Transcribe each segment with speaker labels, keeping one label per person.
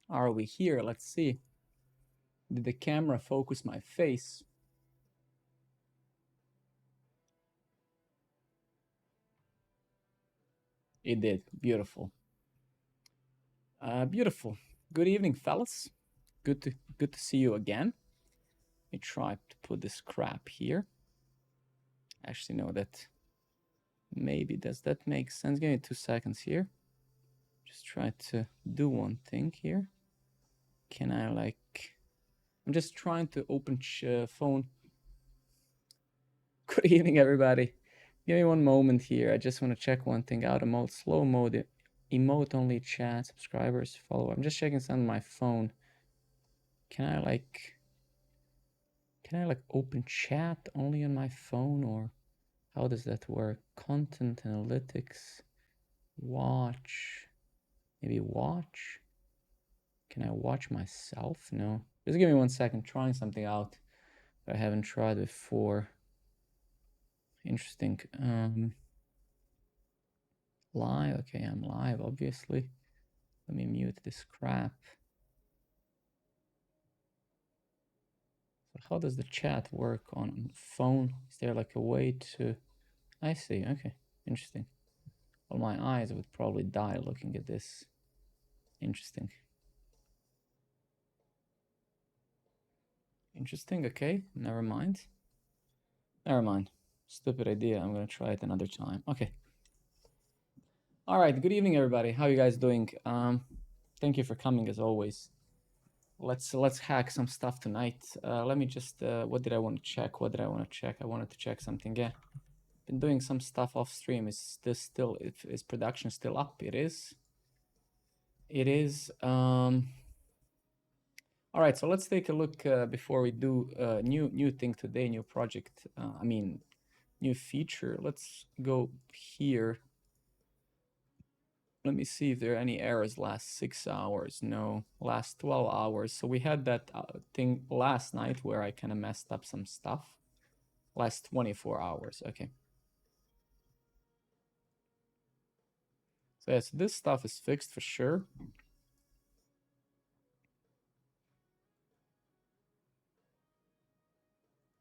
Speaker 1: Are we here? Let's see. Did the camera focus my face? It did. Beautiful. Beautiful. Good evening, fellas. Good to see you again. Let me try to put this crap here. Actually, no, that maybe does that make sense? Give me 2 seconds here. Just try to do one thing here. Can I like? I'm just trying to open phone. Good evening, everybody. Give me one moment here. I just want to check one thing out. Emote, slow mode, emote only chat, subscribers, follow. I'm just checking something on my phone. Can I like open chat only on my phone, or how does that work? Content analytics, watch, maybe watch. Can I watch myself? No. Just give me 1 second. Trying something out that I haven't tried before. Interesting. Live. Okay, I'm live, obviously. Let me mute this crap. So how does the chat work on phone? Is there like a way to... I see. Okay, interesting. Well, my eyes would probably die looking at this. Interesting. Interesting. Okay, never mind. Never mind. Stupid idea. I'm gonna try it another time. Okay. All right. Good evening, everybody. How you guys doing? Thank you for coming as always. Let's hack some stuff tonight. Let me just. What did I want to check? What did I want to check? I wanted to check something. Yeah. Been doing some stuff off stream. Is this still? Is production still up? It is. It is. All right. So let's take a look before we do new thing today. New project. I mean, new feature. Let's go here. Let me see if there are any errors last 6 hours. No, last 12 hours. So we had that thing last night where I kind of messed up some stuff. Last 24 hours. Okay. So yes, this stuff is fixed for sure.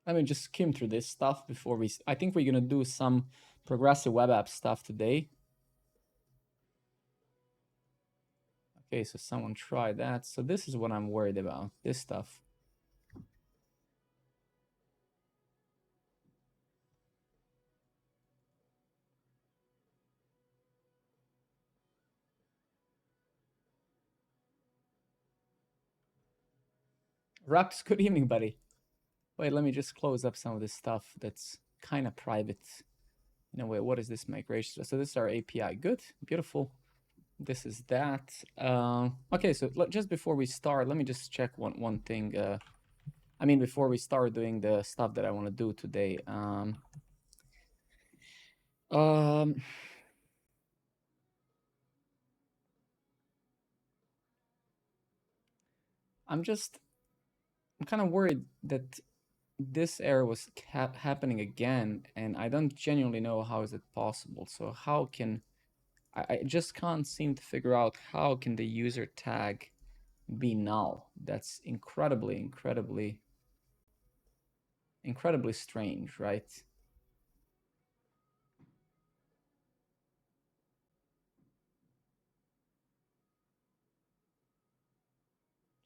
Speaker 1: Let me just skim through this stuff before we... I think we're going to do some progressive web app stuff today. Okay, so someone tried that. So this is what I'm worried about, this stuff. Raps, good evening, buddy. Wait, let me just close up some of this stuff that's kind of private. You know, wait, what is this migration? So this is our API. Good, beautiful. This is that. Okay, so just before we start, let me just check one thing. I mean, before we start doing the stuff that I want to do today. I'm kind of worried that this error was happening again, and I don't genuinely know how is it possible. So how can... I just can't seem to figure out how can the user tag be null. That's incredibly strange, right?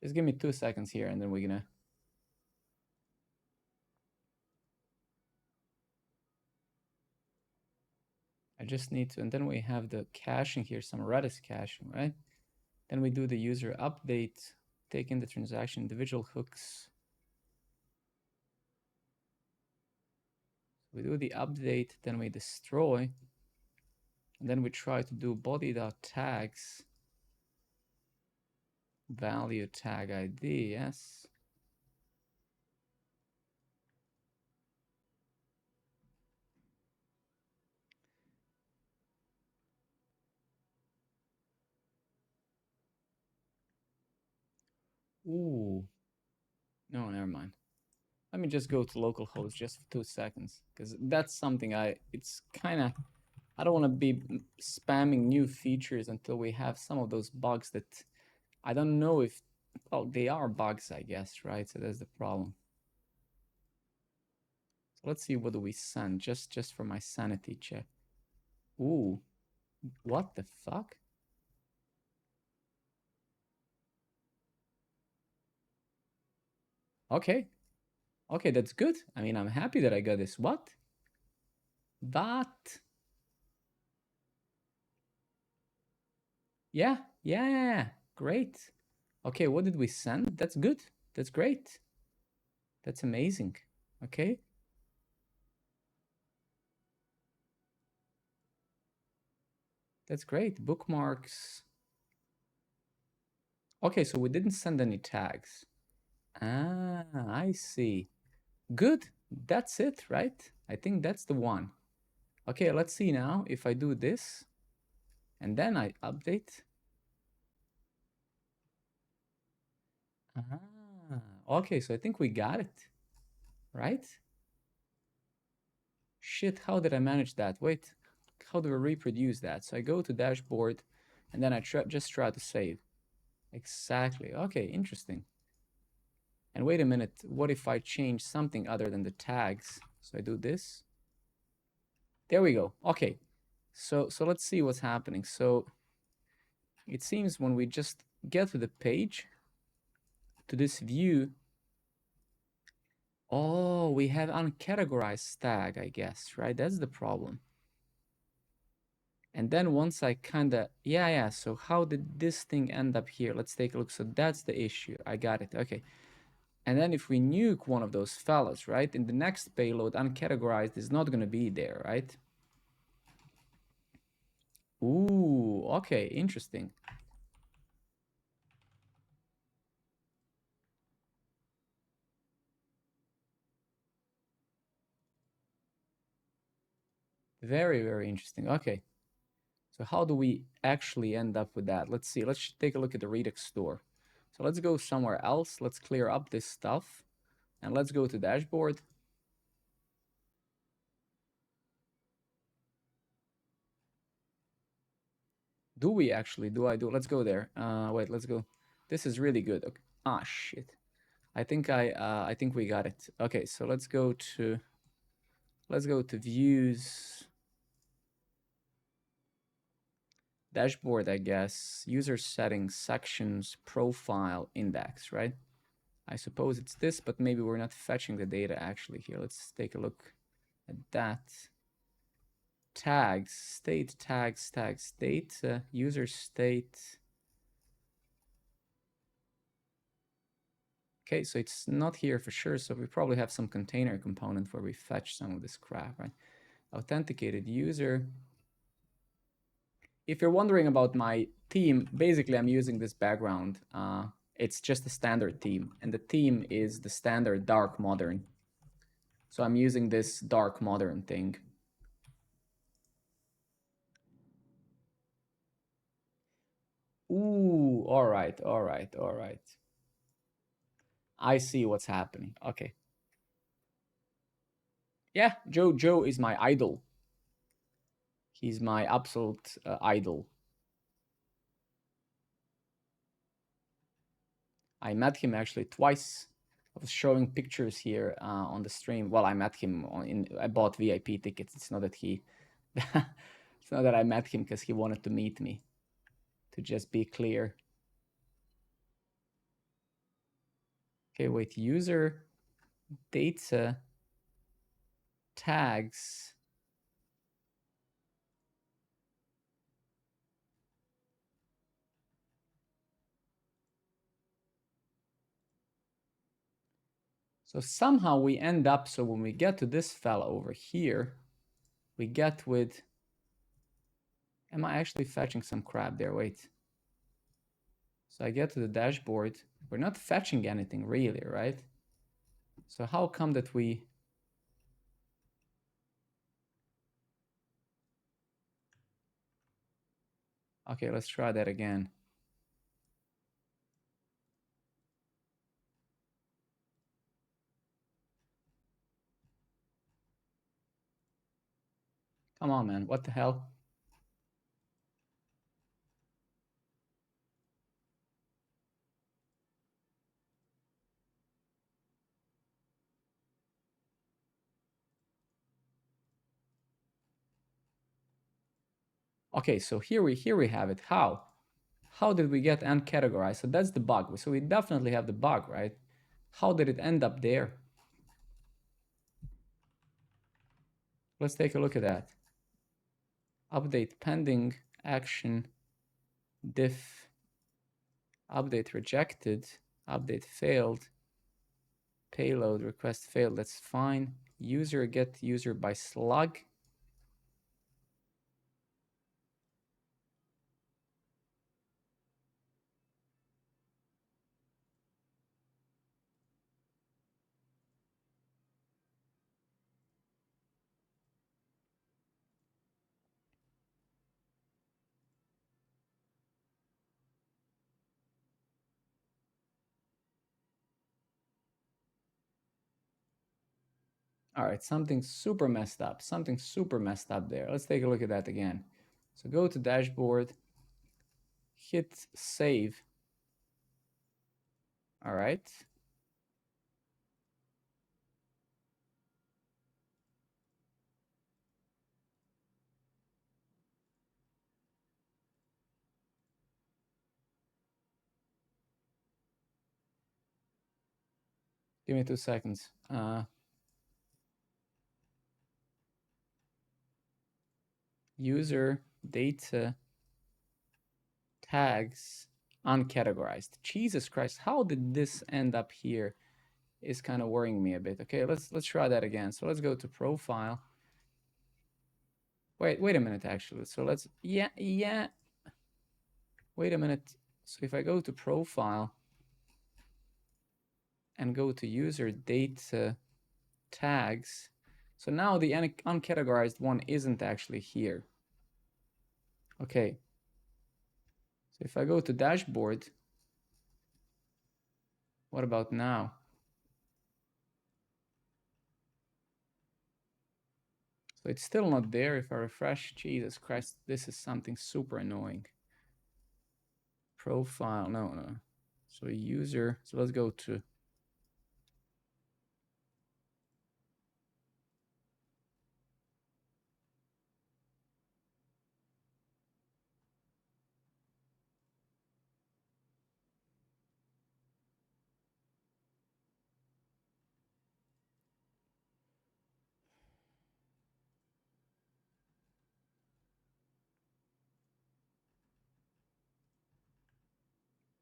Speaker 1: Just give me 2 seconds here, and then we're gonna... I just need to... And then we have the caching here, some Redis caching, right? Then we do the user update, take in the transaction, individual hooks. We do the update, then we destroy. And then we try to do body.tags, value tag ID, yes. Ooh, no, never mind. Let me just go to localhost just for 2 seconds, because that's something it's kind of I don't want to be spamming new features until we have some of those bugs that I don't know if, well, they are bugs, I guess, right? So that's the problem. So let's see, what do we send? Just for my sanity check. Ooh, what the fuck? Okay. Okay, that's good. I mean, I'm happy that I got this. What? That? Yeah, yeah, yeah, yeah. Great. Okay, what did we send? That's good. That's great. That's amazing. Okay. That's great. Bookmarks. Okay, so we didn't send any tags. Ah, I see. Good. That's it, right? I think that's the one. Okay, let's see now if I do this and then I update. Ah, okay, so I think we got it, right? Shit, how did I manage that? Wait, how do I reproduce that? So I go to dashboard and then I just try to save. Exactly. Okay, interesting. And wait a minute, what if I change something other than the tags? So I do this. There we go. Okay. So let's see what's happening. So it seems when we just get to the page, to this view, oh, we have uncategorized tag, I guess, right? That's the problem. And then once I kinda, yeah, so how did this thing end up here? Let's take a look. So that's the issue. I got it. Okay. And then if we nuke one of those fellas, right, in the next payload, uncategorized is not going to be there, right? Ooh, okay, interesting. Very, very interesting. Okay. So how do we actually end up with that? Let's see. Let's take a look at the Redux store. So let's go somewhere else. Let's clear up this stuff. And let's go to dashboard. Do we actually? Do I do? Let's go there. Wait, let's go. This is really good. Okay. Ah, shit. I think we got it. Okay, so let's go to views, dashboard, I guess, user settings, sections, profile, index, right? I suppose it's this, but maybe we're not fetching the data actually here. Let's take a look at that. Tags, state, tags, state, user state. Okay, so it's not here for sure. So we probably have some container component where we fetch some of this crap, right? Authenticated user. If you're wondering about my theme, basically I'm using this background. It's just a standard theme, and the theme is the standard dark modern. So I'm using this dark modern thing. Ooh, all right, all right, all right. I see what's happening. Okay. Yeah, Joe is my idol. He's my absolute idol. I met him actually twice. I was showing pictures here on the stream. Well, I met him I bought VIP tickets. It's not that he, it's not that I met him because he wanted to meet me. To just be clear. Okay, wait. User data tags. So somehow we end up. So when we get to this fella over here, we get with. Am I actually fetching some crap there? Wait. So I get to the dashboard. We're not fetching anything really, right? So how come that we... Okay, let's try that again. Come on, man. What the hell? Okay, so here we have it. How did we get uncategorized? So that's the bug. So we definitely have the bug, right? How did it end up there? Let's take a look at that. Update pending, action, diff, update rejected, update failed, payload request failed. That's fine. User get user by slug. All right, something super messed up. Something super messed up there. Let's take a look at that again. So go to dashboard, hit save. All right. Give me 2 seconds. User data tags uncategorized. Jesus Christ, how did this end up here? Is kind of worrying me a bit. Okay, let's try that again. So let's go to profile. Wait a minute, actually. So let's, yeah. Wait a minute. So if I go to profile and go to user data tags, so now the uncategorized one isn't actually here. Okay. So if I go to dashboard, what about now? So it's still not there. If I refresh, Jesus Christ, this is something super annoying. Profile, no. So user, so let's go to,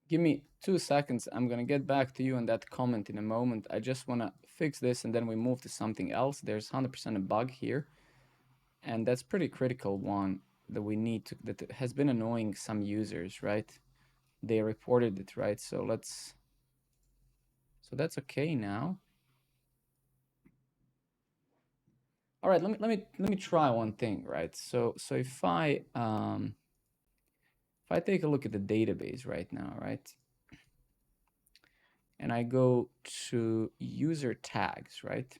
Speaker 1: give me 2 seconds. I'm going to get back to you on that comment in a moment. I just want to fix this and then we move to something else. There's 100% a bug here. And that's pretty critical one that we need to, that has been annoying some users, right? They reported it, right? So that's okay now. All right, let me try one thing, right? So if I take a look at the database right now, right? And I go to user tags, right?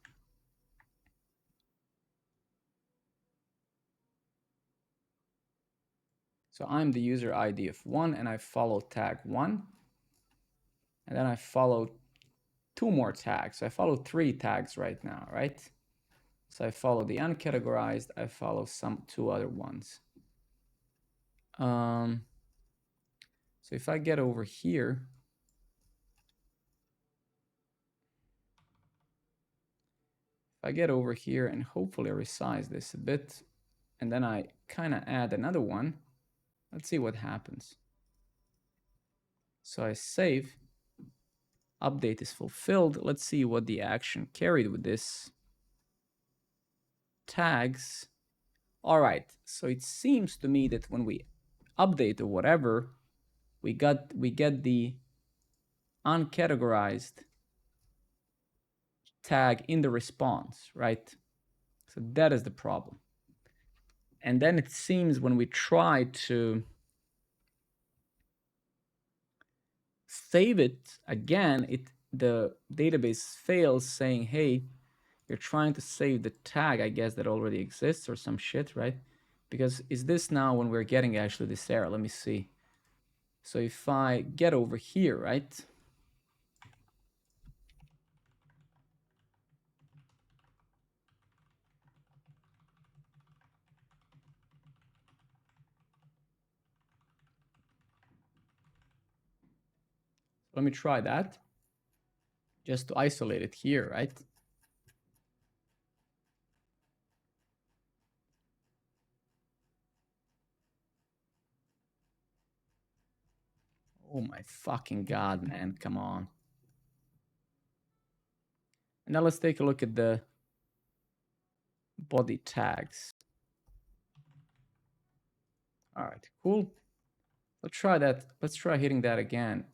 Speaker 1: So I'm the user ID of 1 and I follow tag 1. And then I follow 2 more tags. So I follow 3 tags right now, right? So I follow the uncategorized, I follow some 2 other ones. So if I get over here, and hopefully resize this a bit, and then I kind of add another one, let's see what happens. So I save, update is fulfilled. Let's see what the action carried with this. Tags. All right, so it seems to me that when we update or whatever, we get the uncategorized tag in the response, right? So that is the problem. And then it seems when we try to save it again, the database fails saying, hey, You're trying to save the tag, I guess, that already exists or some shit, right? Because is this now when we're getting actually this error? Let me see. So if I get over here, right? Let me try that just to isolate it here, right? Oh my fucking God, man, come on. And now let's take a look at the body tags. All right, cool. Let's try that. Let's try hitting that again.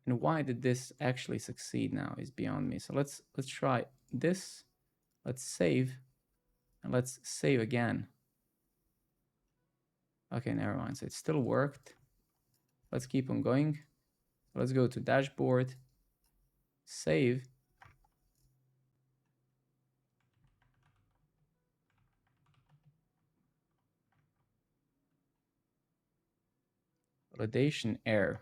Speaker 1: And why did this actually succeed now is beyond me. So let's try this. Let's save. And let's save again. Okay, never mind. So it still worked. Let's keep on going. Let's go to dashboard. Save. Validation error.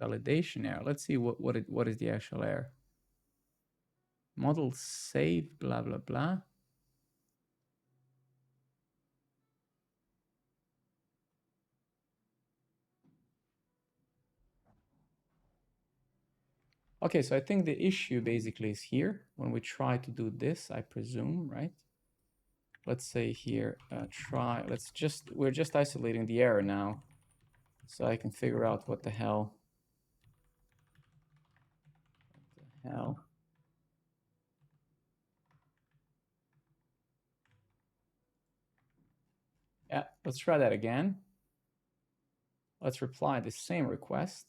Speaker 1: Validation error. Let's see what is the actual error. Model save, blah, blah, blah. Okay, so I think the issue basically is here when we try to do this, I presume, right? Let's say here, we're just isolating the error now. So I can figure out what the hell. Yeah, let's try that again. Let's reply the same request.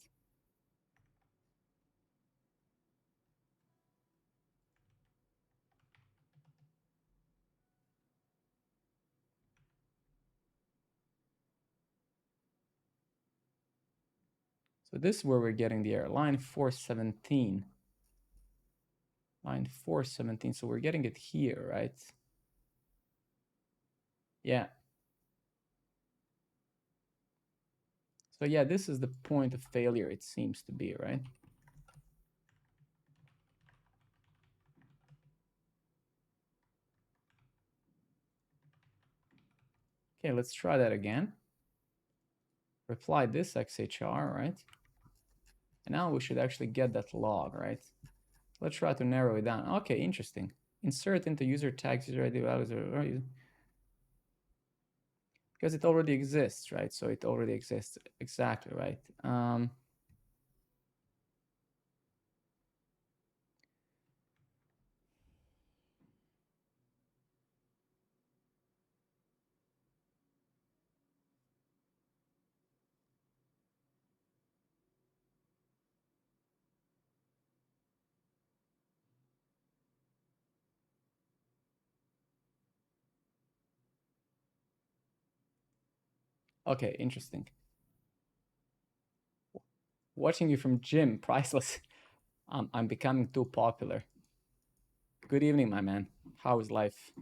Speaker 1: So this is where we're getting the error, line 417. Line 417, so we're getting it here, right? Yeah. So yeah, this is the point of failure, it seems to be, right? Okay, let's try that again. Reply this XHR, right? And now we should actually get that log, right? Let's try to narrow it down. Okay, interesting. Insert into user tags user ID values, because it already exists, right? So it already exists, exactly, right? Okay, interesting. Watching you from gym, priceless. I'm becoming too popular. Good evening, my man. How is life?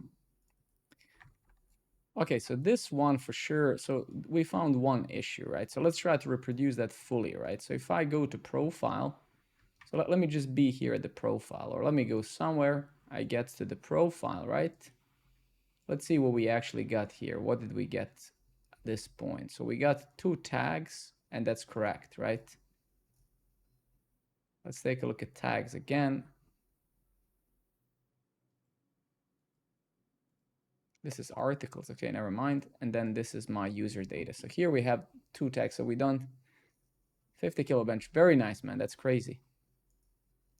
Speaker 1: Okay, so this one for sure. So we found one issue, right? So let's try to reproduce that fully, right? So if I go to profile, so let me just be here at the profile, or let me go somewhere. I get to the profile, right? Let's see what we actually got here. What did we get at this point? So we got 2 tags, and that's correct, right? Let's take a look at tags again. This is articles. Okay, never mind. And then this is my user data. So here we have 2 tags. So we done 50 kilobench. Very nice, man. That's crazy.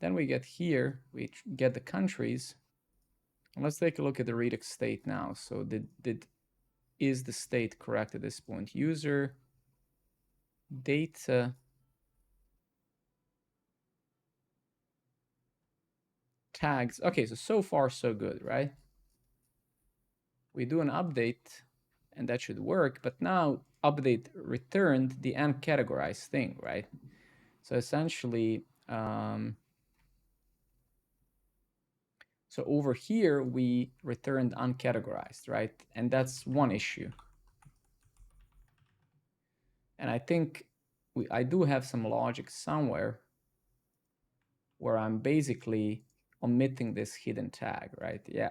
Speaker 1: Then we get here, we get the countries. And let's take a look at the Redux state now. So is the state correct at this point? User data tags. Okay, so far so good, right? We do an update and that should work, but now update returned the uncategorized thing, right? So essentially, so over here, we returned uncategorized, right? And that's one issue. And I think I do have some logic somewhere where I'm basically omitting this hidden tag, right? Yeah.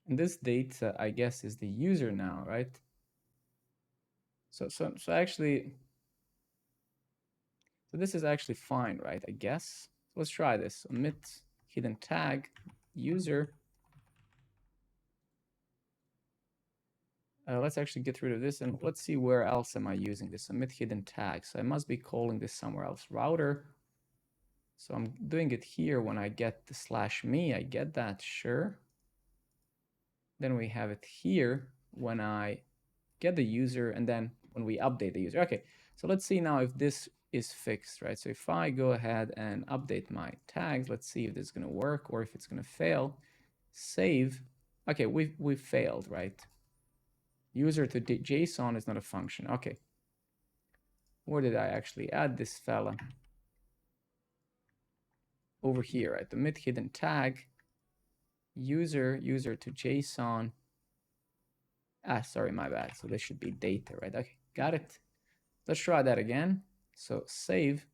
Speaker 1: And this data, I guess, is the user now, right? So actually, so this is actually fine, right? I guess. Let's try this. Omit hidden tag user. Let's actually get rid of this and let's see where else am I using this. Omit hidden tag. So I must be calling this somewhere else. Router. So I'm doing it here when I get the /me. I get that, sure. Then we have it here when I get the user and then when we update the user. Okay, so let's see now if this is fixed, right? So if I go ahead and update my tags, let's see if this is going to work or if it's going to fail. Save. Okay, we failed, right? User to JSON is not a function. Okay. Where did I actually add this fella? Over here, right? The mid hidden tag user to JSON. Sorry, my bad. So this should be data, right? Okay, got it. Let's try that again. So save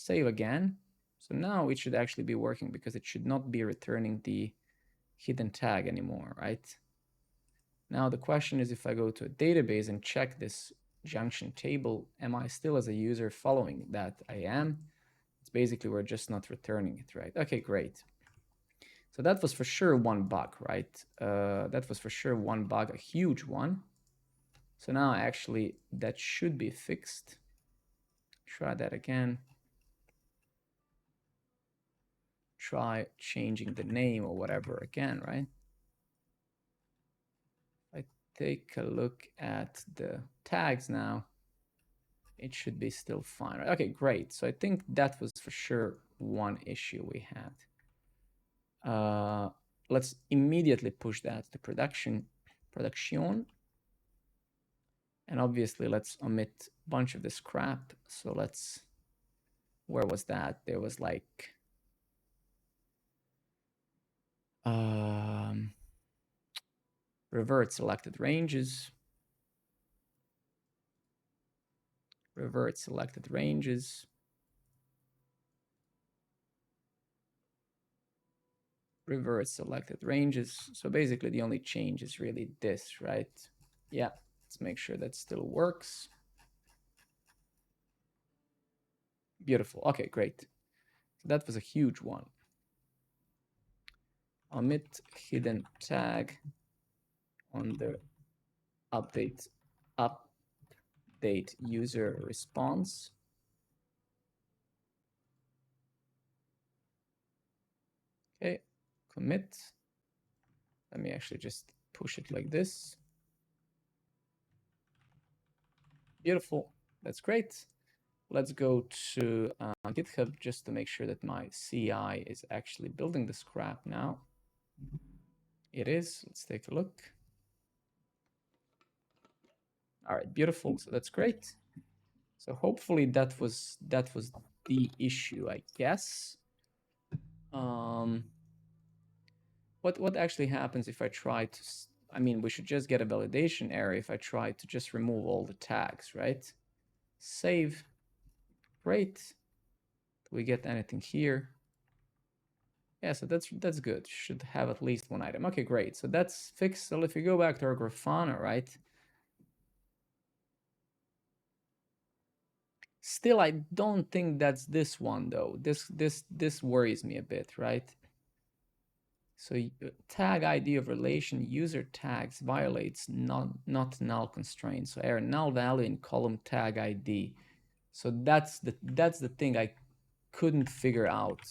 Speaker 1: again. So now it should actually be working because it should not be returning the hidden tag anymore, right? Now the question is, if I go to a database and check this junction table, am I still as a user following that? I am. It's basically we're just not returning it, right? Okay, great. So that was for sure one bug, right? That was for sure one bug, a huge one. So now actually that should be fixed. Try that again. Try changing the name or whatever again, right? I take a look at the tags now. It should be still fine, right? Okay, great. So I think that was for sure one issue we had. Let's immediately push that to production. And obviously let's omit a bunch of this crap. So let's, where was that? There was like, revert selected ranges, revert selected ranges, revert selected ranges. So basically the only change is really this, right? Yeah, let's make sure that still works. Beautiful. Okay, great. So that was a huge one. Omit hidden tag on the update user response. Okay, commit. Let me actually just push it like this. Beautiful. That's great. Let's go to GitHub just to make sure that my CI is actually building the scrap now. It is. Let's take a look. All right, beautiful. So that's great. So hopefully that was the issue, I guess. What actually happens if I try to? I mean, we should just get a validation error if I try to just remove all the tags, right? Save. Great. Do we get anything here? Yeah, so that's good. Should have at least one item. Okay, great. So that's fixed. So if we go back to our Grafana, right? Still, I don't think that's this one though. This worries me a bit, right? So tag ID of relation user tags violates not null constraint. So error null value in column tag ID. So that's the thing I couldn't figure out.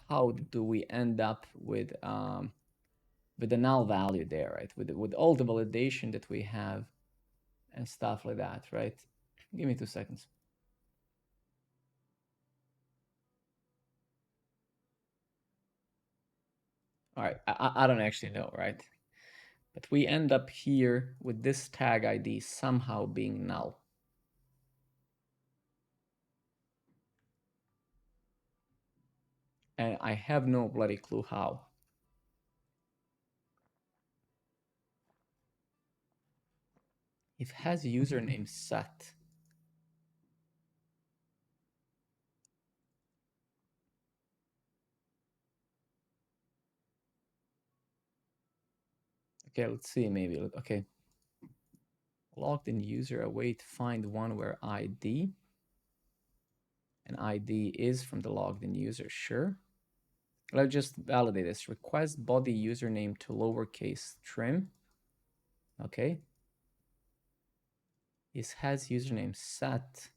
Speaker 1: How do we end up with the null value there, right? With all the validation that we have and stuff like that, right? Give me 2 seconds. All right, I don't actually know, right? But we end up here with this tag ID somehow being null. And I have no bloody clue how. It has username set. Okay, let's see, maybe. Okay. Logged in user await find one where ID. And ID is from the logged in user, sure. Let's just validate this. Request body username to lowercase trim. Okay. It has username set.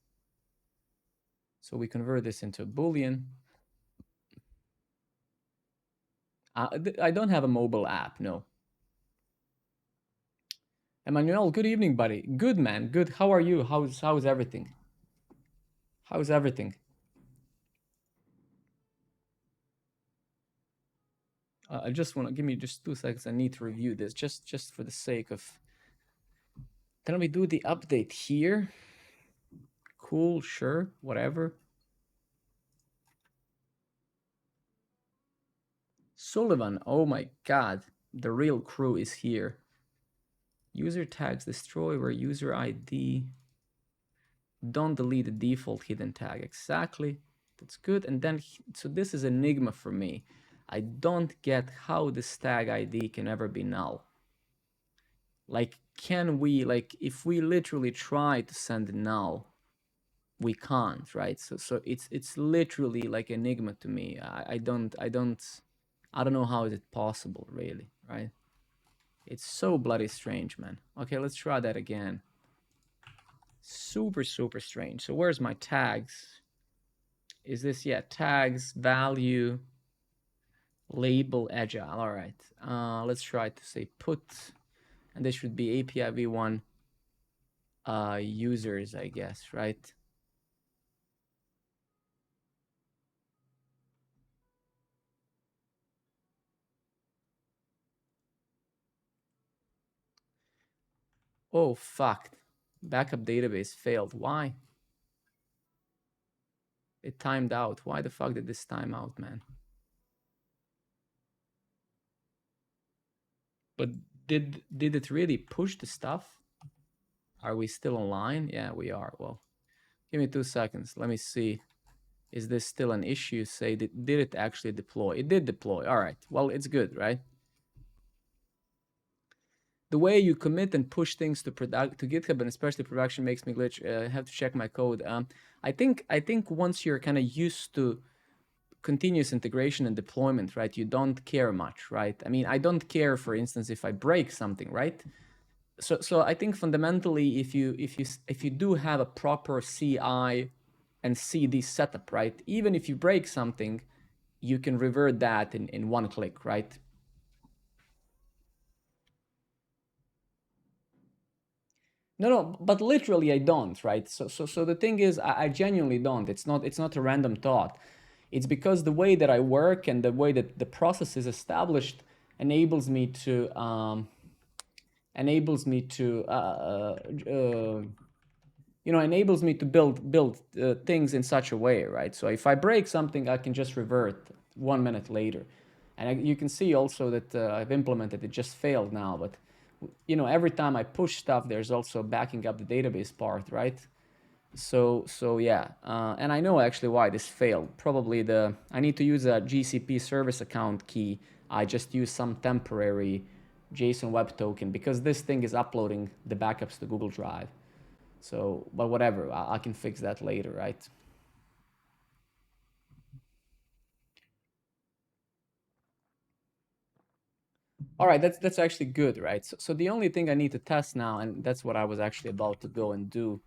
Speaker 1: So we convert this into a Boolean. I don't have a mobile app, no. Emmanuel, good evening, buddy. Good, man. Good. How are you? How's everything? How's everything? I just want to give me just 2 seconds. I need to review this just for the sake of. Can we do the update here? Cool, sure, whatever. Sullivan, oh my God, the real crew is here. User tags destroy where user ID. Don't delete the default hidden tag. Exactly. That's good. And then, so this is enigma for me. I don't get how this tag ID can ever be null. Like, can we, like, if we literally try to send null, we can't, right? So it's literally like enigma to me. I don't know how is it possible, really, right? It's so bloody strange, man. Okay, let's try that again. Super strange. So where's my tags? Is this, yeah, tags, value, label, agile. All right. Let's try to say put, and this should be API v1 users, I guess, right? Oh, fuck. Backup database failed. Why? It timed out. Why the fuck did this time out, man? But did it really push the stuff? Are we still online? Yeah, we are. Well, give me 2 seconds. Let me see. Is this still an issue? Say, did it actually deploy? It did deploy. All right. Well, it's good, right? The way you commit and push things to GitHub and especially production makes me glitch. I have to check my code. I think once you're kind of used to continuous integration and deployment, right, you don't care much, right? I mean, I don't care, for instance, if I break something, right? So I think fundamentally, if you do have a proper CI and CD setup, right, even if you break something, you can revert that in one click, right? No, but literally I don't, right? So the thing is, I genuinely don't. It's not a random thought. It's because the way that I work and the way that the process is established enables me to enables me to build things in such a way, right? So if I break something, I can just revert 1 minute later, and you can see also that I've implemented it. Just failed now, but every time I push stuff, there's also backing up the database part, right? So yeah, and I know actually why this failed. Probably I need to use a GCP service account key. I just use some temporary JSON web token because this thing is uploading the backups to Google Drive. So, but whatever, I can fix that later, right? All right, that's actually good, right? So the only thing I need to test now, and that's what I was actually about to go and do.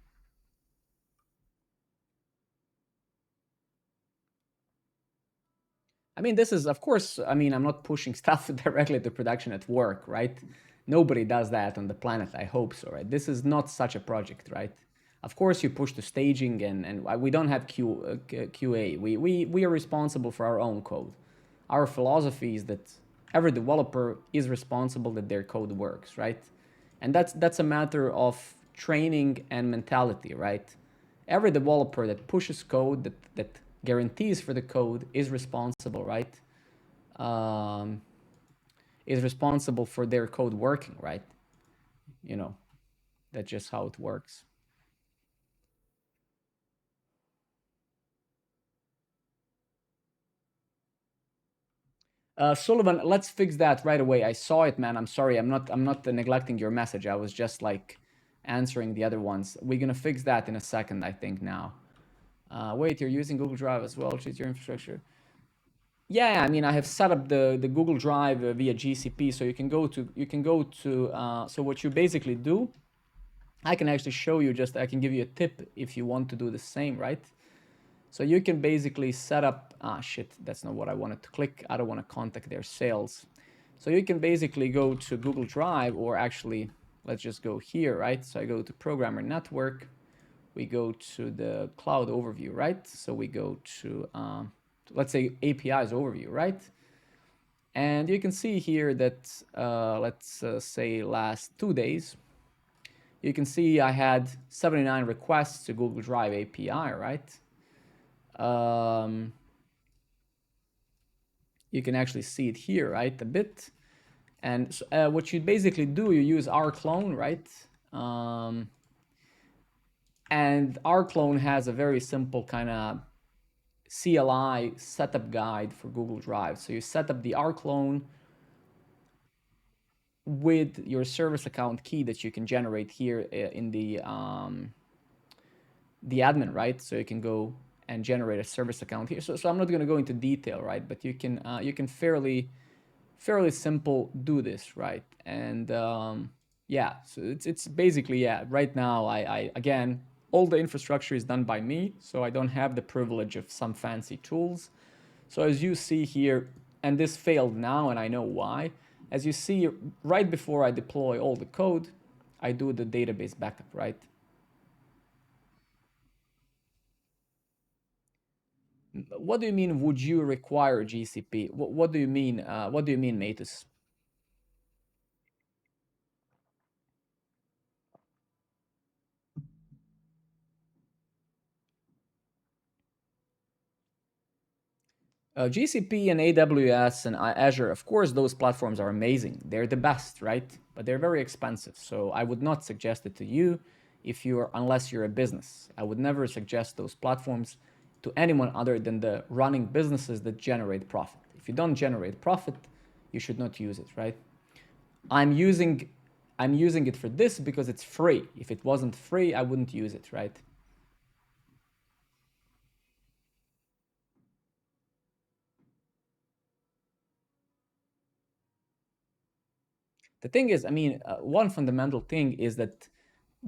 Speaker 1: I mean, this is, of course, I mean, I'm not pushing stuff directly to production at work, right? Nobody does that on the planet. I hope so, right? This is not such a project, right? Of course, you push to staging, and we don't have QA. We are responsible for our own code. Our philosophy is that every developer is responsible that their code works, right? And that's a matter of training and mentality, right? Every developer that pushes code, that guarantees for the code, is responsible, right? Um, is responsible for their code working, right? You know, that's just how it works. Sullivan, let's fix that right away. I saw it, man. I'm sorry. I'm not neglecting your message. I was just like answering the other ones. We're gonna fix that in a second, I think now. Wait, you're using Google Drive as well, choose your infrastructure. Yeah, I mean, I have set up the Google Drive via GCP, so you can go to. So what you basically do, I can actually show you. Just I can give you a tip if you want to do the same, right? So you can basically set up. Ah, shit, that's not what I wanted to click. I don't want to contact their sales. So you can basically go to Google Drive, or actually, let's just go here, right? So I go to Programmer Network. We go to the Cloud Overview, right? So we go to let's say APIs overview, right? And you can see here that, let's say last 2 days, you can see I had 79 requests to Google Drive API, right? Um, you can actually see it here, right, a bit. And what you basically do, you use rclone, right? And rclone has a very simple kind of CLI setup guide for Google Drive. So you set up the rclone with your service account key that you can generate here in the admin, right? So you can go and generate a service account here. So I'm not going to go into detail, right? But you can fairly simple do this, right? And yeah, so it's basically, yeah, right now I again, all the infrastructure is done by me, so I don't have the privilege of some fancy tools. So as you see here, and this failed now, and I know why. As you see, right before I deploy all the code, I do the database backup, right? What do you mean, would you require GCP? What do you mean? What do you mean, Matus? GCP and AWS and Azure, of course, those platforms are amazing. They're the best, right? But they're very expensive. So I would not suggest it to you if you're, unless you're a business. I would never suggest those platforms to anyone other than the running businesses that generate profit. If you don't generate profit, you should not use it, right? I'm using I'm using it for this because it's free. If it wasn't free, I wouldn't use it, right? The thing is, I mean, one fundamental thing is that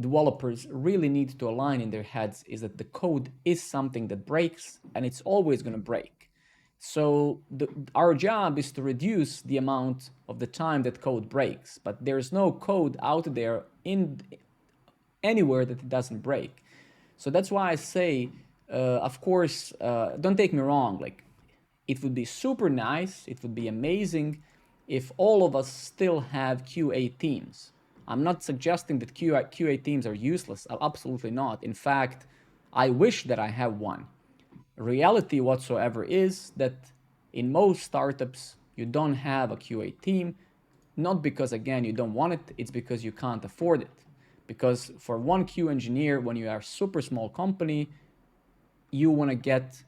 Speaker 1: developers really need to align in their heads is that the code is something that breaks and it's always going to break. So our job is to reduce the amount of the time that code breaks, but there's no code out there in anywhere that it doesn't break. So that's why I say, of course, don't take me wrong, like it would be super nice, it would be amazing if all of us still have QA teams. I'm not suggesting that QA teams are useless, absolutely not. In fact, I wish that I have one. Reality whatsoever is that in most startups, you don't have a QA team, not because, again, you don't want it, it's because you can't afford it. Because for one Q engineer, when you are a super small company, you want to get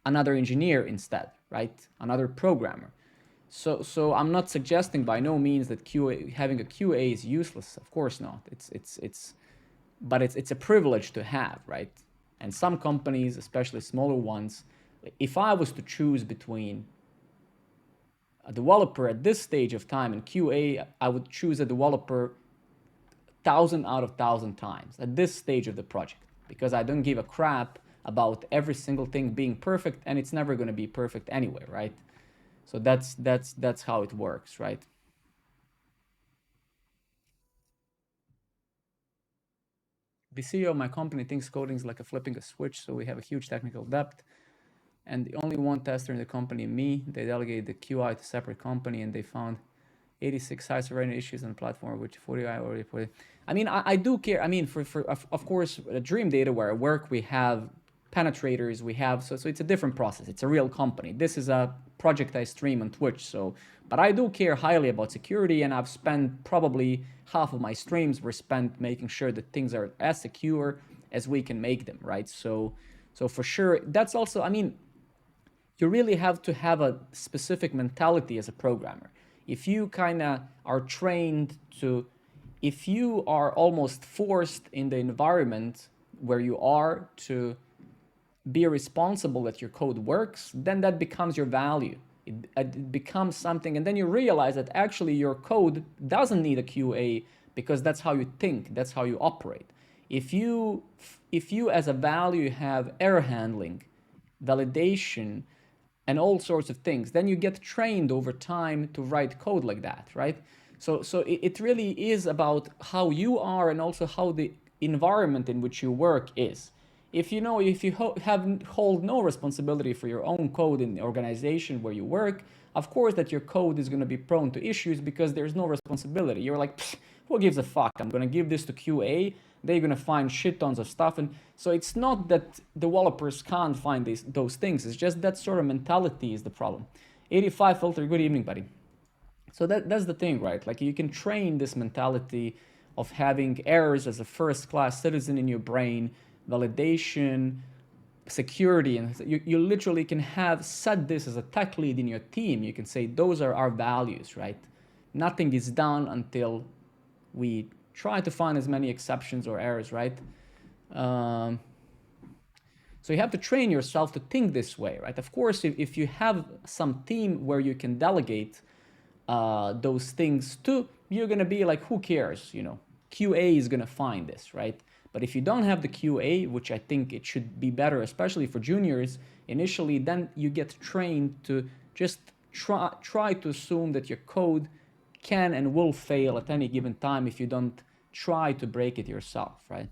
Speaker 1: another engineer instead, right? Another programmer. So I'm not suggesting by no means that QA, having a QA is useless. Of course not. But it's a privilege to have, right? And some companies, especially smaller ones, if I was to choose between a developer at this stage of time in QA, I would choose a developer 1,000 out of 1,000 times at this stage of the project, because I don't give a crap about every single thing being perfect, and it's never going to be perfect anyway, right? So that's how it works, right? The CEO of my company thinks coding is like a flipping a switch, so we have a huge technical debt. And the only one tester in the company, me. They delegated the QI to a separate company, and they found 86 high severity issues on the platform, which 40 I already put it. I mean, I do care. I mean, for of course, Dream Data, where I work, we have penetrators, we have, so it's a different process. It's a real company. This is a project I stream on Twitch, so, but I do care highly about security, and I've spent probably half of my streams were spent making sure that things are as secure as we can make them, right? So for sure, that's also, I mean, you really have to have a specific mentality as a programmer. If you kind of are trained to, if you are almost forced in the environment where you are to be responsible that your code works, then that becomes your value. It becomes something, and then you realize that actually your code doesn't need a QA because that's how you think, that's how you operate. If you as a value have error handling, validation, and all sorts of things, then you get trained over time to write code like that, right? So it really is about how you are and also how the environment in which you work is. If you know, if you hold no responsibility for your own code in the organization where you work, of course that your code is going to be prone to issues because there's no responsibility. You're like, who gives a fuck? I'm going to give this to QA. They're going to find shit tons of stuff. And so it's not that developers can't find those things. It's just that sort of mentality is the problem. 85 filter, good evening, buddy. So that's the thing, right? Like you can train this mentality of having errors as a first-class citizen in your brain, validation, security, and you literally can have set this as a tech lead in your team. You can say those are our values, right? Nothing is done until we try to find as many exceptions or errors, right? So you have to train yourself to think this way, right? Of course, if you have some team where you can delegate those things to, you're gonna be like, who cares, you know? QA is gonna find this, right? But if you don't have the QA, which I think it should be better, especially for juniors initially, then you get trained to just try to assume that your code can and will fail at any given time if you don't try to break it yourself, right?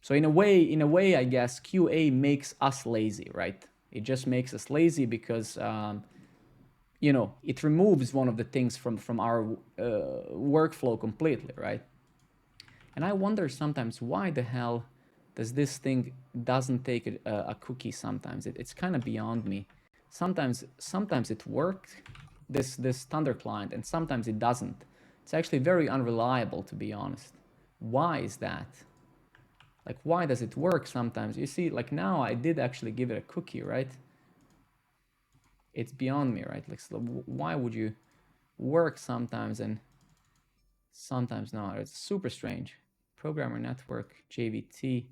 Speaker 1: So in a way, I guess QA makes us lazy, right? It just makes us lazy because you know, it removes one of the things from our workflow completely, right? And I wonder sometimes why the hell does this thing doesn't take a cookie sometimes. It's kind of beyond me. Sometimes it works, this Thunder client, and sometimes it doesn't. It's actually very unreliable, to be honest. Why is that? Like, why does it work sometimes? You see, like now I did actually give it a cookie, right? It's beyond me, right? Like, so why would you work sometimes and sometimes not? It's super strange. Programmer network, JVT.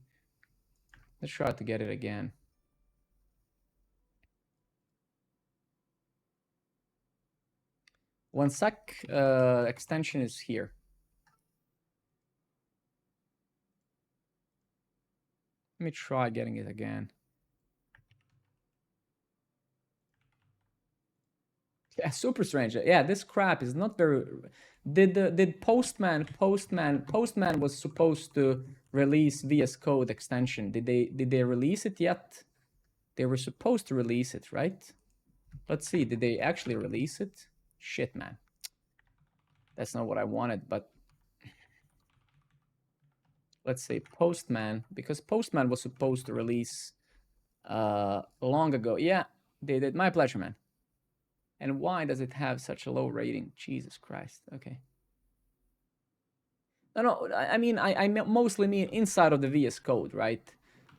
Speaker 1: Let's try to get it again. One sec, extension is here. Let me try getting it again. Yeah, super strange. Yeah, this crap is not very. Did Postman was supposed to release VS Code extension. Did they release it yet? They were supposed to release it, right? Let's see. Did they actually release it? Shit, man. That's not what I wanted, but let's say Postman, because Postman was supposed to release long ago. Yeah, they did. My pleasure, man. And why does it have such a low rating? Jesus Christ. Okay. No, I mean, I mostly mean inside of the VS Code, right?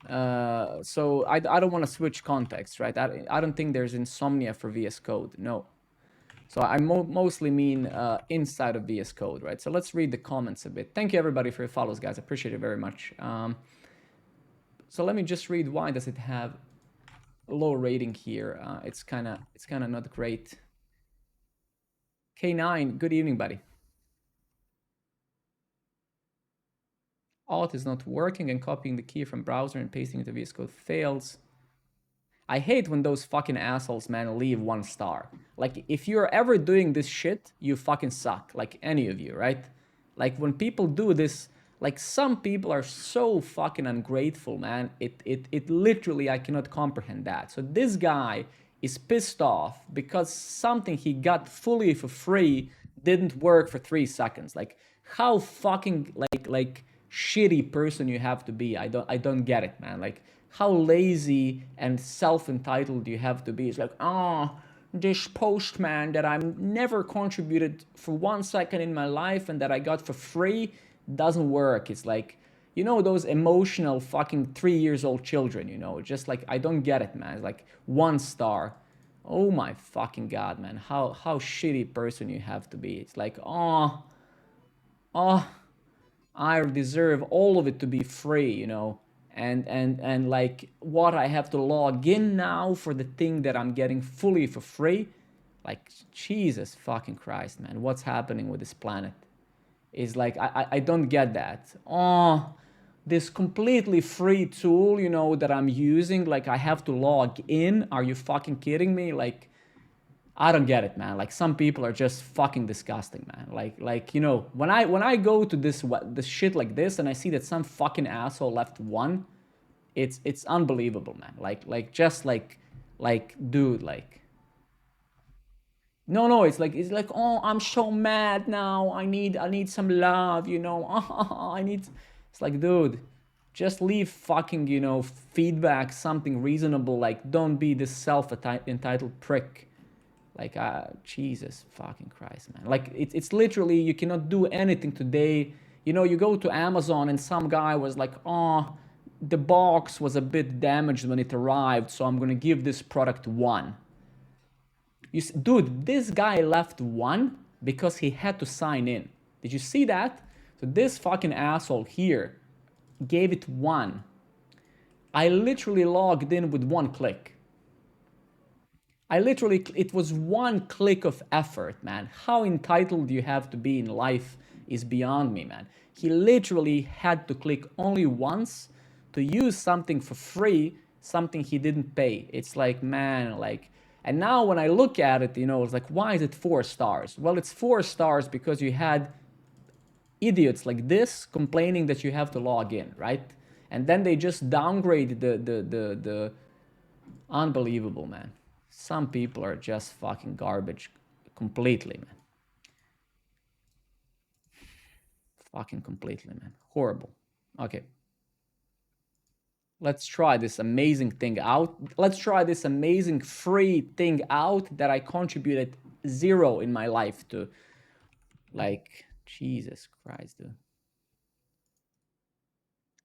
Speaker 1: So I don't want to switch context, right? I don't think there's insomnia for VS Code, no. So I mostly mean inside of VS Code, right? So let's read the comments a bit. Thank you everybody for your follows, guys. I appreciate it very much. So let me just read, why does it have low rating here. It's kind of not great. K9, good evening, buddy. Alt is not working and copying the key from browser and pasting it to VS Code fails. I hate when those fucking assholes, man, leave 1 star. Like, if you're ever doing this shit, you fucking suck. Like, any of you, right? Like, when people do this, like, some people are so fucking ungrateful, man. It literally, I cannot comprehend that. So this guy is pissed off because something he got fully for free didn't work for 3 seconds. Like, how fucking, like shitty person you have to be. I don't get it, man. Like, how lazy and self-entitled you have to be. It's like, oh, this postman that I never contributed for 1 second in my life and that I got for free doesn't work. It's like, you know, those emotional fucking 3 years old children, you know, just like, I don't get it, man. It's like 1 star. Oh my fucking God, man. How shitty person you have to be. It's like, oh, I deserve all of it to be free, you know, and like what I have to log in now for the thing that I'm getting fully for free. Like, Jesus fucking Christ, man, what's happening with this planet? Is like, I don't get that. Oh, this completely free tool, you know, that I'm using, like I have to log in. Are you fucking kidding me? Like, I don't get it, man. Like, some people are just fucking disgusting, man. Like you know, when I go to this shit like this and I see that some fucking asshole left 1, it's unbelievable, man. Like just like dude, like, no, it's like, oh, I'm so mad now. I need some love, you know. I need. It's like, dude, just leave fucking, you know, feedback, something reasonable. Like, don't be this self-entitled prick. Like, Jesus fucking Christ, man. Like, it's literally, you cannot do anything today. You know, you go to Amazon and some guy was like, oh, the box was a bit damaged when it arrived, so I'm gonna give this product 1. Dude, this guy left 1 because he had to sign in. Did you see that? So this fucking asshole here gave it 1. I literally logged in with 1 click. It was 1 click of effort, man. How entitled you have to be in life is beyond me, man. He literally had to click only once to use something for free, something he didn't pay. It's like, man, like, and now when I look at it, you know, it's like, why is it 4 stars? Well, it's 4 stars because you had idiots like this complaining that you have to log in, right? And then they just downgrade the unbelievable, man. Some people are just fucking garbage completely, man. Fucking completely, man. Horrible. Okay. Let's try this amazing thing out. Let's try this amazing free thing out that I contributed 0 in my life to. Like, Jesus Christ, dude.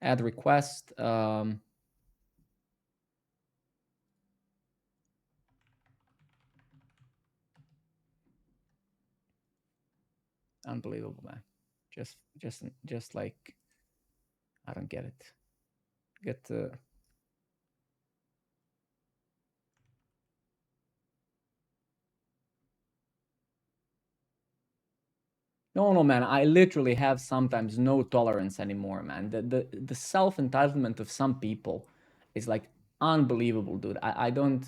Speaker 1: Add request. Unbelievable, man. Just like, I don't get it. Get the. No, man. I literally have sometimes no tolerance anymore, man. The self entitlement of some people is like unbelievable, dude. I don't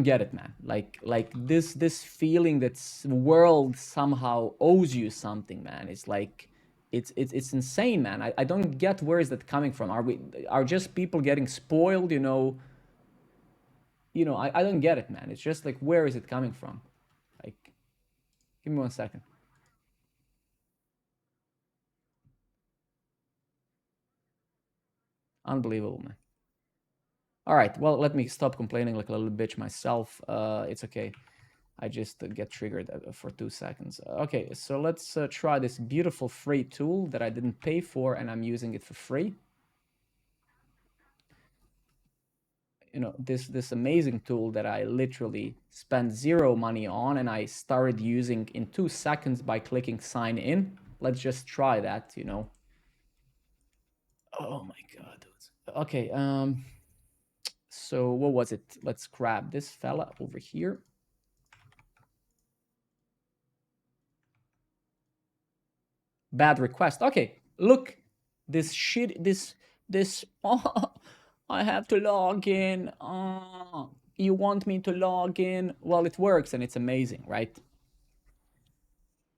Speaker 1: get it, man. Like this feeling that world somehow owes you something, man. It's like, it's insane, man. I don't get, where is that coming from? Are just people getting spoiled, you know? I don't get it, man. It's just like, where is it coming from? Like, give me 1 second. Unbelievable, man. All right, well, let me stop complaining like a little bitch myself. It's okay. I just get triggered for 2 seconds. Okay, so let's try this beautiful free tool that I didn't pay for and I'm using it for free. You know, this amazing tool that I literally spent 0 money on and I started using in 2 seconds by clicking sign in. Let's just try that, you know. Oh my God. Okay, So what was it? Let's grab this fella over here. Bad request. Okay, look, this shit, this, oh, I have to log in. Oh, you want me to log in? Well, it works and it's amazing, right?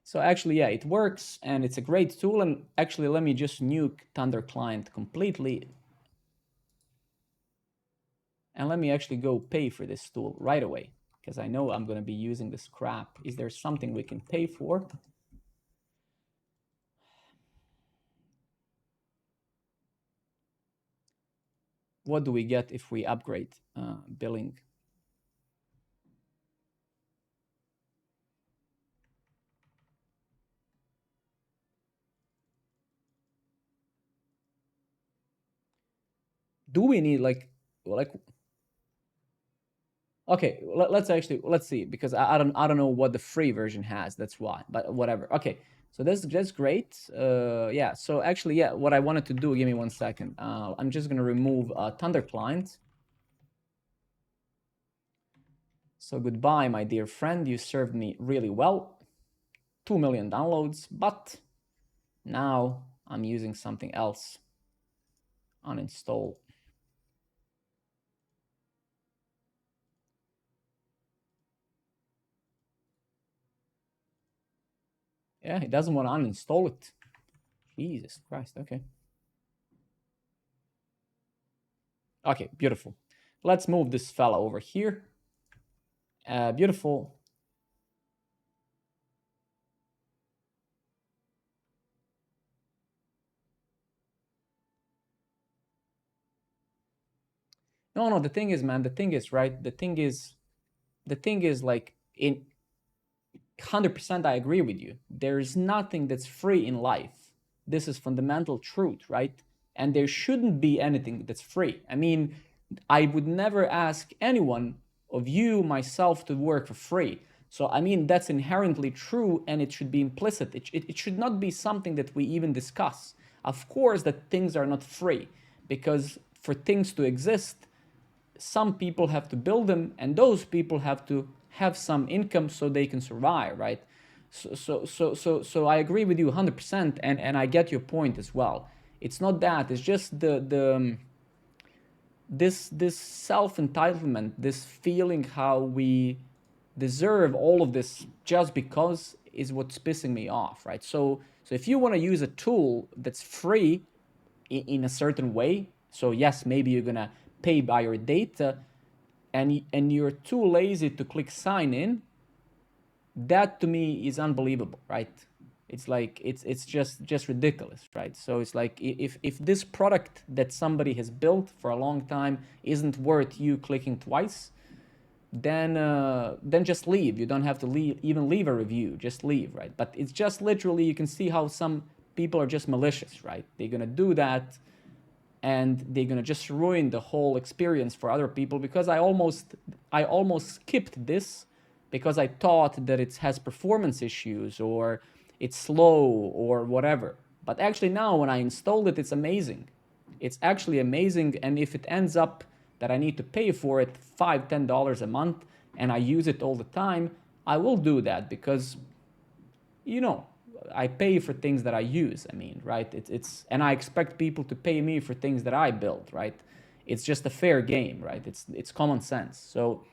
Speaker 1: So actually, yeah, it works and it's a great tool. And actually, let me just nuke Thunder Client completely. And let me actually go pay for this tool right away, because I know I'm going to be using this crap. Is there something we can pay for? What do we get if we upgrade billing? Do we need like okay, let's see, because I don't know what the free version has, that's why, but whatever. Okay, so that's great. Yeah, so actually, yeah, what I wanted to do, give me 1 second. I'm just gonna remove Thunder Client. So goodbye, my dear friend, you served me really well. 2 million downloads, but now I'm using something else. Uninstall. Yeah, he doesn't want to uninstall it. Jesus Christ, okay. Okay, beautiful. Let's move this fella over here. Beautiful. No, the thing is, man, the thing is, right? The thing is like, in 100% I agree with you. There is nothing that's free in life. This is fundamental truth, right? And there shouldn't be anything that's free. I mean, I would never ask anyone of you, myself, to work for free. So, I mean, that's inherently true and it should be implicit. It should not be something that we even discuss. Of course, that things are not free, because for things to exist, some people have to build them, and those people have to have some income so they can survive, right? So I agree with you 100%, and I get your point as well. It's not that, it's just this self entitlement, this feeling how we deserve all of this just because, is what's pissing me off, right? So if you want to use a tool that's free in a certain way, so yes, maybe you're gonna pay by your data, and you're too lazy to click sign in, that to me is unbelievable, right? It's like it's just ridiculous, right? So it's like, if this product that somebody has built for a long time isn't worth you clicking twice, then just leave. You don't have to even leave a review. Just leave, right? But it's just literally, you can see how some people are just malicious, right? They're gonna do that, and they're gonna just ruin the whole experience for other people. Because I almost skipped this because I thought that it has performance issues, or it's slow, or whatever. But actually now when I installed it, it's amazing. It's actually amazing. And if it ends up that I need to pay for it $5-10 a month, and I use it all the time, I will do that, because you know, I pay for things that I use. I mean, right? It's and I expect people to pay me for things that I build, right? It's just a fair game, right? It's common sense. So,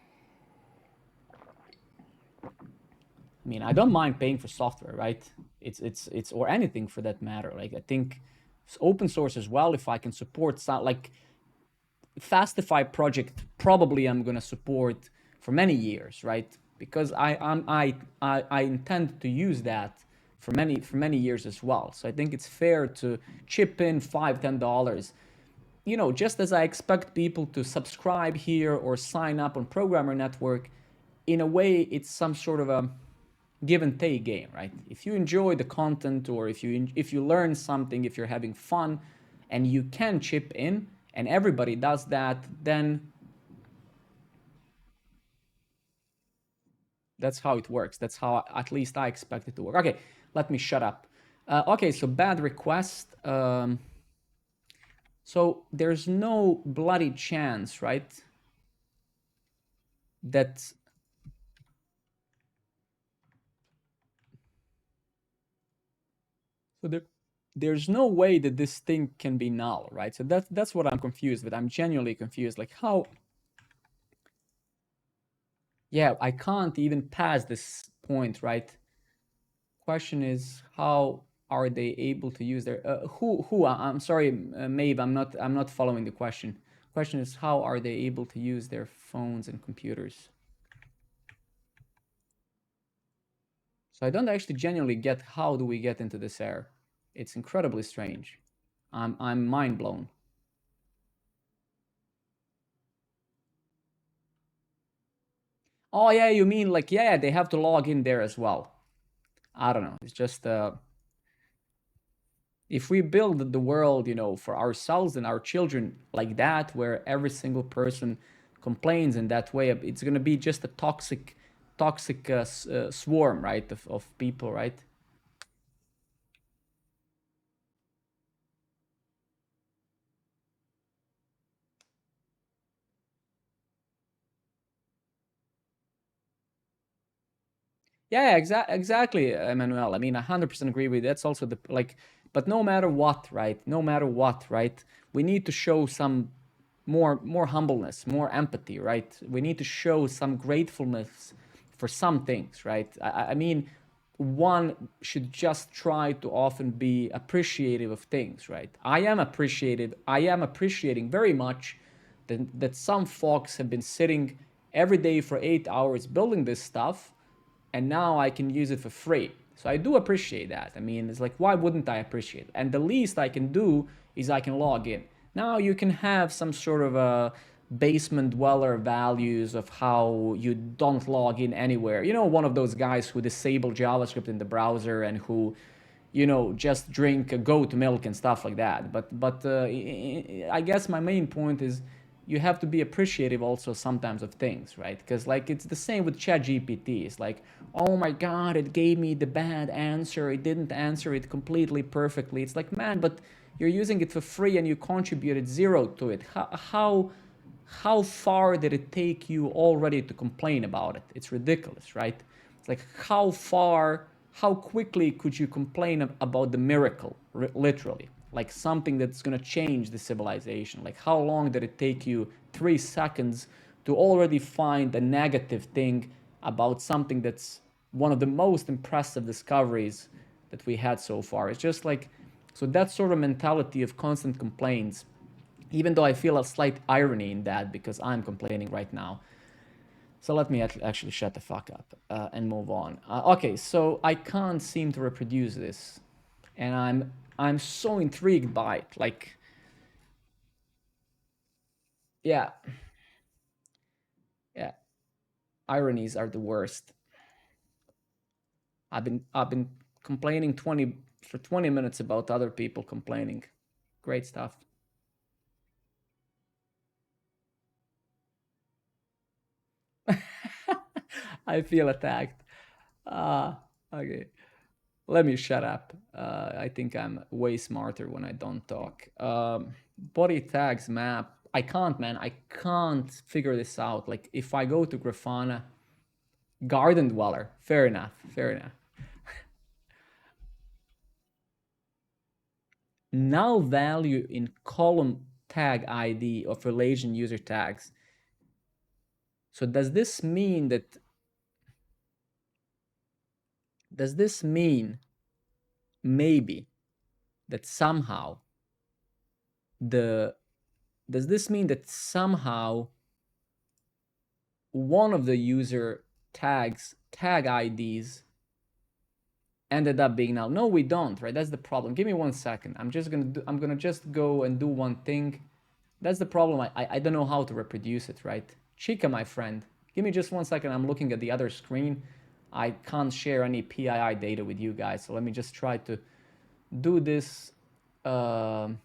Speaker 1: I mean, I don't mind paying for software, right? It's or anything for that matter. Like, I think it's open source as well. If I can support like Fastify project, probably I'm gonna support for many years, right? Because I intend to use that for many years as well. So I think it's fair to chip in $5-10. You know, just as I expect people to subscribe here or sign up on Programmer Network, in a way, it's some sort of a give and take game, right? If you enjoy the content, or if you learn something, if you're having fun, and you can chip in, and everybody does that, then that's how it works. That's how at least I expect it to work. Okay, let me shut up. Okay, so bad request. So there's no bloody chance, right? that so there's no way that this thing can be null, right? So that's what I'm confused with. I'm genuinely confused. Like how, yeah, I can't even pass this point, right? Question is how are they able to use their I'm sorry, Maeve, I'm not following the question. Question is how are they able to use their phones and computers? So I don't actually genuinely get how do we get into this error. It's incredibly strange. I'm mind blown. Oh yeah, you mean like yeah, they have to log in there as well. I don't know. It's just if we build the world, for ourselves and our children like that, where every single person complains in that way, it's going to be just a toxic swarm, right, of people, right? Yeah, exactly, Emmanuel. I mean, 100% agree with you. That's also the like, but no matter what, right? No matter what, right? We need to show some more humbleness, more empathy, right? We need to show some gratefulness for some things, right? I mean, one should just try to often be appreciative of things, right? I am appreciative. I am appreciating very much that some folks have been sitting every day for 8 hours building this stuff and now I can use it for free. So I do appreciate that. I mean, it's like, why wouldn't I appreciate it? And the least I can do is I can log in. Now you can have some sort of a basement dweller values of how you don't log in anywhere. One of those guys who disable JavaScript in the browser and who, just drink goat milk and stuff like that. But I guess my main point is you have to be appreciative also sometimes of things, right? Because like it's the same with ChatGPT. It's like, oh my god, it gave me the bad answer. It didn't answer it completely perfectly. It's like, man, but you're using it for free and you contributed zero to it. How far did it take you already to complain about it? It's ridiculous, right? It's like how quickly could you complain about the miracle, literally? Like something that's going to change the civilization. Like how long did it take you 3 seconds to already find a negative thing about something that's one of the most impressive discoveries that we had so far? It's just like, so that sort of mentality of constant complaints, even though I feel a slight irony in that because I'm complaining right now. So let me actually shut the fuck up and move on. Okay, so I can't seem to reproduce this, and I'm so intrigued by it. Like, yeah, yeah, ironies are the worst. I've been complaining 20 minutes about other people complaining. Great stuff. I feel attacked. Okay. Let me shut up. I think I'm way smarter when I don't talk. Body tags map. I can't, man. I can't figure this out. Like, if I go to Grafana, garden dweller. Fair enough. Fair enough. Null value in column tag ID of relation user tags. So does this mean that? Does this mean maybe that somehow the? Does this mean that somehow one of the user tag IDs ended up being null? No, we don't, right? That's the problem. Give me 1 second. I'm gonna just go and do one thing. That's the problem. I don't know how to reproduce it, right? Chica, my friend, give me just 1 second. I'm looking at the other screen. I can't share any PII data with you guys, so let me just try to do this. Um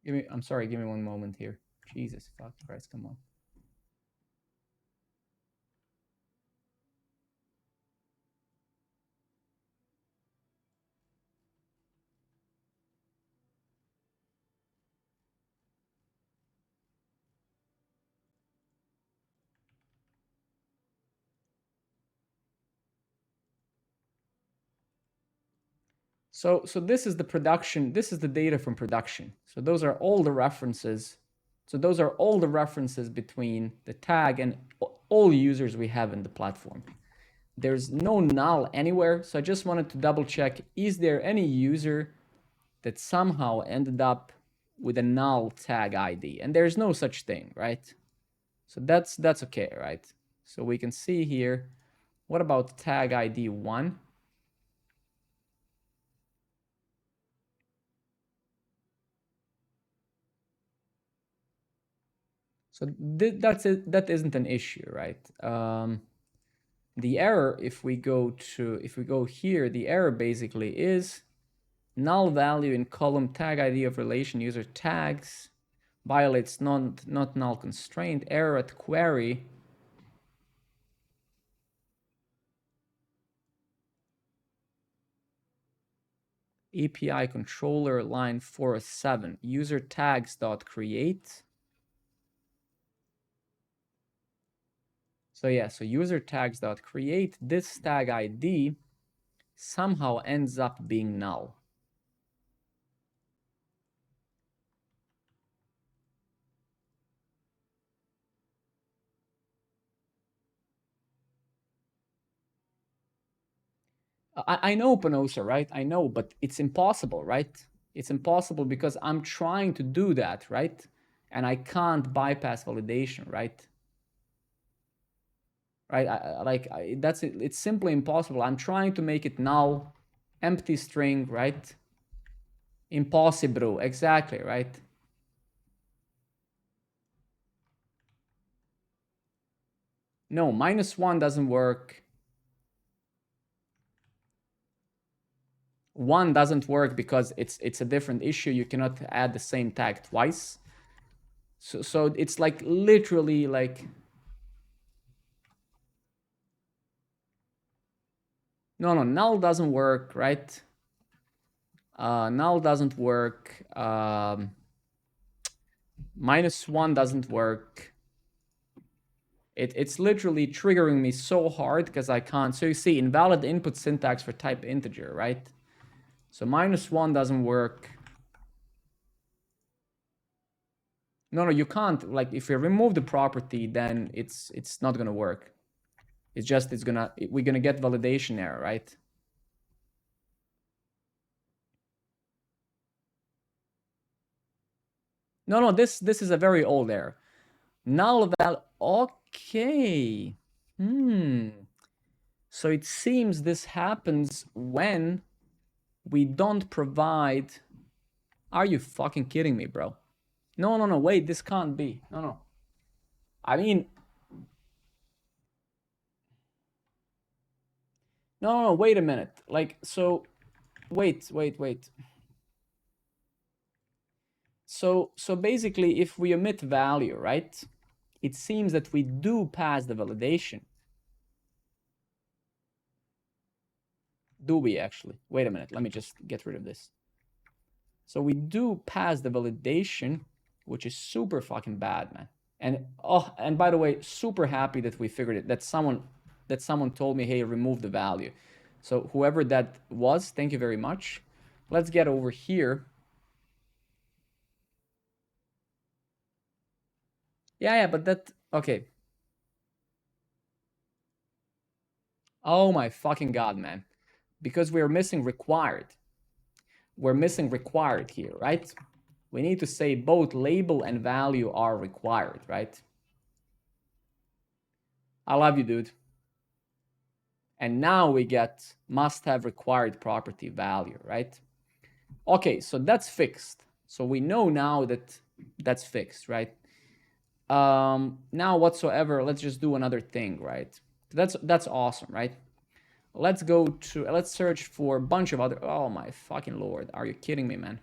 Speaker 1: I'm sorry, give me one moment here. Jesus fuck Christ, come on. So this is the production, this is the data from production. So those are all the references. So those are all the references between the tag and all users we have in the platform. There's no null anywhere. So I just wanted to double check, is there any user that somehow ended up with a null tag ID? And there's no such thing, right? So that's okay, right? So we can see here, what about tag ID 1? So that's it. That isn't an issue, right? The error, if we go here, the error basically is null value in column tag ID of relation user tags violates not null constraint, error at query. API controller line 407 user tags dot create. So yeah, so user tags dot create, this tag ID somehow ends up being null. I know, Panosa, right? I know, but it's impossible, right? It's impossible because I'm trying to do that, right? And I can't bypass validation, right? Right? That's it. It's simply impossible. I'm trying to make it null, empty string, right? Impossible, exactly, right? No, -1 doesn't work. 1 doesn't work because it's a different issue. You cannot add the same tag twice. So it's like literally like, no, null doesn't work, right? Null doesn't work. -1 doesn't work. It's literally triggering me so hard because I can't. So you see, invalid input syntax for type integer, right? So -1 doesn't work. No, you can't. Like if you remove the property, then it's not gonna work. It's just we're gonna get validation error, right? No, this is a very old error. Null val. Okay. So it seems this happens when we don't provide. Are you fucking kidding me, bro? No, wait, this can't be. No. I mean, no, wait a minute. Like, so, wait. So basically, if we omit value, right? It seems that we do pass the validation. Do we actually? Wait a minute. Let me just get rid of this. So we do pass the validation, which is super fucking bad, man. And by the way, super happy that we figured it. That someone told me, hey, remove the value. So whoever that was, thank you very much. Let's get over here. Yeah, but that okay. Oh my fucking god, man. Because we're missing required. We're missing required here, right? We need to say both label and value are required, right? I love you, dude. And now we get must have required property value, right? Okay, so that's fixed. So we know now that that's fixed, right? Now whatsoever, let's just do another thing, right? That's awesome, right? Let's search for a bunch of other, oh my fucking lord, are you kidding me, man?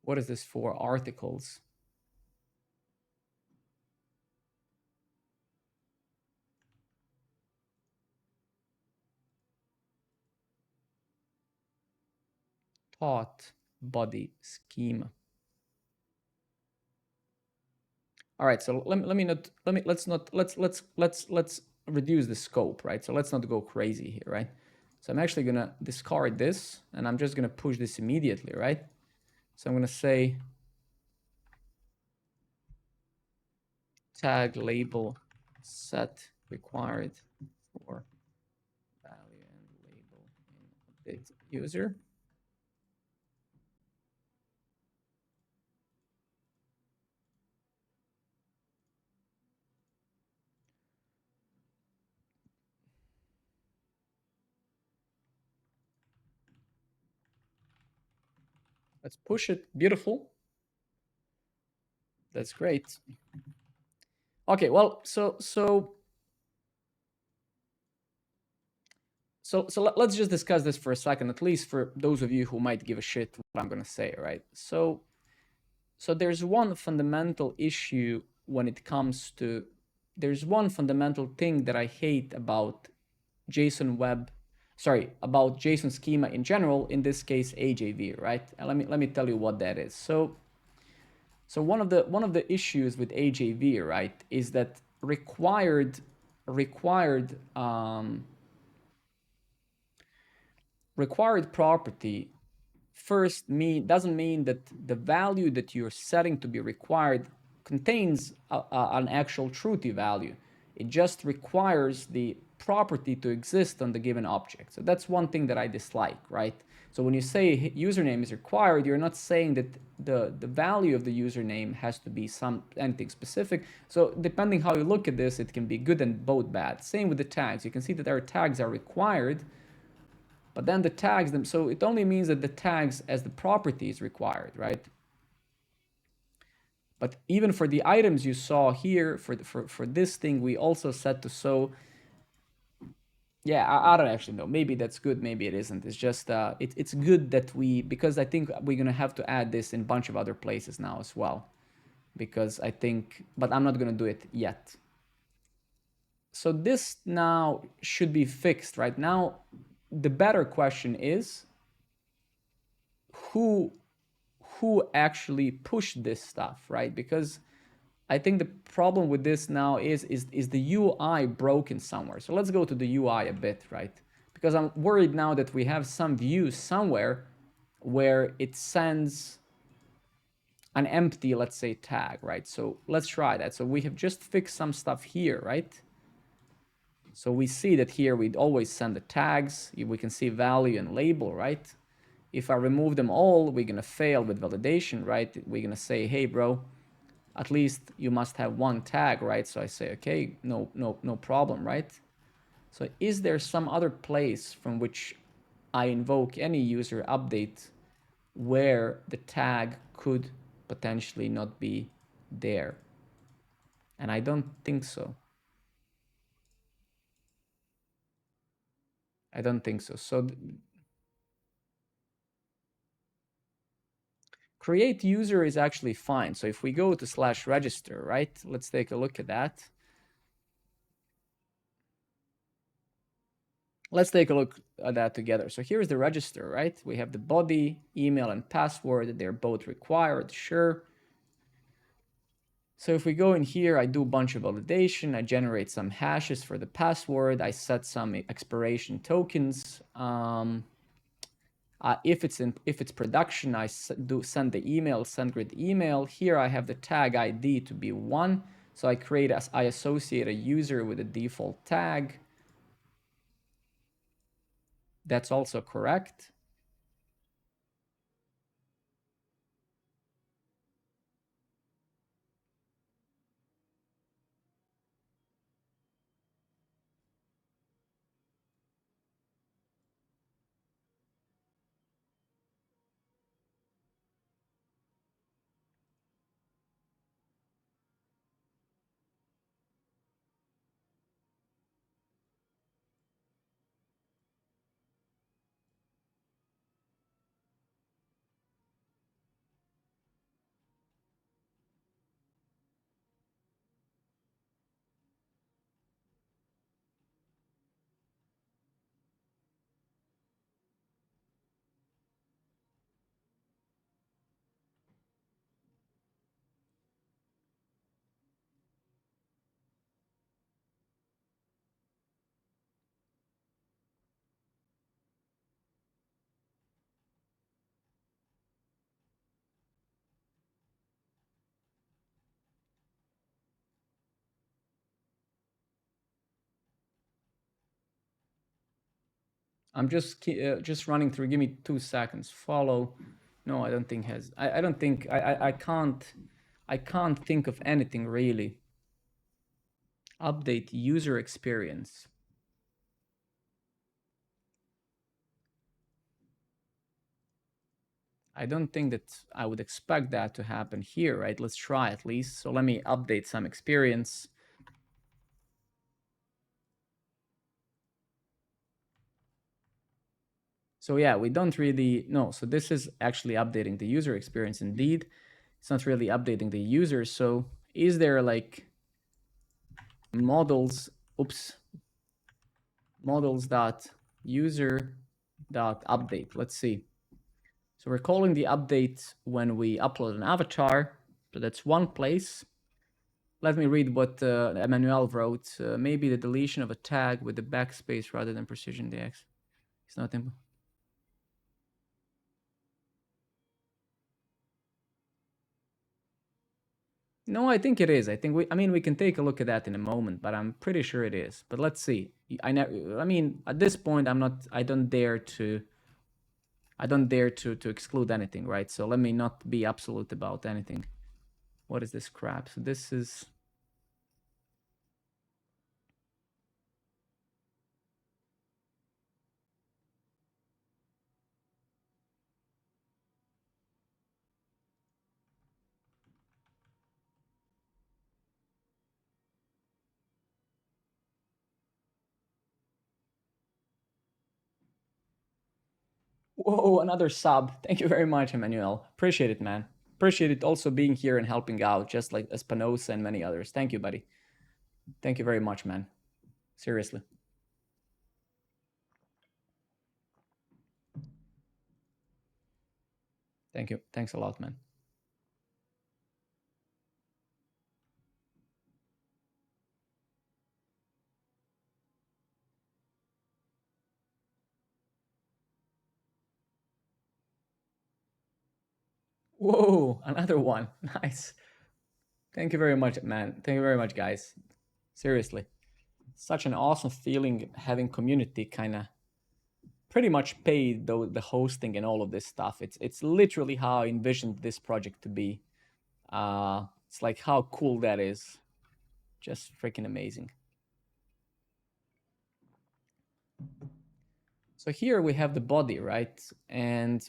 Speaker 1: What is this for? Articles. Taught body schema. All right, so let's reduce the scope, right? So let's not go crazy here, right? So I'm actually gonna discard this, and I'm just gonna push this immediately, right? So I'm gonna say tag label set required for value and label in update user. Let's push it. Beautiful. That's great. Okay, well, so let's just discuss this for a second, at least for those of you who might give a shit what I'm gonna say, right? So there's one fundamental issue when it comes to, there's one fundamental thing that I hate about JSON web, sorry, about JSON schema in general, in this case AJV, right? And let me tell you what that is. So one of the issues with AJV, right, is that required property first doesn't mean that the value that you're setting to be required contains an actual truthy value. It just requires the property to exist on the given object. So that's one thing that I dislike, right? So when you say username is required, you're not saying that the value of the username has to be anything specific. So depending how you look at this, it can be good and both bad. Same with the tags. You can see that our tags are required, but then the tags them, so it only means that the tags as the property is required, right? But even for the items you saw here, for this thing, we also set to show, yeah, I don't actually know. Maybe that's good, maybe it isn't. It's just, it's good that because I think we're gonna have to add this in a bunch of other places now as well. Because I think, but I'm not gonna do it yet. So this now should be fixed, right? Now, the better question is, who actually pushed this stuff, right? Because I think the problem with this now is the UI broken somewhere. So let's go to the UI a bit, right? Because I'm worried now that we have some view somewhere where it sends an empty, let's say, tag, right? So let's try that. So we have just fixed some stuff here, right? So we see that here we'd always send the tags. We can see value and label, right? If I remove them all, we're gonna fail with validation, right? We're gonna say, hey, bro, at least you must have one tag, right? So I say, okay, no problem, right? So is there some other place from which I invoke any user update where the tag could potentially not be there? And I don't think so. I don't think so. So create user is actually fine. So if we go to /register, right? Let's take a look at that. Let's take a look at that together. So here's the register, right? We have the body, email, and password. They're both required, sure. So if we go in here, I do a bunch of validation. I generate some hashes for the password. I set some expiration tokens. If it's production, I do send the email, SendGrid email. Here I have the tag ID to be 1. So I associate a user with a default tag. That's also correct. I'm just running through. Give me 2 seconds. Follow. No, I don't think has. I don't think I can't think of anything really. Update user experience. I don't think that I would expect that to happen here, right? Let's try at least. So let me update some experience. So yeah, we don't really know. So this is actually updating the user experience indeed. It's not really updating the user. So is there like models, models dot user dot update? Let's see. So we're calling the update when we upload an avatar. So that's one place. Let me read what Emmanuel wrote. Maybe the deletion of a tag with the backspace rather than precision DX. It's not simple. No, I think it is. I think I mean, we can take a look at that in a moment, but I'm pretty sure it is. But let's see. I mean, at this point, I don't dare to exclude anything, right? So let me not be absolute about anything. What is this crap? So this is. Whoa, another sub. Thank you very much, Emmanuel. Appreciate it, man. Appreciate it also being here and helping out, just like Espinosa and many others. Thank you, buddy. Thank you very much, man. Seriously. Thank you. Thanks a lot, man. Whoa, another one. Nice. Thank you very much, man. Thank you very much, guys. Seriously. Such an awesome feeling having community kind of pretty much pay the hosting and all of this stuff. It's literally how I envisioned this project to be. It's like how cool that is. Just freaking amazing. So here we have the body, right? And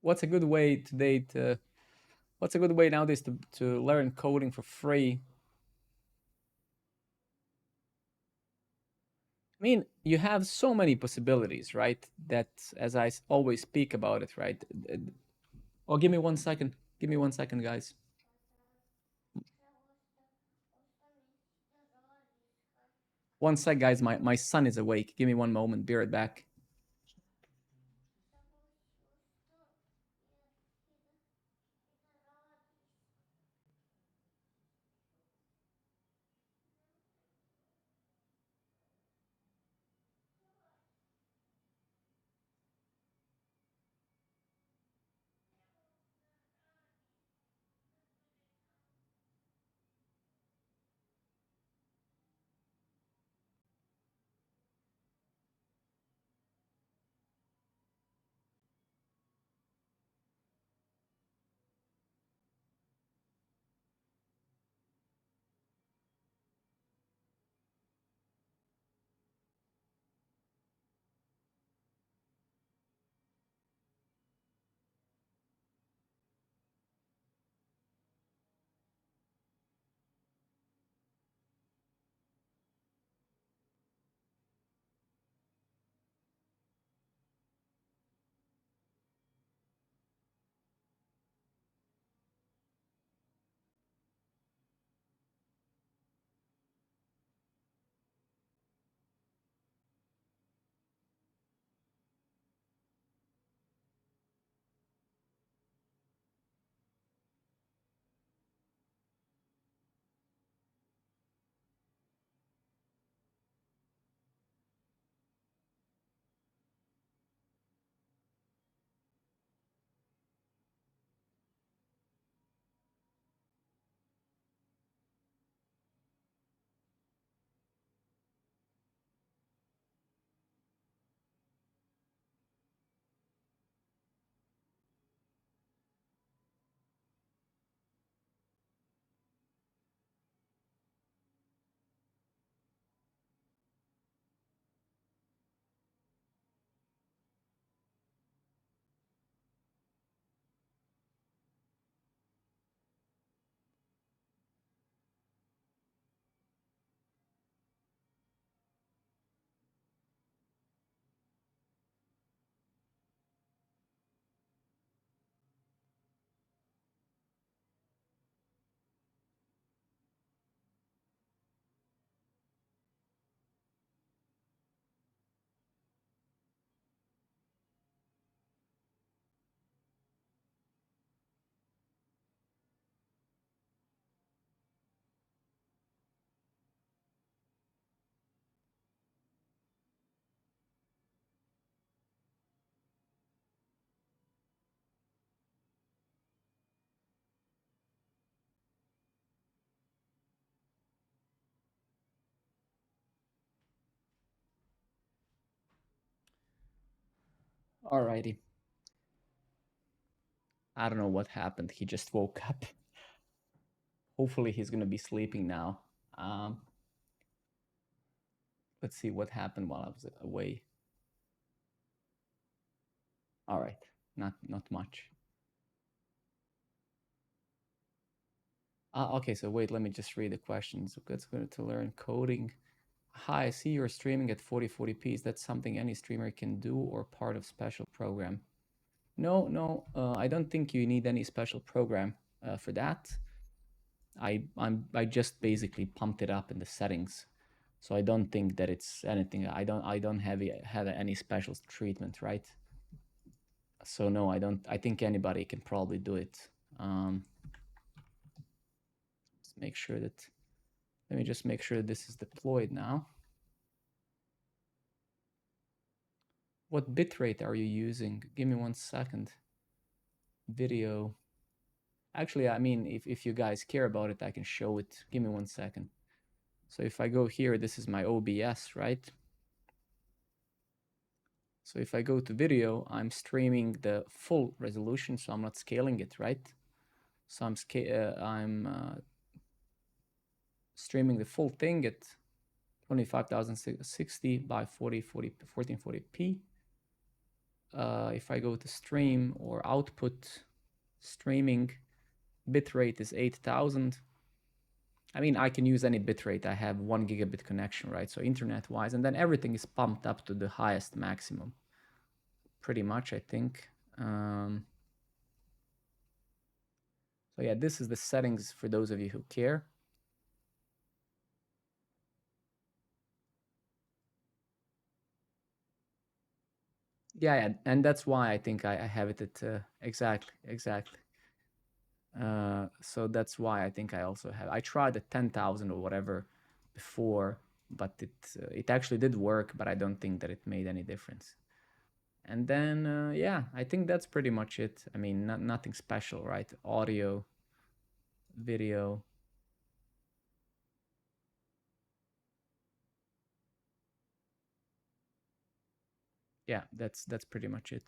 Speaker 1: what's a good way today to what's a good way nowadays to learn coding for free? I mean, you have so many possibilities, right? That as I always speak about it, right? Oh, give me 1 second. Give me 1 second, guys. One sec, guys. My son is awake. Give me one moment. Be right back. Alrighty. I don't know what happened. He just woke up. Hopefully he's gonna be sleeping now. Um, let's see what happened while I was away. All right, not much. Okay, so wait, let me just read the questions. It's good to learn coding. Hi, I see you're streaming at 4040p. Is that something any streamer can do or part of special program? No, I don't think you need any special program for that. I just basically pumped it up in the settings, so I don't think that it's anything. I don't have any special treatment, right? So no, I don't. I think anybody can probably do it. Let's make sure that. Let me just make sure this is deployed now. What bitrate are you using? Give me 1 second. Video. Actually, I mean, if you guys care about it, I can show it. Give me 1 second. So if I go here, this is my OBS, right? So if I go to video, I'm streaming the full resolution, so I'm not scaling it, right? So I'm streaming the full thing at 25,060 by 1440p. If I go to stream or output streaming, bitrate is 8,000. I mean, I can use any bitrate. I have 1 gigabit connection, right? So internet-wise, and then everything is pumped up to the highest maximum. Pretty much, I think. So yeah, this is the settings for those of you who care. Yeah, and that's why I think I have it at exactly. So that's why I think I also have. I tried at 10,000 or whatever before, but it actually did work, but I don't think that it made any difference. And then yeah, I think that's pretty much it. I mean, nothing special, right? Audio, video. Yeah, that's pretty much it.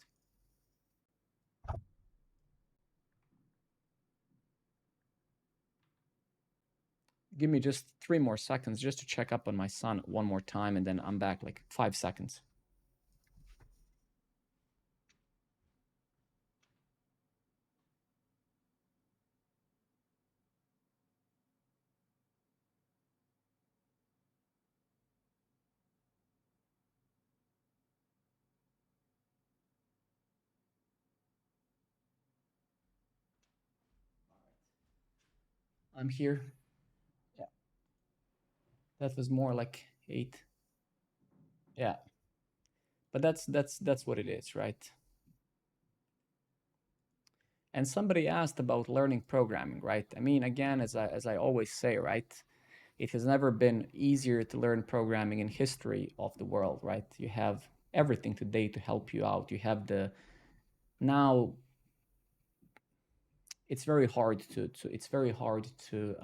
Speaker 1: Give me just 3 more seconds just to check up on my son one more time, and then I'm back like 5 seconds. I'm here. Yeah, that was more like 8. Yeah, but that's what it is, right? And somebody asked about learning programming, right? I mean, again, as I always say, right? It has never been easier to learn programming in history of the world, right? You have everything today to help you out. You have the now. It's very hard it's very hard to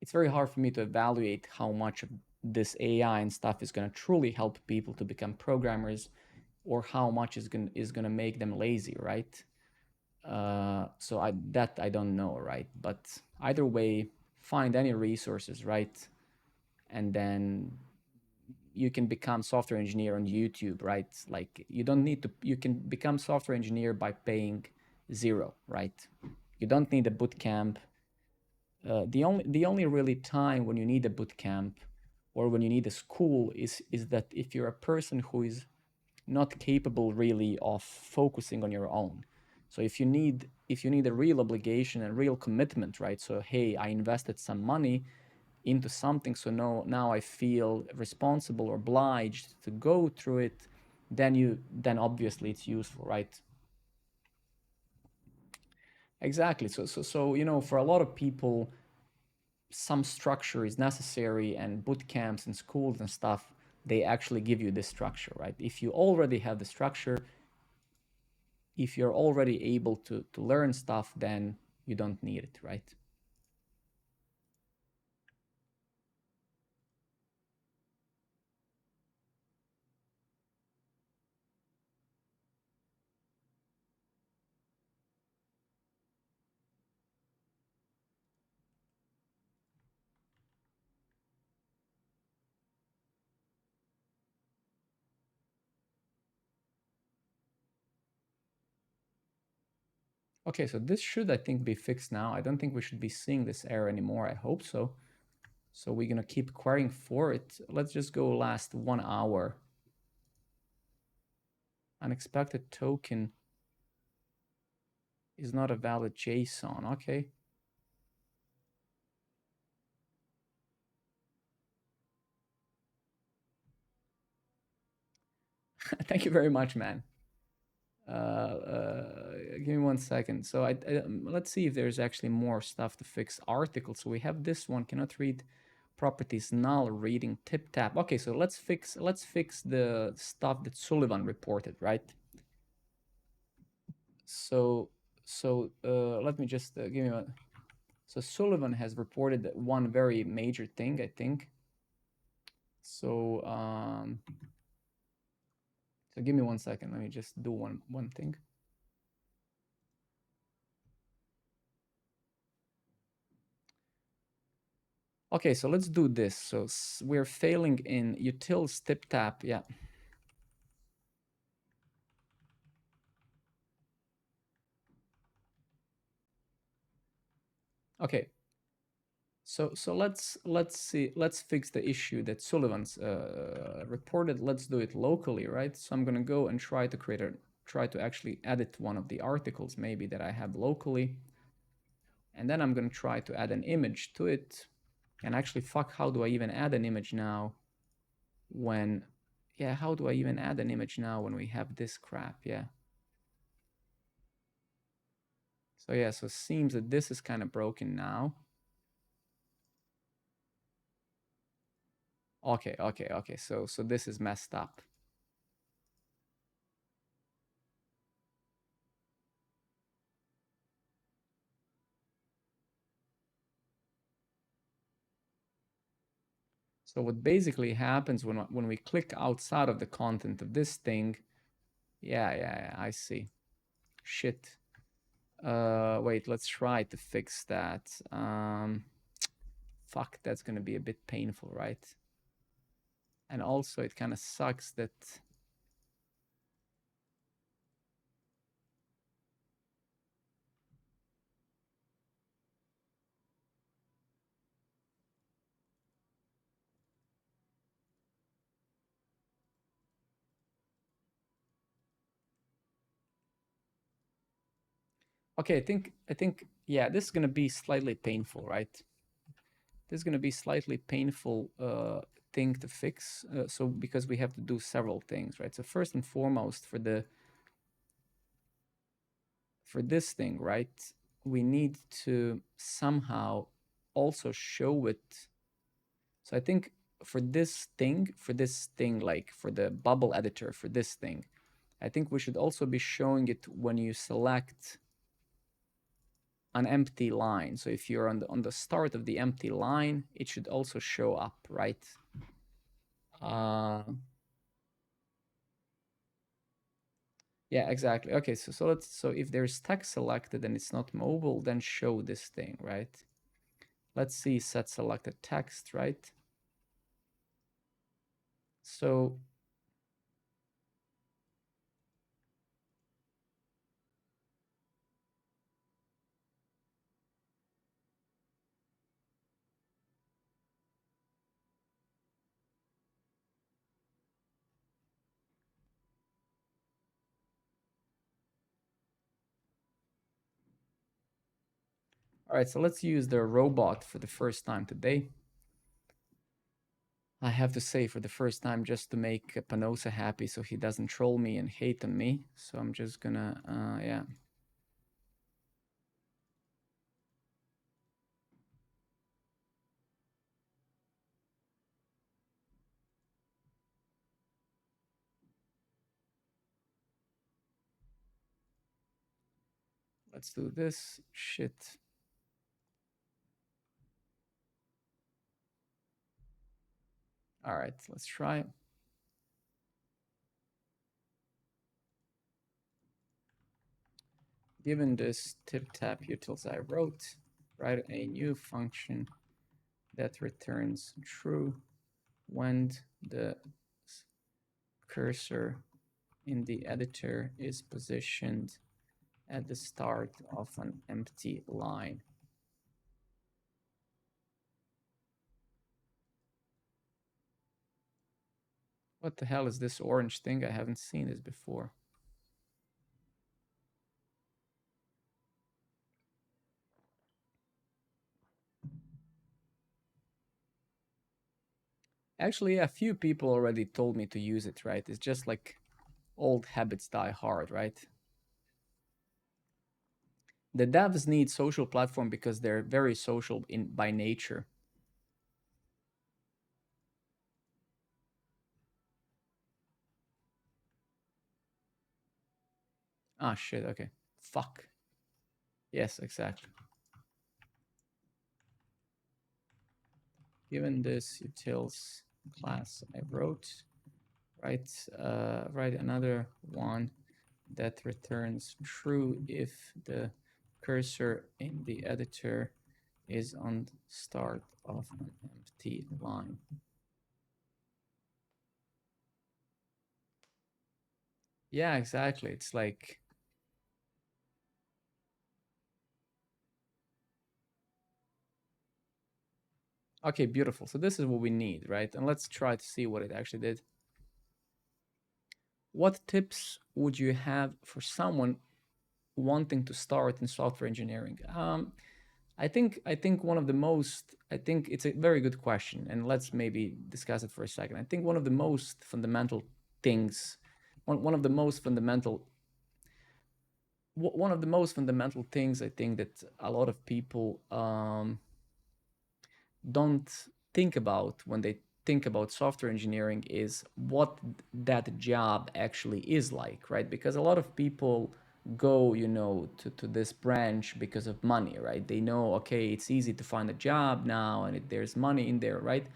Speaker 1: it's very hard for me to evaluate how much of this AI and stuff is going to truly help people to become programmers, or how much is going to make them lazy, right? So I don't know, right? But either way, find any resources, right? And then you can become software engineer on YouTube, right? Like you don't need to. You can become software engineer by paying 0, right? You don't need a boot camp. The only really time when you need a boot camp or when you need a school is that if you're a person who is not capable really of focusing on your own. So if you need a real obligation and real commitment, right? So hey, I invested some money into something, so now I feel responsible or obliged to go through it, then obviously it's useful, right? Exactly. So for a lot of people, some structure is necessary, and boot camps and schools and stuff, they actually give you this structure, right? If you already have the structure, if you're already able to learn stuff, then you don't need it, right? Okay, so this should, I think, be fixed now. I don't think we should be seeing this error anymore. I hope so. So we're gonna keep querying for it. Let's just go last 1 hour. Unexpected token is not a valid JSON. Okay. Thank you very much, man. Give me 1 second. So let's see if there's actually more stuff to fix. Articles. So we have this one, cannot read properties null, reading tip tap. Okay, so let's fix the stuff that Sullivan reported, right? So let me just give me a. So Sullivan has reported one very major thing, I think. So so give me 1 second. Let me just do one thing. Okay, so let's do this. So we're failing in utils tip tap. Yeah. Okay. So let's see. Let's fix the issue that Sullivan's reported. Let's do it locally, right? So I'm gonna go and try to actually edit one of the articles maybe that I have locally, and then I'm gonna try to add an image to it. And actually, fuck, how do I even add an image now? When, yeah, how do I even add an image now when we have this crap? Yeah. So yeah, so it seems that this is kind of broken now. Okay. So this is messed up. So what basically happens when we click outside of the content of this thing, yeah, I see. Shit. Wait, let's try to fix that. Fuck, that's gonna be a bit painful, right? And also it kind of sucks that. Okay, I think yeah, this is gonna be slightly painful, right? This is gonna be slightly painful thing to fix. So because we have to do several things, right? So first and foremost, for this thing, right, we need to somehow also show it. So I think for this thing, like for the bubble editor for this thing, I think we should also be showing it when you select an empty line. So if you're on the start of the empty line, it should also show up, right? Yeah, exactly. Okay, so if there's text selected and it's not mobile, then show this thing, right? Let's see set selected text, right? So all right, so let's use the robot for the first time today. I have to say for the first time just to make Panosa happy so he doesn't troll me and hate on me. So I'm just gonna, yeah. Let's do this shit. All right, let's try. Given this tip tap utils I wrote, write a new function that returns true when the cursor in the editor is positioned at the start of an empty line. What the hell is this orange thing? I haven't seen this before. Actually, a few people already told me to use it, right? It's just like old habits die hard, right? The devs need social platform because they're very social by nature. Ah, shit, okay. Fuck. Yes, exactly. Given this utils class I wrote, write another one that returns true if the cursor in the editor is on start of an empty line. Yeah, exactly. It's like, okay, beautiful. So this is what we need, right? And let's try to see what it actually did. What tips would you have for someone wanting to start in software engineering? I think one of the most, I think it's a very good question, and let's maybe discuss it for a second. I think one of the most fundamental things, one of the most fundamental, one of the most fundamental things I think that a lot of people don't think about when they think about software engineering is what that job actually is like, right? Because a lot of people go, to this branch because of money, right? They know, okay, it's easy to find a job now and there's money in there, right?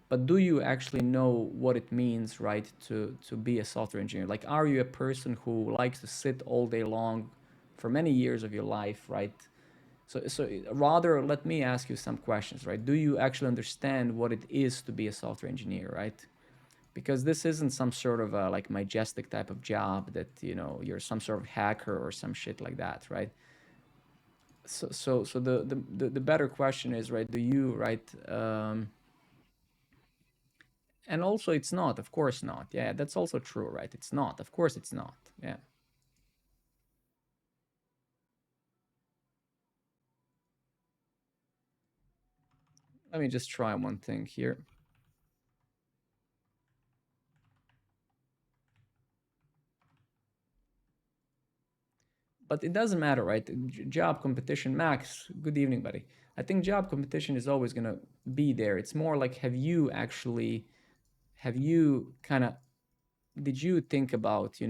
Speaker 1: But do you actually know what it means, right, to be a software engineer? Like, are you a person who likes to sit all day long for many years of your life, right? So rather, let me ask you some questions, right? Do you actually understand what it is to be a software engineer, right? Because this isn't some sort of a like majestic type of job that you're some sort of hacker or some shit like that, right? So the better question is, right? Do you, right? And also, it's not, of course not. Yeah, that's also true, right? It's not, of course, it's not. Yeah. Let me just try one thing here. But it doesn't matter, right? Job competition, Max, good evening, buddy. I think job competition is always going to be there. It's more like, have you kind of, did you think about,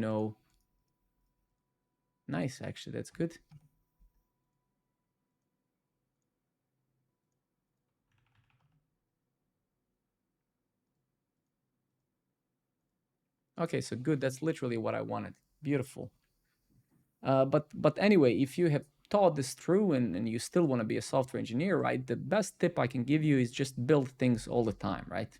Speaker 1: nice, actually, that's good. Okay, so good. That's literally what I wanted. Beautiful. But anyway, if you have thought this through and you still want to be a software engineer, right? The best tip I can give you is just build things all the time, right?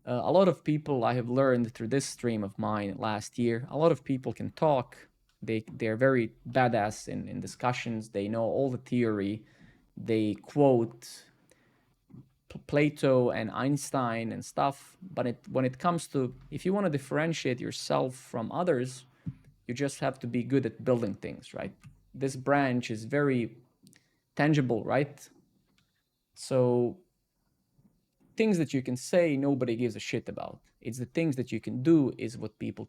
Speaker 1: A lot of people I have learned through this stream of mine last year, a lot of people can talk. They're very badass in discussions. They know all the theory. They quote Plato and Einstein and stuff. But when it comes to, if you want to differentiate yourself from others, you just have to be good at building things, right? This branch is very tangible, right? So things that you can say, nobody gives a shit about. It's the things that you can do is what people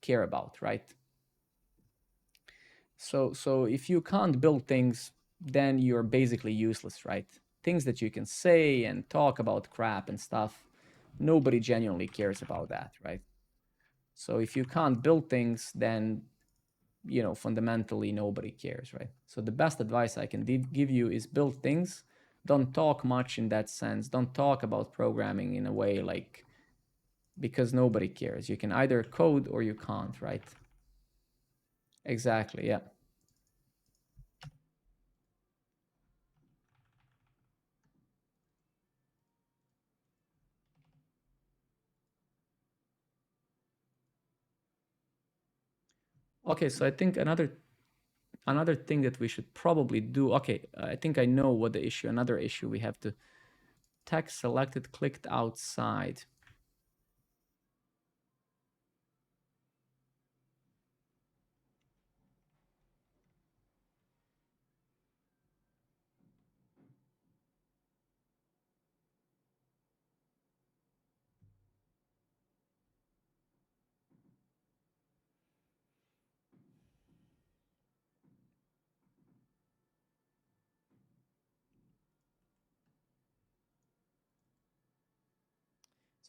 Speaker 1: care about, right? So if you can't build things, then you're basically useless, right? Things that you can say and talk about crap and stuff, nobody genuinely cares about that, right? So if you can't build things, then fundamentally nobody cares, right? So the best advice I can give you is build things. Don't talk much in that sense. Don't talk about programming in a way like, because nobody cares. You can either code or you can't, right? Exactly, yeah. Okay, so I think another thing that we should probably do, okay, I think I know what the issue, another issue we have to, text selected clicked outside.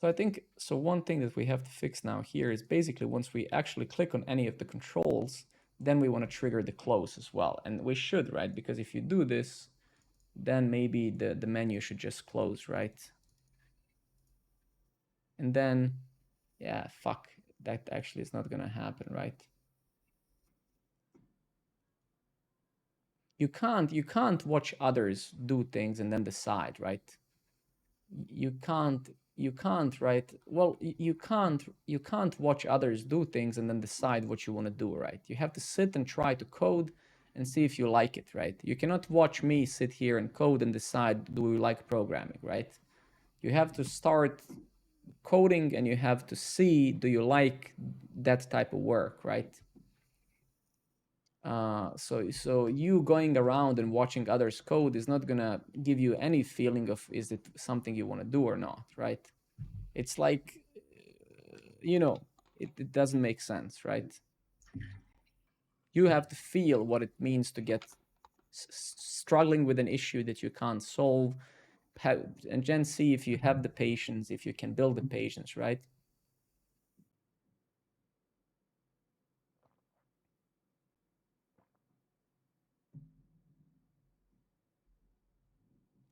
Speaker 1: So I think, so one thing that we have to fix now here is basically once we actually click on any of the controls, then we want to trigger the close as well. And we should, right? Because if you do this, then maybe the menu should just close, right? And then, yeah, fuck, that actually is not gonna happen, right? You can't watch others do things and then decide, right? You can't, right? Well, you can't watch others do things and then decide what you want to do, right? You have to sit and try to code and see if you like it, right? You cannot watch me sit here and code and decide, do we like programming, right? You have to start coding and you have to see, do you like that type of work, right? So you going around and watching others code is not gonna give you any feeling of, is it something you want to do or not, right? It's like, you know, it doesn't make sense, right? You have to feel what it means to get struggling with an issue that you can't solve, and then see if you have the patience, if you can build the patience, right?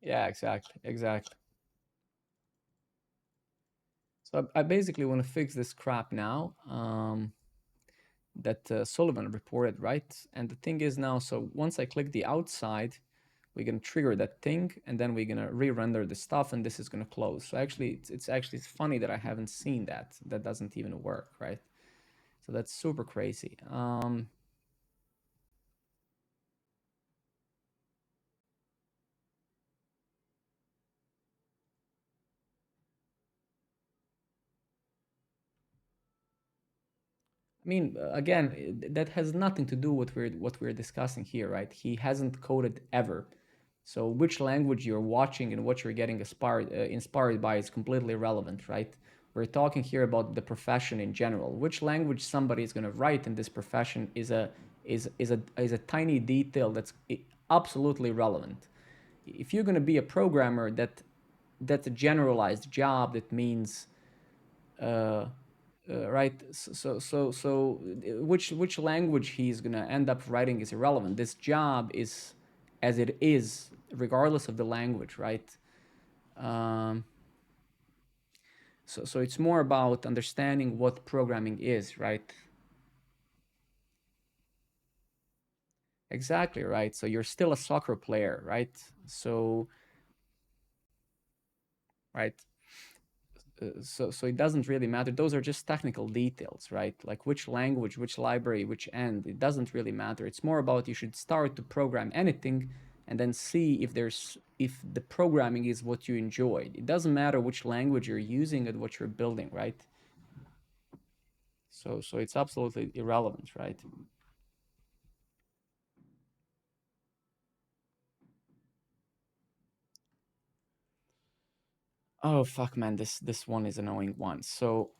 Speaker 1: Yeah, exactly. So I basically want to fix this crap now. That Sullivan reported, right? And the thing is now, so once I click the outside, we're gonna trigger that thing, and then we're gonna re-render the stuff, and this is gonna close. So actually, it's funny that I haven't seen that. That doesn't even work, right? So that's super crazy. I mean, again, that has nothing to do with what we're discussing here, right? He hasn't coded ever. So which language you're watching and what you're getting inspired by is completely irrelevant, right? We're talking here about the profession in general. Which language somebody is going to write in this profession is a tiny detail that's absolutely relevant. If you're going to be a programmer, that's a generalized job. That means uh, right? So, which language he's gonna end up writing is irrelevant. This job is as it is, regardless of the language, right? Um, so it's more about understanding what programming is, right? Exactly, right. So you're still a soccer player, right? So, right. So it doesn't really matter. Those are just technical details, right? Like which language, which library, which end. It doesn't really matter. It's more about you should start to program anything and then see if the programming is what you enjoy. It doesn't matter which language you're using and what you're building, right? So it's absolutely irrelevant, right? Oh fuck, man, this one is annoying one. So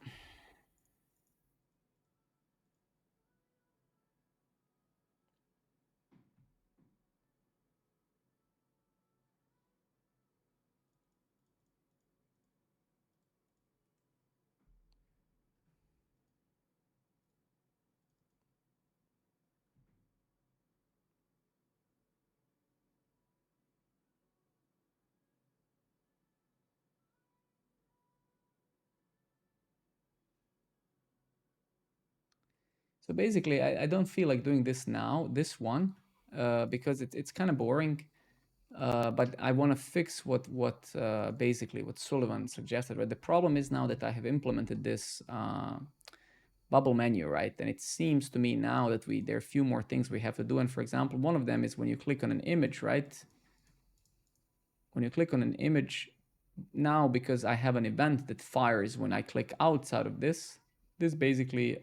Speaker 1: basically, I don't feel like doing this now, this one, because it's kind of boring. But I want to fix what basically what Sullivan suggested. Right? The problem is now that I have implemented this bubble menu, right? And it seems to me now that there are a few more things we have to do. And for example, one of them is when you click on an image, right? When you click on an image now, because I have an event that fires when I click outside of this basically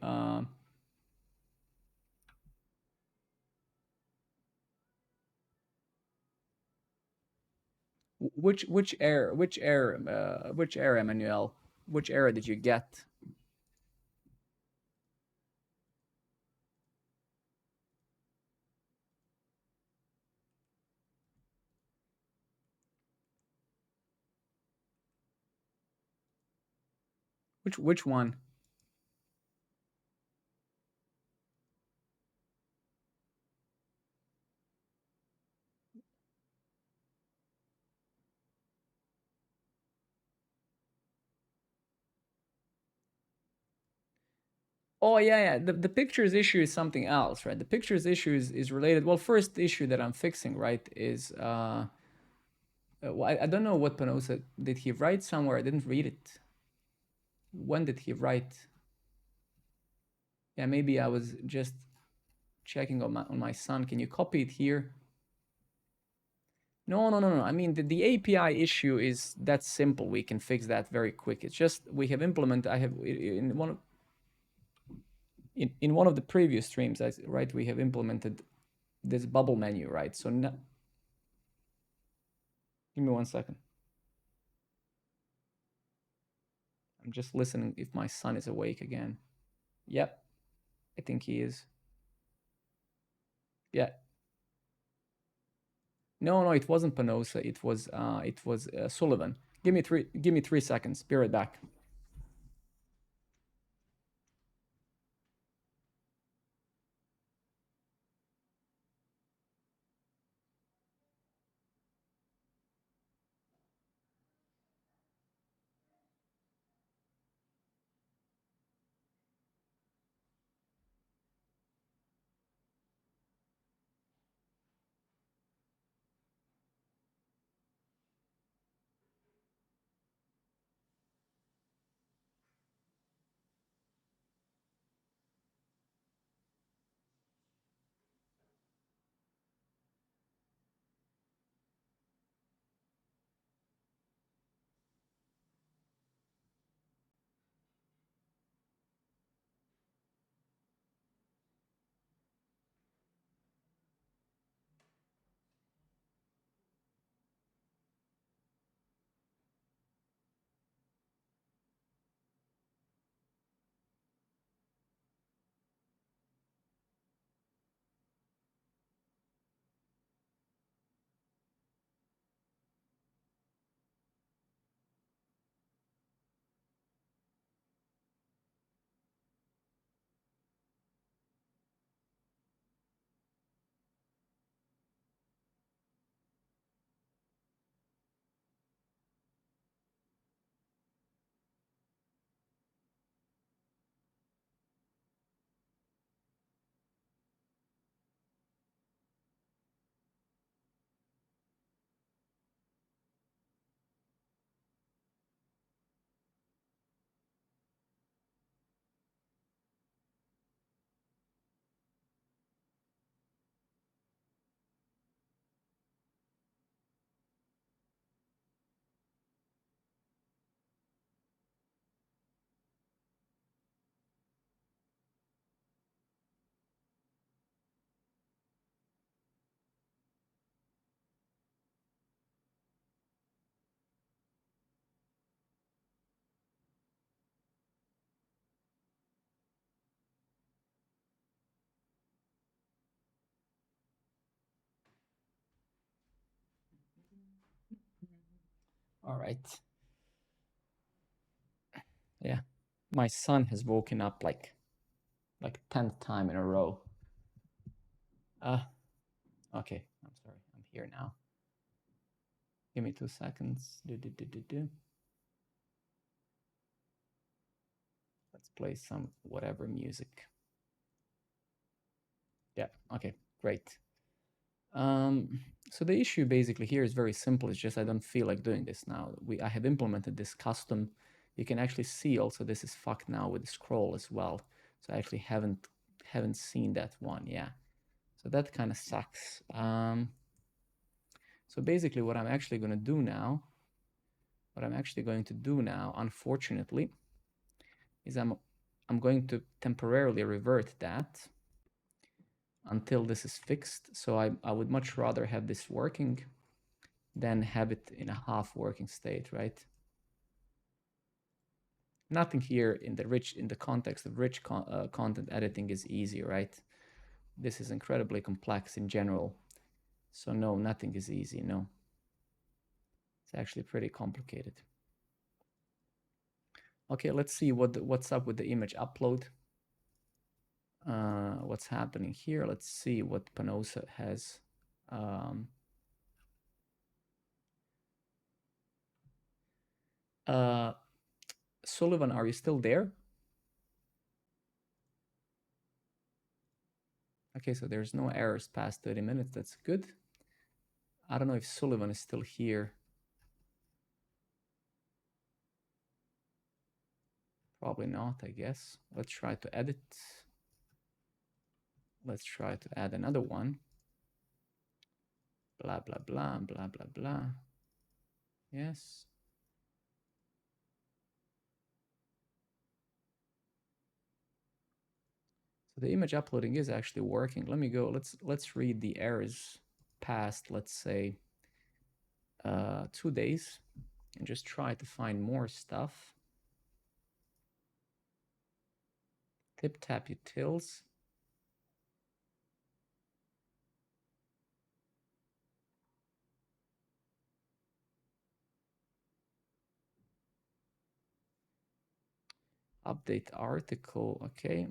Speaker 1: which error, Emmanuel? Which error did you get? Which one? Oh yeah. The pictures issue is something else, right? The pictures issue is related. Well, first issue that I'm fixing, right, is well, I don't know what Panosa did he write somewhere. I didn't read it. When did he write? Yeah, maybe I was just checking on my son. Can you copy it here? No. I mean, the API issue is that simple. We can fix that very quick. It's just we have implemented. I have in one of the previous streams, right? We have implemented this bubble menu, right? So now, give me 1 second. I'm just listening if my son is awake again. Yep, I think he is. Yeah. No, it wasn't Panosa. It was Sullivan. Give me 3 seconds. Be right back. All right. Yeah, my son has woken up like 10th time in a row. Okay. I'm sorry. I'm here now. Give me 2 seconds. Let's play some whatever music. Yeah. Okay. Great. So the issue basically here is very simple. It's just I don't feel like doing this now. I have implemented this custom. You can actually see also this is fucked now with the scroll as well. So I actually haven't seen that one. Yeah. So that kind of sucks. So basically what I'm actually going to do now, unfortunately, is I'm going to temporarily revert that until this is fixed. So I would much rather have this working than have it in a half working state, right? Nothing here in the context of rich content editing is easy, right? This is incredibly complex in general. So no, nothing is easy, no. It's actually pretty complicated. Okay, let's see what's up with the image upload. What's happening here? Let's see what Panosa has. Sullivan, are you still there? Okay, so there's no errors past 30 minutes. That's good. I don't know if Sullivan is still here. Probably not, I guess. Let's try to edit. Let's try to add another one. Blah, blah, blah, blah, blah, blah. Yes. So the image uploading is actually working. Let me go. Let's read the errors past, let's say, 2 days and just try to find more stuff. Tip tap utils. Update article. Okay.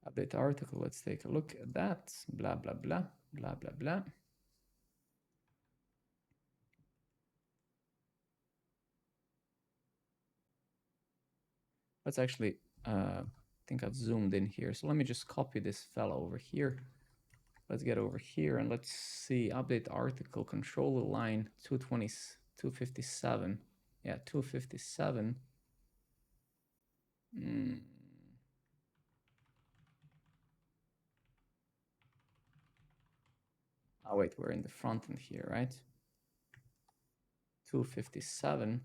Speaker 1: Update article. Let's take a look at that. Blah, blah, blah, blah, blah, blah. Let's actually, I think I've zoomed in here. So let me just copy this fella over here. Let's get over here and let's see, update article, controller line 220, 257. Yeah, 257. Oh wait, we're in the front end here, right? 257.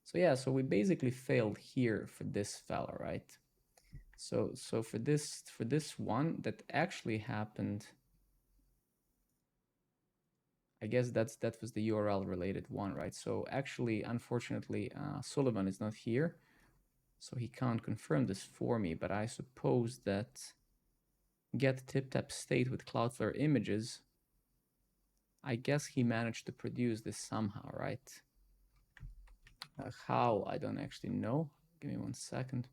Speaker 1: So yeah, so we basically failed here for this fella, right? So for this one that actually happened, I guess that was the URL related one, right? So actually, unfortunately, Sullivan is not here, so he can't confirm this for me, but I suppose that get tip-tap state with Cloudflare images, I guess he managed to produce this somehow, right? How, I don't actually know. Give me 1 second.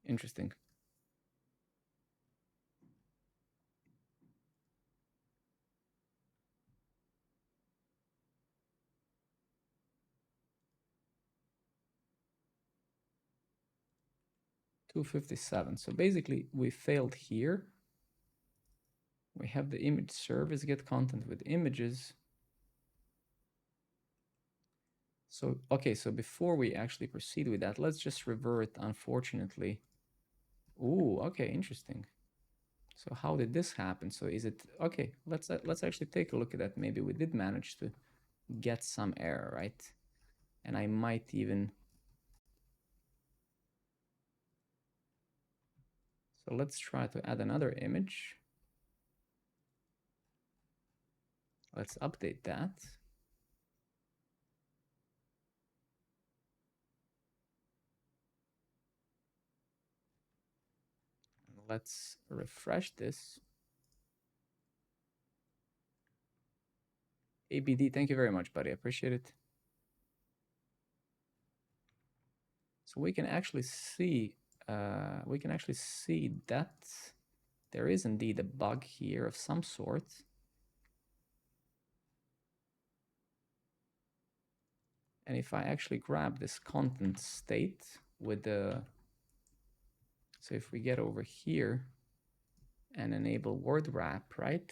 Speaker 1: Interesting. $257. So basically we failed here. We have the image service get content with images. So, okay, so before we actually proceed with that, let's just revert, unfortunately. Ooh, okay, interesting. So how did this happen? So is it, okay, let's actually take a look at that. Maybe we did manage to get some error, right? And I might even, so let's try to add another image. Let's update that. Let's refresh this. ABD, thank you very much, buddy. I appreciate it. So we can actually see that there is indeed a bug here of some sort. And if I actually grab this content state with the, so if we get over here and enable word wrap, right?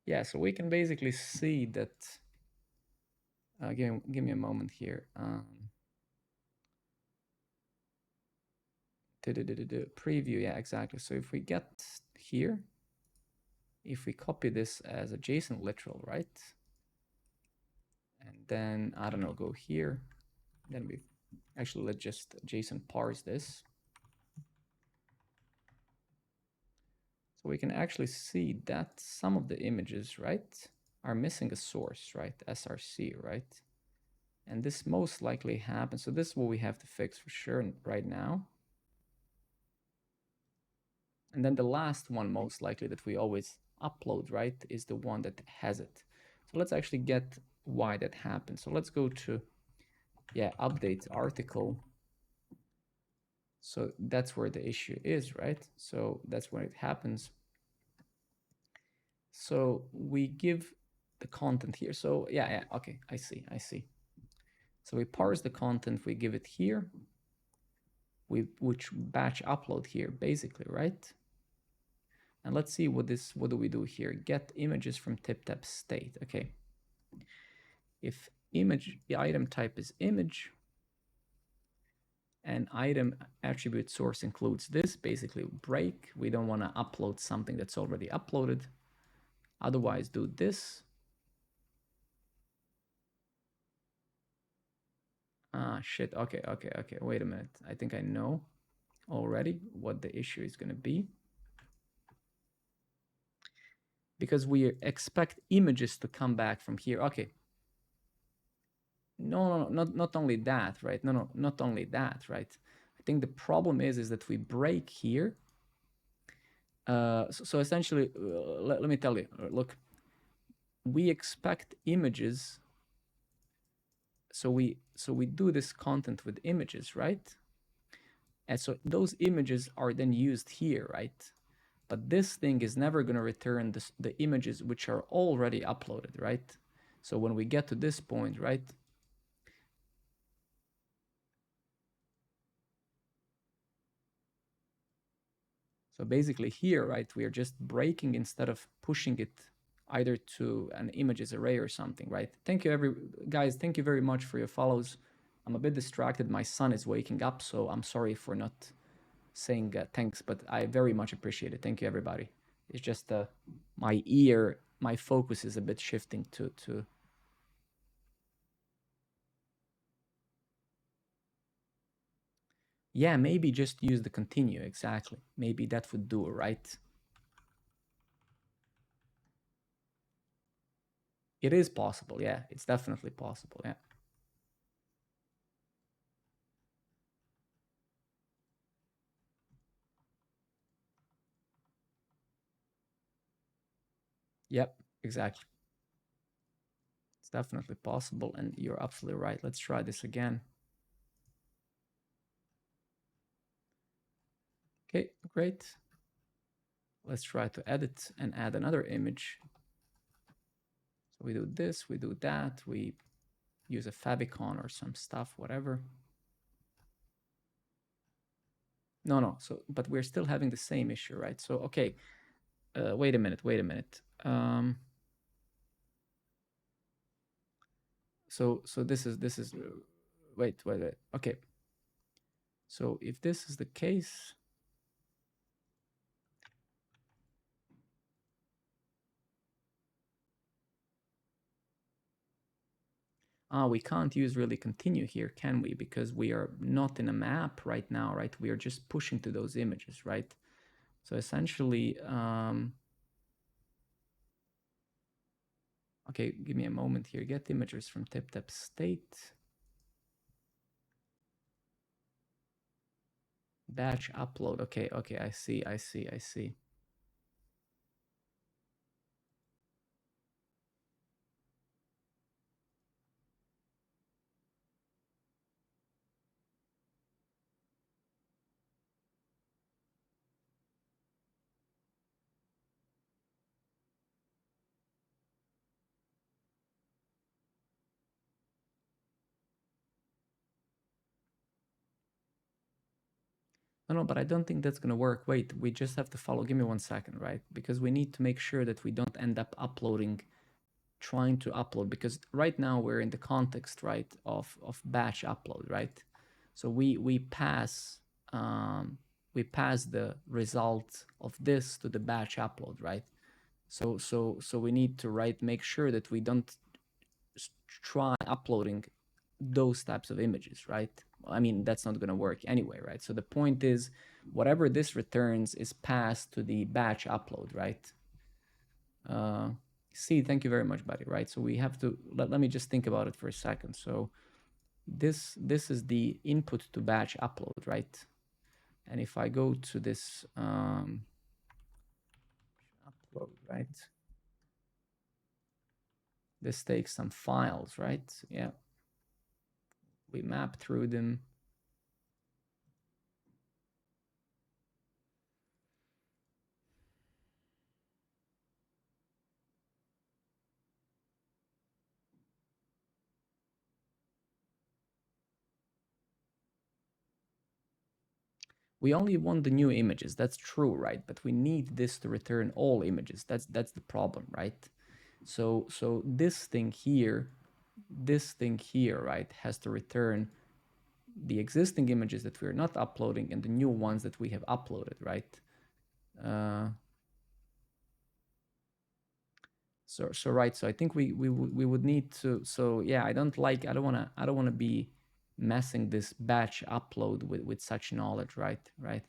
Speaker 1: Yeah, so we can basically see that, give me a moment here. Preview, yeah, exactly. So if we get here, if we copy this as a JSON literal, right? And then, I don't know, go here, then we actually, let's just JSON parse this. So we can actually see that some of the images, right, are missing a source, right, src, right? And this most likely happens. So this is what we have to fix for sure right now. And then the last one, most likely, that we always upload, right, is the one that has it. So let's actually get why that happens. So let's go to, yeah, update article. So that's where the issue is, right? So that's when it happens. So we give the content here. So yeah, okay, I see. So we parse the content, we give it here, which batch upload here, basically, right? And let's see what do we do here? Get images from tip-tab state. Okay. If image, the item type is image, and item attribute source includes this, basically break. We don't want to upload something that's already uploaded. Otherwise, do this. Ah, shit. Okay. Wait a minute. I think I know already what the issue is going to be. Because we expect images to come back from here. Okay. No, not only that, right? No, not only that, right? I think the problem is that we break here. So essentially, let me tell you, look, we expect images. So we do this content with images, right? And so those images are then used here, right? But this thing is never going to return the images which are already uploaded, right? So when we get to this point, right? So basically here, right, we are just breaking instead of pushing it either to an images array or something, right? Thank you, guys. Thank you very much for your follows. I'm a bit distracted. My son is waking up, so I'm sorry for not saying thanks, but I very much appreciate it. Thank you, everybody. It's just my focus is a bit shifting to. Yeah, maybe just use the continue, exactly. Maybe that would do, right? It is possible, yeah. It's definitely possible, yeah. Yep, exactly. It's definitely possible, and you're absolutely right. Let's try this again. Okay, great. Let's try to edit and add another image. So we do this, we do that, we use a favicon or some stuff, whatever. No, so, but we're still having the same issue, right? So, okay, wait a minute. So this is, wait. Okay. So if this is the case, we can't use really continue here, can we? Because we are not in a map right now, right? We are just pushing to those images, right? So essentially, Okay, give me a moment here. Get images from tip state. Batch upload. Okay, okay, I see. No, but I don't think that's gonna work. Wait, we just have to follow. Give me 1 second, right? Because we need to make sure that we don't end up trying to upload, because right now we're in the context, right, of batch upload, right? So we pass the result of this to the batch upload, right? So we need to make sure that we don't try uploading those types of images, right? I mean, that's not going to work anyway, right? So the point is, whatever this returns is passed to the batch upload, right? See, thank you very much, buddy, right? So we have to, let me just think about it for a second. So this is the input to batch upload, right? And if I go to this upload, right? This takes some files, right? Yeah. We map through them. We only want the new images. That's true, right? But we need this to return all images. That's the problem, right? So this thing here, right, has to return the existing images that we're not uploading and the new ones that we have uploaded, right? So right. So I think we would need to. So yeah, I don't wanna be messing this batch upload with such knowledge, right? Right.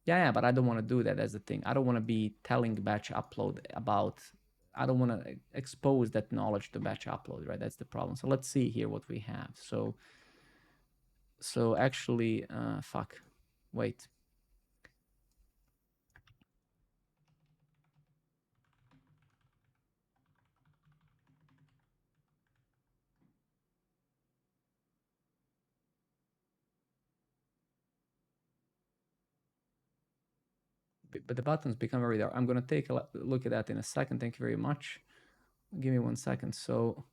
Speaker 1: Yeah, but I don't want to do that as a thing. I don't want to be telling batch upload about. I don't want to expose that knowledge to batch upload, right? That's the problem. So let's see here what we have. So actually, fuck, wait. But the buttons become very dark. I'm gonna take a look at that in a second. Thank you very much. Give me 1 second. So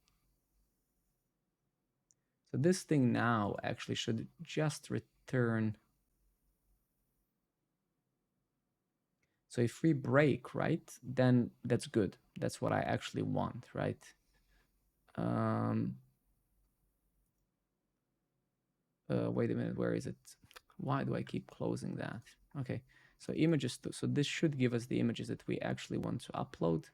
Speaker 1: this thing now actually should just return. So if we break, right, then that's good. That's what I actually want, right? Wait a minute, where is it? Why do I keep closing that? Okay, so images, so this should give us the images that we actually want to upload.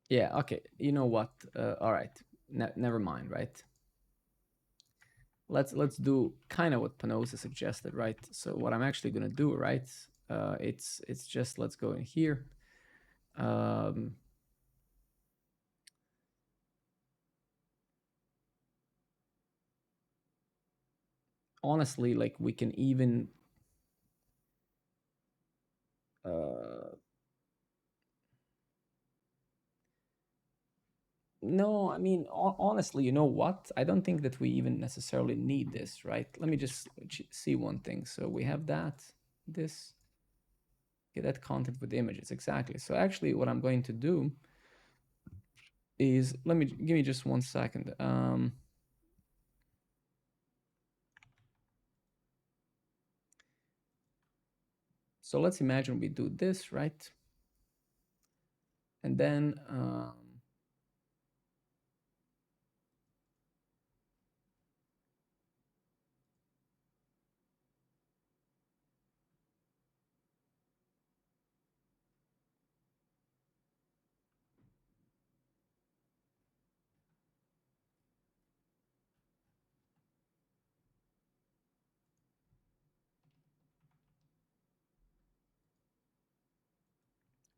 Speaker 1: Yeah, okay, you know what? All right, never mind, right? Let's do kind of what Panosa suggested, right? So what I'm actually gonna do, right? It's just, let's go in here. Honestly, like we can even no, I mean, honestly, you know what? I don't think that we even necessarily need this, right? Let me just see one thing. So we have this, get that content with images, exactly. So actually what I'm going to do is, give me just 1 second. So let's imagine we do this, right? And then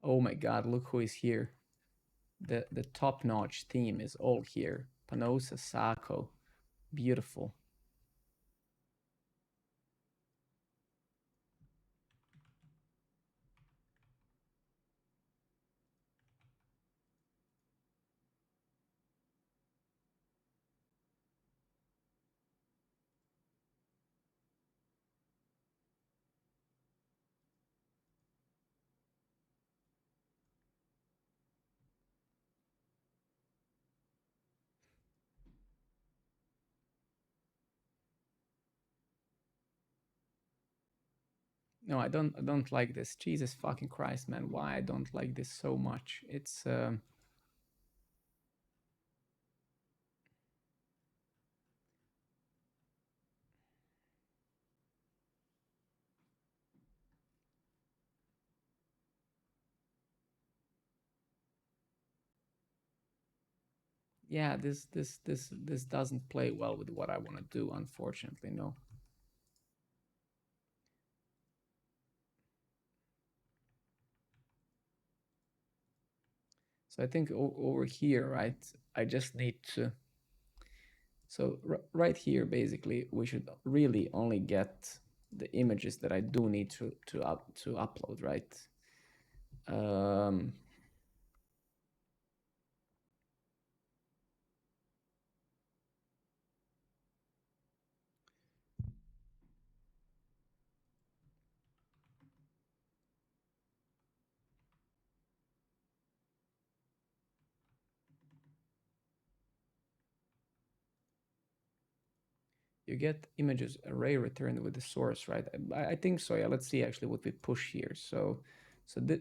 Speaker 1: oh my God, look who is here. The top-notch theme is all here. Panosa, Sako, beautiful. No, I don't like this. Jesus fucking Christ, man. Why I don't like this so much? It's yeah, this doesn't play well with what I want to do, unfortunately. No. So I think over here, right, I just need to, so right here, basically, we should really only get the images that I do need to upload, right? You get images array returned with the source, right? I think so. Yeah, let's see actually what we push here. So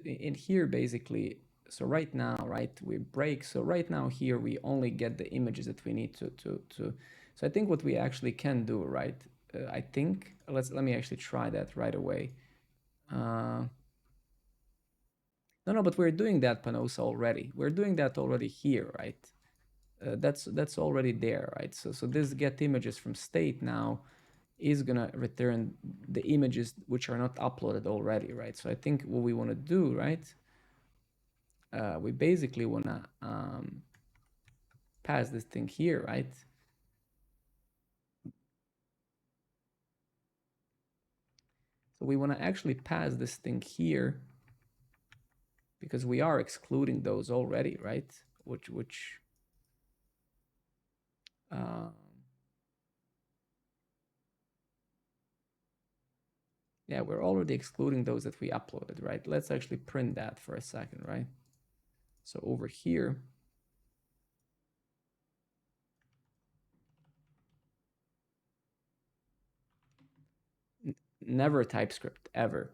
Speaker 1: in here, basically, so right now, right, we break. So right now here, we only get the images that we need to. So I think what we actually can do, right? I think, let me actually try that right away. No, but we're doing that, Panosa, already. We're doing that already here, right? That's already there, right? So this get images from state now is gonna return the images which are not uploaded already, right? So I think what we want to do, right? We basically want to pass this thing here, right? So we want to actually pass this thing here because we are excluding those already, right? Which yeah, we're already excluding those that we uploaded, right? Let's actually print that for a second, right? So over here, never TypeScript, ever.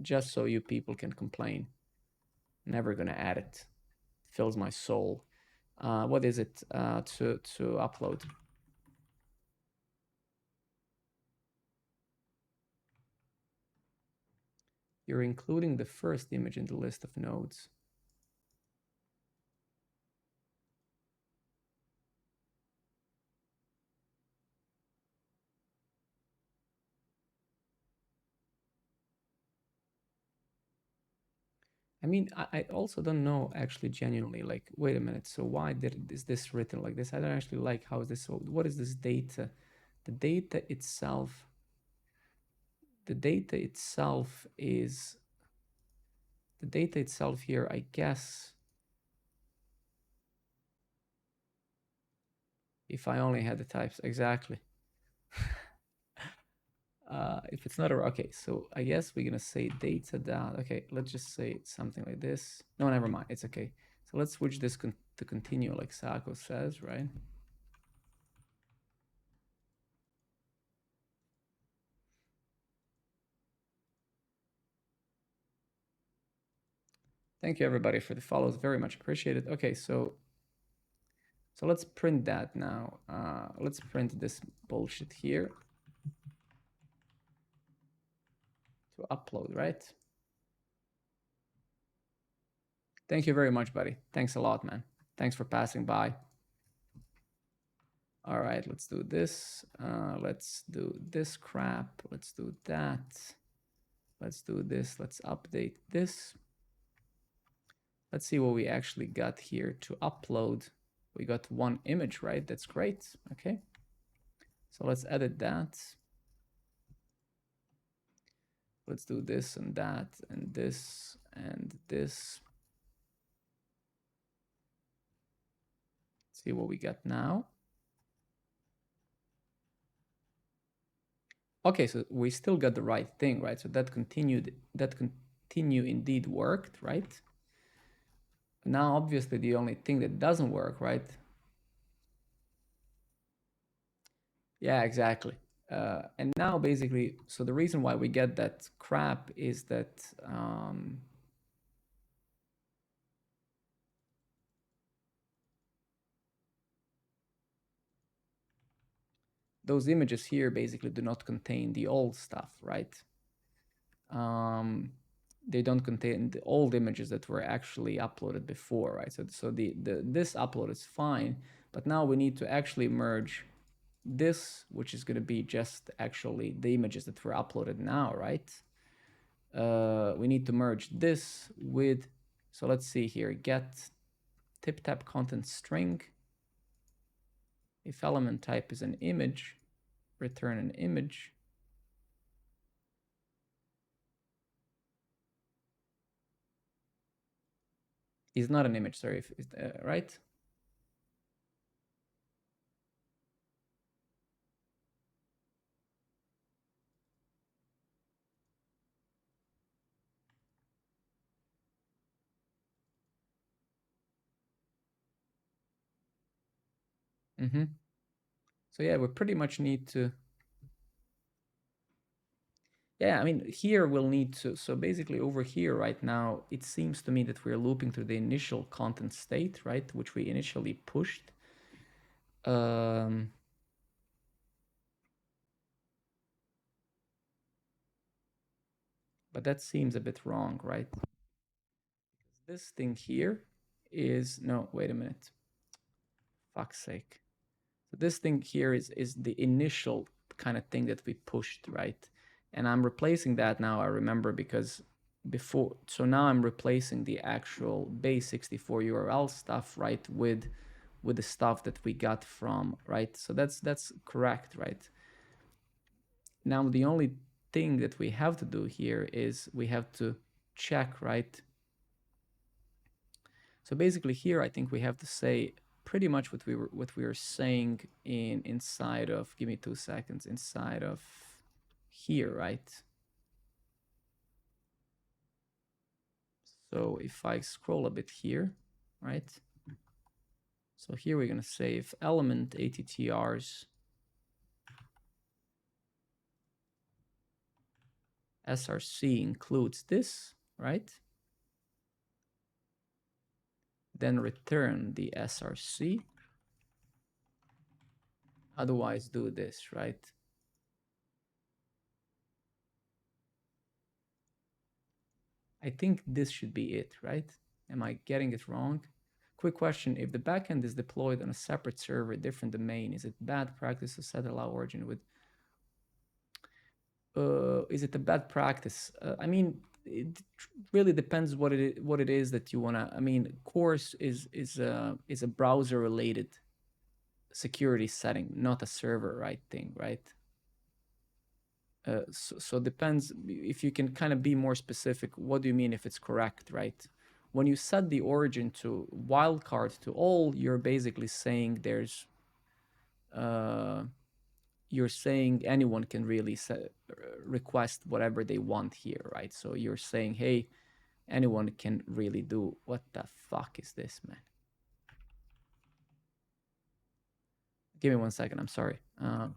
Speaker 1: Just so you people can complain. Never gonna add it. Fills my soul. What is it to upload? You're including the first image in the list of nodes. I mean, I also don't know actually genuinely, like, wait a minute, so why is this written like this? I don't actually like how is this, what is this data? The data itself is, the data itself here, I guess, if I only had the types, exactly. If it's not a, okay, so I guess we're gonna say data dot, okay, let's just say something like this. No, never mind, it's okay. So let's switch this to continue, like Sako says, right? Thank you everybody for the follows, very much appreciated. Okay, so let's print that now. Let's print this bullshit here to upload, right? Thank you very much, buddy. Thanks a lot, man. Thanks for passing by. All right, let's do this. Let's do this crap. Let's do that. Let's do this. Let's update this. Let's see what we actually got here to upload. We got one image, right? That's great. Okay. So let's edit that. Let's do this and that and this and this. See what we got now. Okay, so we still got the right thing, right? So that continue indeed worked, right? Now, obviously, the only thing that doesn't work, right? Yeah, exactly. And now, basically, so the reason why we get that crap is that those images here basically do not contain the old stuff, right? They don't contain the old images that were actually uploaded before, right? So this upload is fine, but now we need to actually merge this, which is going to be just actually the images that were uploaded now, right? We need to merge this with, so let's see here, get tip tap content string. If element type is an image, return an image. Is not an image, sorry, right? Mm-hmm. So yeah, we pretty much need to, yeah, I mean, here we'll need to, so basically over here right now, it seems to me that we're looping through the initial content state, right, which we initially pushed. But that seems a bit wrong, right? This thing here is, no, wait a minute. Fuck's sake. So this thing here is the initial kind of thing that we pushed, right? And I'm replacing that now, I remember, because before, so now I'm replacing the actual base64 URL stuff, right, with the stuff that we got from, right? So that's correct, right? Now the only thing that we have to do here is we have to check, right? So basically here, I think we have to say pretty much what we were saying inside of, give me 2 seconds, inside of here, right? So if I scroll a bit here, right? So here we're gonna say if element attr's src includes this, right? Then return the src. Otherwise do this, right? I think this should be it, right? Am I getting it wrong? Quick question, if the backend is deployed on a separate server, different domain, is it bad practice to set allow origin with, is it a bad practice? I mean, it really depends what it is that you wanna, I mean, course is a browser related security setting, not a server right thing, right? So depends if you can kind of be more specific. What do you mean if it's correct, right? When you set the origin to wildcard to all, you're basically saying there's, you're saying anyone can really request whatever they want here, right? So you're saying, hey, anyone can really do. What the fuck is this, man? Give me 1 second, I'm sorry.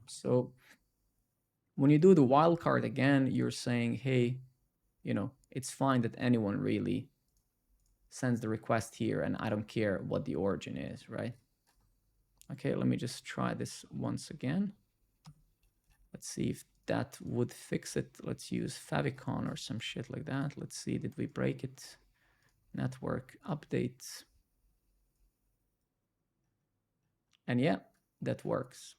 Speaker 1: So when you do the wildcard again, you're saying, hey, you know, it's fine that anyone really sends the request here and I don't care what the origin is, right? Okay, let me just try this once again. Let's see if that would fix it. Let's use favicon or some shit like that. Let's see, did we break it? Network update. And yeah, that works.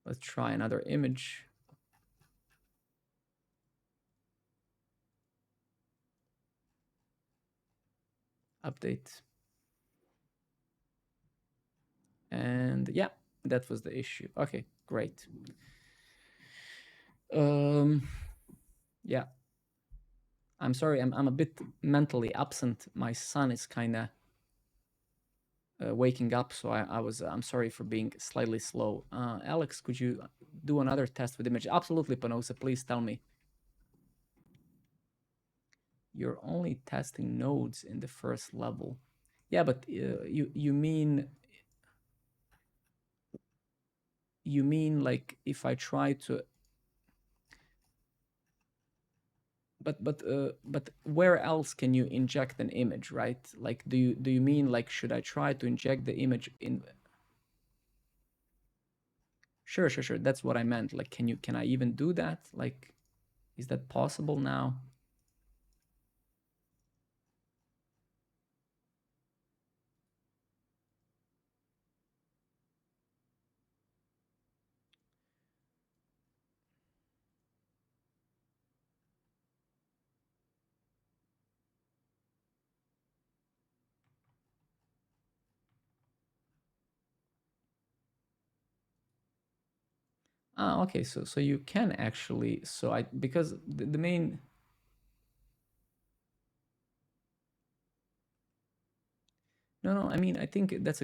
Speaker 1: Let's try another image. Update. And yeah, that was the issue. Okay, great. Yeah, I'm sorry, I'm a bit mentally absent. My son is kind of waking up, so I'm sorry for being slightly slow. Alex, could you do another test with image? Absolutely, Panosa, please tell me. You're only testing nodes in the first level. Yeah, but you mean like if I try to, but where else can you inject an image, right? Like, do you mean like should I try to inject the image in? Sure. That's what I meant. Like, can I even do that? Like, is that possible now? Ah, okay. So you can actually. So because the main. No. I mean, I think this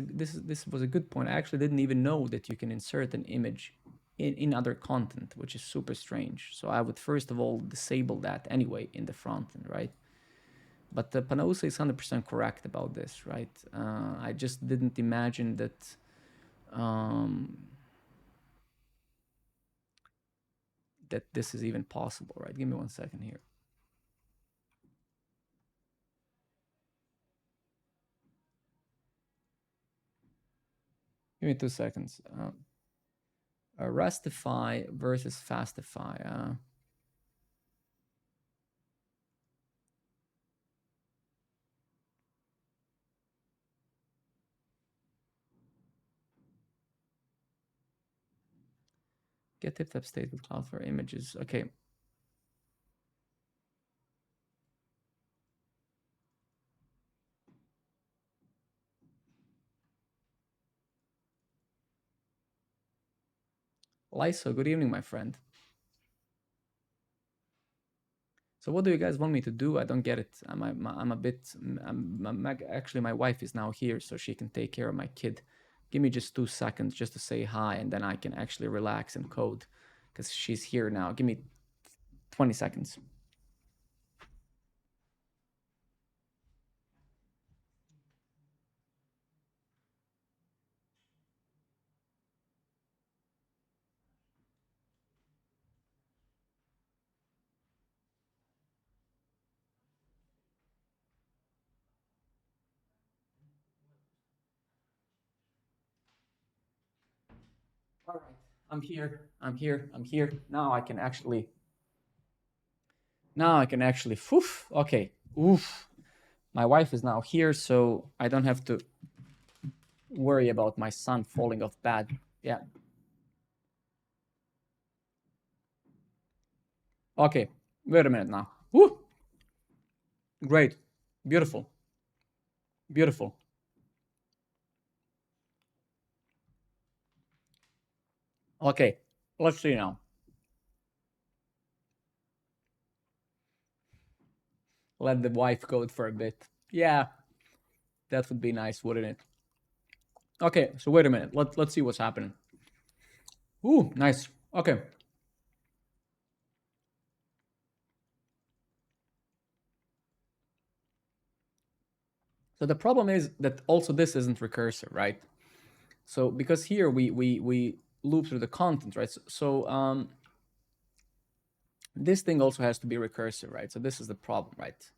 Speaker 1: was a good point. I actually didn't even know that you can insert an image in other content, which is super strange. So I would first of all disable that anyway in the front end, right? But the Panosa is 100% correct about this, right? I just didn't imagine that. That this is even possible, right? Give me 1 second here. Give me 2 seconds. Restify versus Fastify. Get tip type state with Cloudflare images. Okay. Lyso, good evening, my friend. So what do you guys want me to do? I don't get it. I'm a bit. Actually, my wife is now here, so she can take care of my kid. Give me just 2 seconds just to say hi, and then I can actually relax and code, because she's here now. Give me 20 seconds. All right, I'm here. Now I can actually. Oof, okay, oof. My wife is now here, so I don't have to worry about my son falling off bed. Yeah. Okay, wait a minute now. Woo! Great, beautiful. Okay, let's see now. Let the wife code for a bit. Yeah, that would be nice, wouldn't it? Okay, so wait a minute. Let's see what's happening. Ooh, nice. Okay. So the problem is that also this isn't recursive, right? So because here we loop through the content, right? So this thing also has to be recursive, right? So this is the problem, right?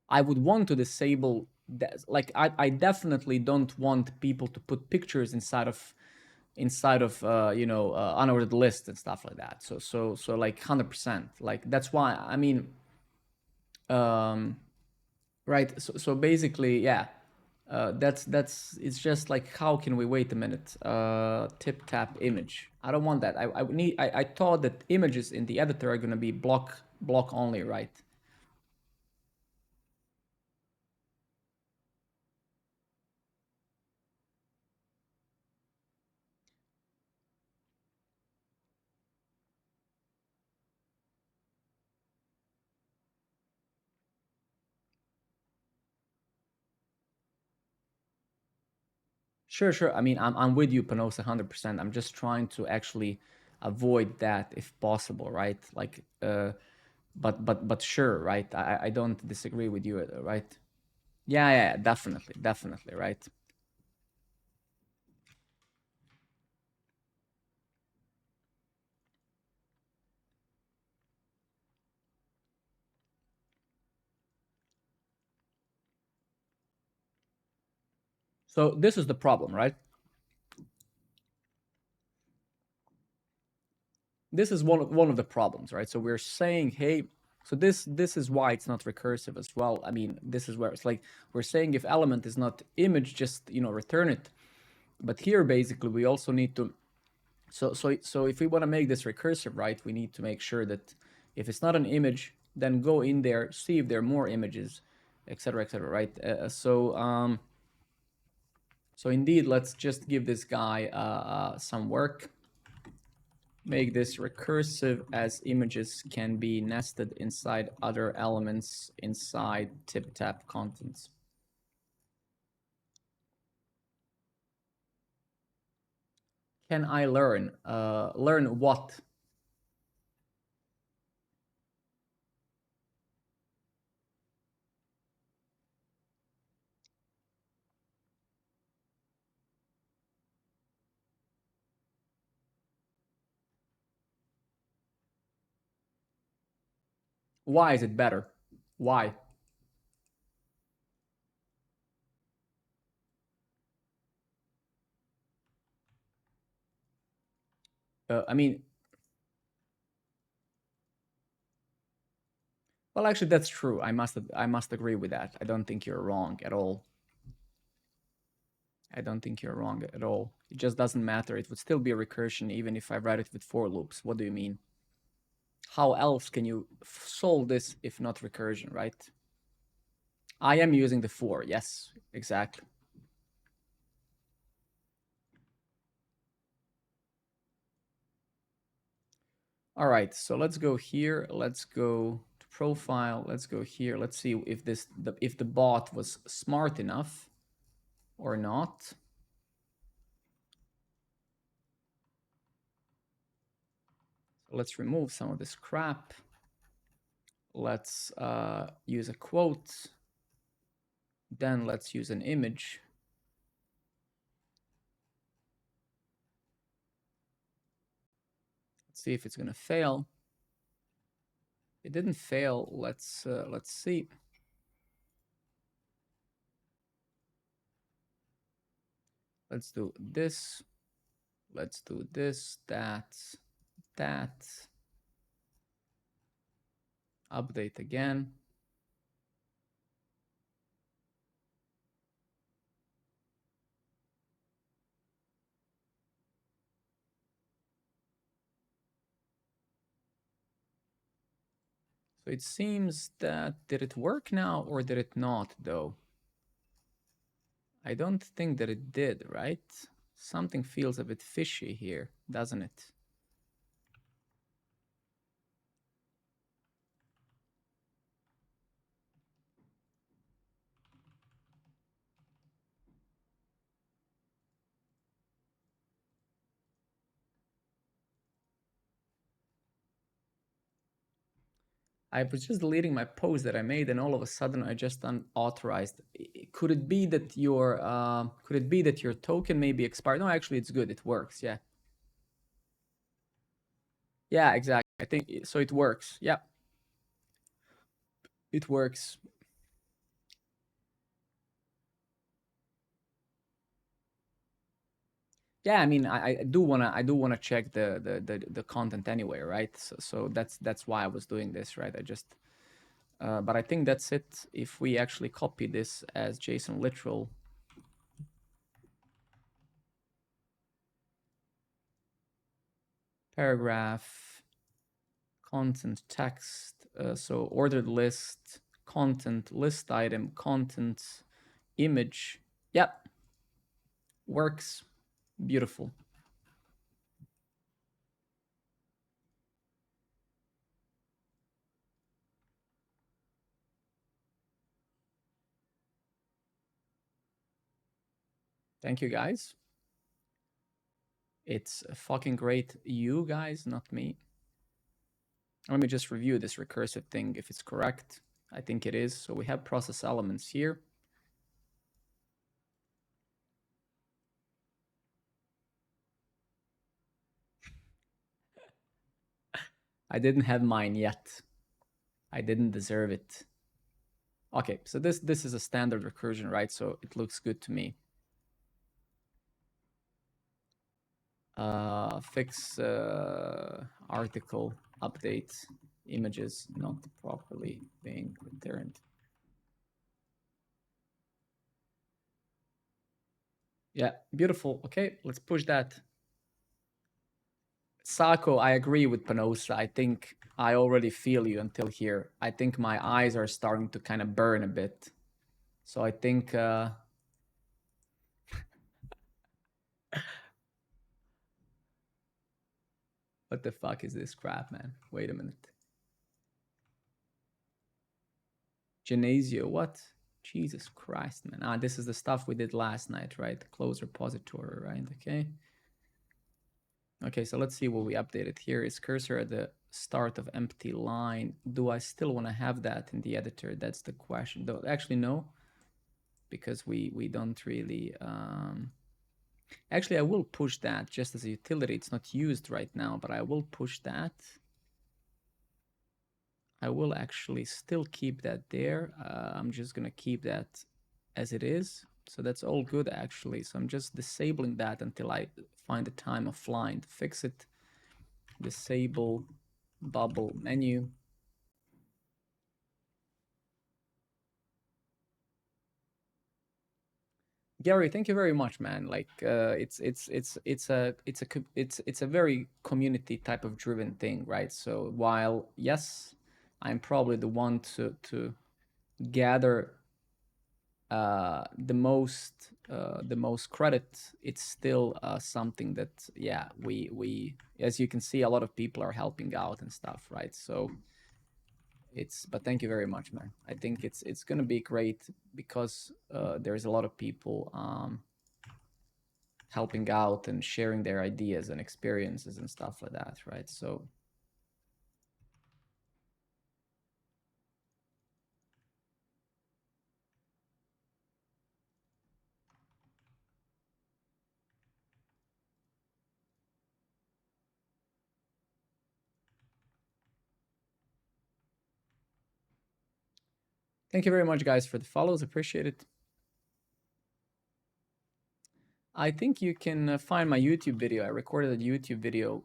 Speaker 1: I would want to disable that. Like I definitely don't want people to put pictures inside of unordered lists and stuff like that. So like 100%. Like that's why I mean, right. So basically, yeah. That's it's just like, how can we wait a minute? Tip tap image. I don't want that. I thought that images in the editor are gonna be block only, right? Sure. I mean, I'm with you, Panos, 100%. I'm just trying to actually avoid that if possible, right? Like, but sure, right? I don't disagree with you, right? Yeah, definitely, right? So this is the problem, right? This is one of the problems, right? So we're saying, hey, so this is why it's not recursive as well. I mean, this is where it's like we're saying if element is not image, just return it. But here basically we also need to so if we want to make this recursive, right, we need to make sure that if it's not an image, then go in there, see if there are more images, etc., right? So indeed, let's just give this guy some work. Make this recursive as images can be nested inside other elements inside tip tap contents. Can I learn? Learn what? Why is it better? Why? I mean, well, actually, that's true. I must agree with that. I don't think you're wrong at all. I don't think you're wrong at all. It just doesn't matter. It would still be a recursion even if I write it with for loops. What do you mean? How else can you solve this if not recursion, right? I am using the for. Yes, exactly. All right, so let's go here. Let's go to profile. Let's go here. Let's see if if the bot was smart enough or not. So let's remove some of this crap. Let's use a quote. Then let's use an image. Let's see if it's gonna fail. It didn't fail. Let's see. Let's do this. Let's do this, that. Update again. So it seems that, did it work now or did it not though? I don't think that it did, right? Something feels a bit fishy here, doesn't it? I was just deleting my post that I made, and all of a sudden I just unauthorized. Could it be that your token may be expired? No, actually, it's good. It works. Yeah. Yeah, exactly. I think so. It works. Yeah, it works. Yeah, I mean, I do wanna check the content anyway, right? So that's why I was doing this, right? I just, but I think that's it. If we actually copy this as JSON literal, paragraph, content, text, so ordered list, content, list item, content, image. Yep, works. Beautiful. Thank you, guys. It's fucking great. You guys, not me. Let me just review this recursive thing if it's correct. I think it is. So we have process elements here. I didn't have mine yet. I didn't deserve it. Okay, so this is a standard recursion, right? So it looks good to me. Fix article update images not properly being returned. Yeah, beautiful. Okay, let's push that. Sako, I agree with Panosa. I think I already feel you until here. I think my eyes are starting to kind of burn a bit. So I think what the fuck is this crap, man? Wait a minute. Genesio, what? Jesus Christ, man. Ah, this is the stuff we did last night, right? Close repository, right? Okay. Okay, so let's see what we updated here. Is cursor at the start of empty line. Do I still want to have that in the editor? That's the question. Though actually no, because we don't really actually I will push that just as a utility. It's not used right now, but I will push that. I will actually still keep that there. I'm just gonna keep that as it is. So that's all good actually. So I'm just disabling that until I find the time offline to fix it. Disable bubble menu. Gary, thank you very much, man. Like, it's a very community type of driven thing, right? So while yes, I'm probably the one to gather the most credit, it's still something that yeah we as you can see a lot of people are helping out and stuff, right? So it's, but thank you very much, man. I think it's gonna be great because there's a lot of people helping out and sharing their ideas and experiences and stuff like that, right? So thank you very much, guys, for the follows. Appreciate it. I think you can find my YouTube video. I recorded a YouTube video.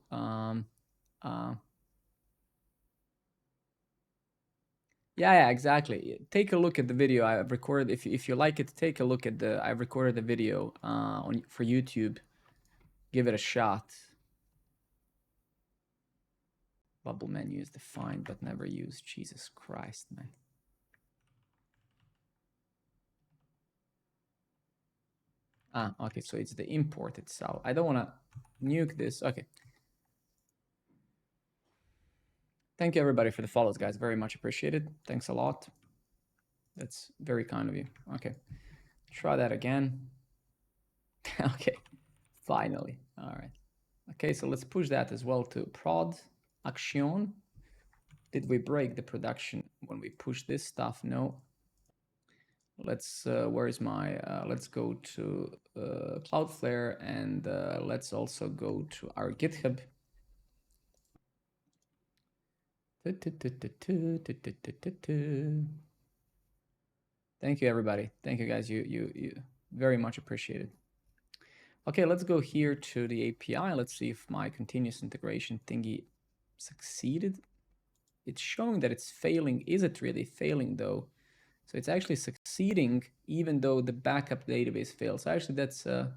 Speaker 1: Yeah, exactly. Take a look at the video I recorded. If you like it, take a look at the. I recorded the video on for YouTube. Give it a shot. Bubble menu is defined but never used. Jesus Christ, man. Ah, okay. So it's the import itself. I don't want to nuke this. Okay. Thank you everybody for the follows, guys. Very much appreciated. Thanks a lot. That's very kind of you. Okay. Try that again. Okay. Finally. All right. Okay, so let's push that as well to prod action. Did we break the production when we push this stuff? No. Let's, where is my, let's go to Cloudflare, and let's also go to our GitHub. Thank you, everybody. Thank you, guys. You very much appreciated. Okay, let's go here to the API. Let's see if my continuous integration thingy succeeded. It's showing that it's failing. Is it really failing though? So it's actually succeeding even though the backup database fails. So actually that's they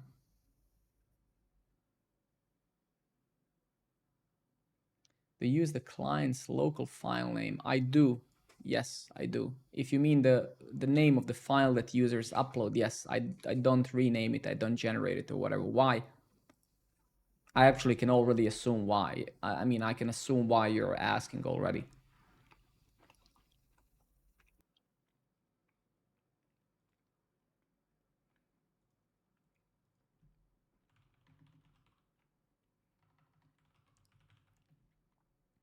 Speaker 1: use the client's local file name. I do. Yes, I do. If you mean the name of the file that users upload, yes, I don't rename it, I don't generate it or whatever. Why? I actually can already assume why. I mean, I can assume why you're asking already.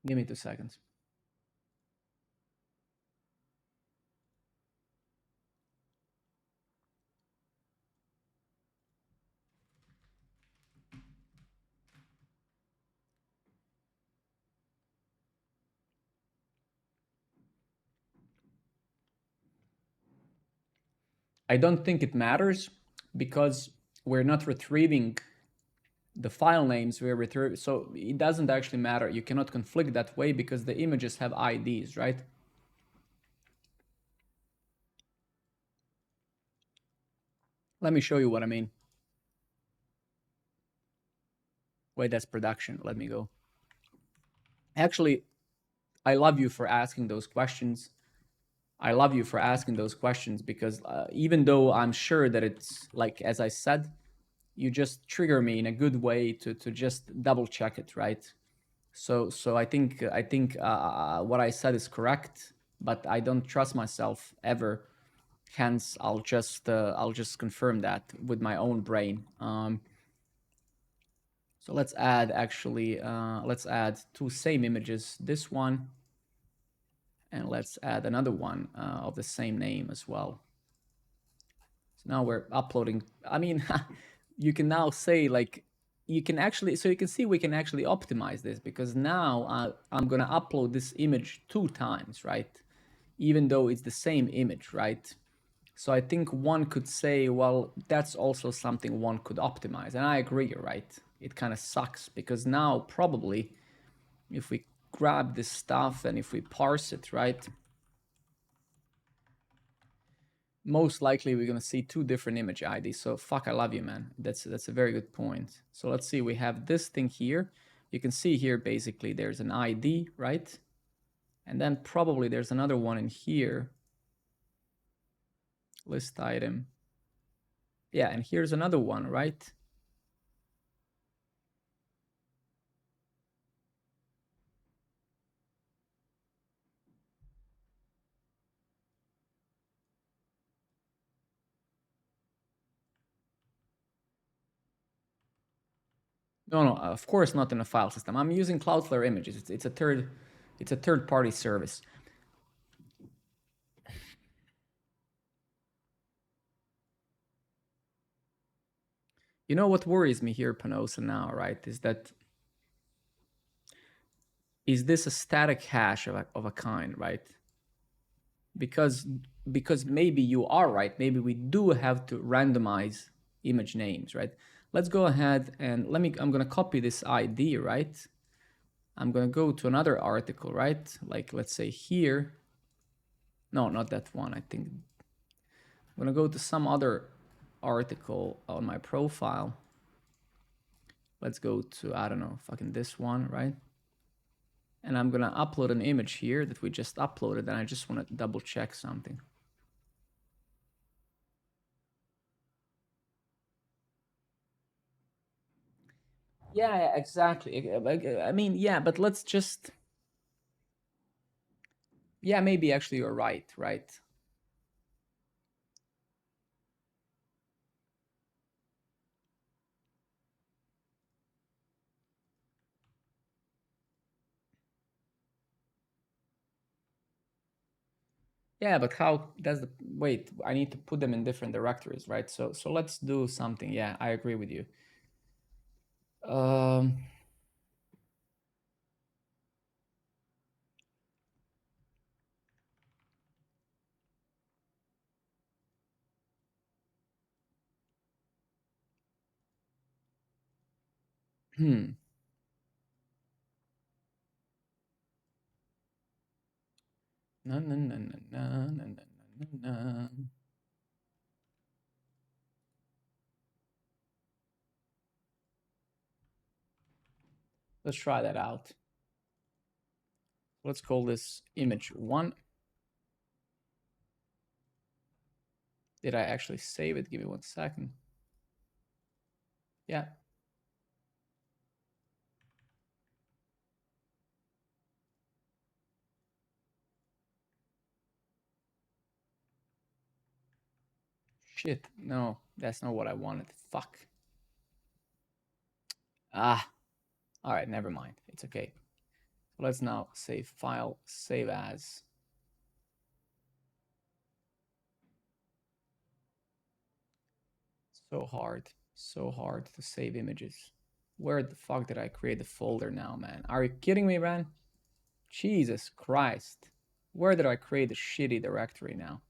Speaker 1: Give me 2 seconds. I don't think it matters because we're not retrieving the file names we're retrieving. So it doesn't actually matter. You cannot conflict that way because the images have IDs, right? Let me show you what I mean. Wait, that's production. Let me go. Actually, I love you for asking those questions. I love you for asking those questions because even though I'm sure that it's like, as I said, you just trigger me in a good way to just double check it, right? So I think what I said is correct, but I don't trust myself ever. Hence, I'll just confirm that with my own brain. So let's add actually let's add 2 same images. This one, and let's add another one of the same name as well. So now we're uploading. I mean, you can now say like, you can actually, so you can see we can actually optimize this because now I'm gonna upload this image 2 times, right? Even though it's the same image, right? So I think one could say, well, that's also something one could optimize. And I agree, right? It kind of sucks because now probably if we grab this stuff and if we parse it, right? Most likely we're gonna see 2 different image IDs. So fuck, I love you, man. That's a very good point. So let's see, we have this thing here. You can see here basically there's an ID, right? And then probably there's another one in here. List item. Yeah, and here's another one, right? No, of course not in a file system. I'm using Cloudflare images. It's a third party service. You know what worries me here, Panosa, now, right? Is this a static hash of a kind, right? Because maybe you are right. Maybe we do have to randomize image names, right? Let's go ahead and I'm gonna copy this ID, right? I'm gonna go to another article, right? Like let's say here. No, not that one. I think I'm gonna go to some other article on my profile. Let's go to, I don't know, fucking this one, right? And I'm gonna upload an image here that we just uploaded, and I just wanna double check something. Yeah, exactly. I mean, yeah, but let's just, yeah, maybe actually you're right, right? Yeah, but how does the wait? I need to put them in different directories, right? So let's do something. Yeah, I agree with you. Um, hmm. No, no, no, no, no, no, no, no, no. Let's try that out. Let's call this image one. Did I actually save it? Give me 1 second. Yeah. Shit. No, that's not what I wanted. Fuck. Ah. All right, never mind. It's okay. Let's now save file, save as. So hard to save images. Where the fuck did I create the folder now, man? Are you kidding me, man? Jesus Christ. Where did I create the shitty directory now?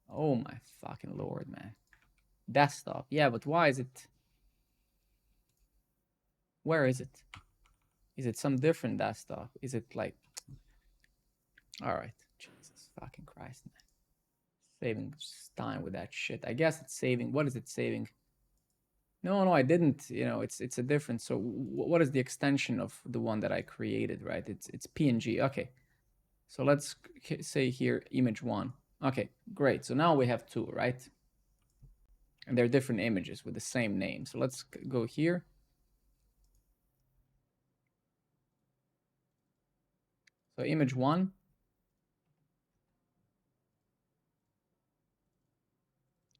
Speaker 1: Oh my fucking lord, man. Desktop. Yeah, but why is it? Where is it? Is it some different desktop? Is it like? All right. Jesus fucking Christ, man. Saving time with that shit. I guess it's saving. What is it saving? No, I didn't. You know, it's a different. So what is the extension of the one that I created? Right? It's PNG. Okay. So let's say here image one. Okay, great. So now we have two, right? And they're different images with the same name. So let's go here. So image one.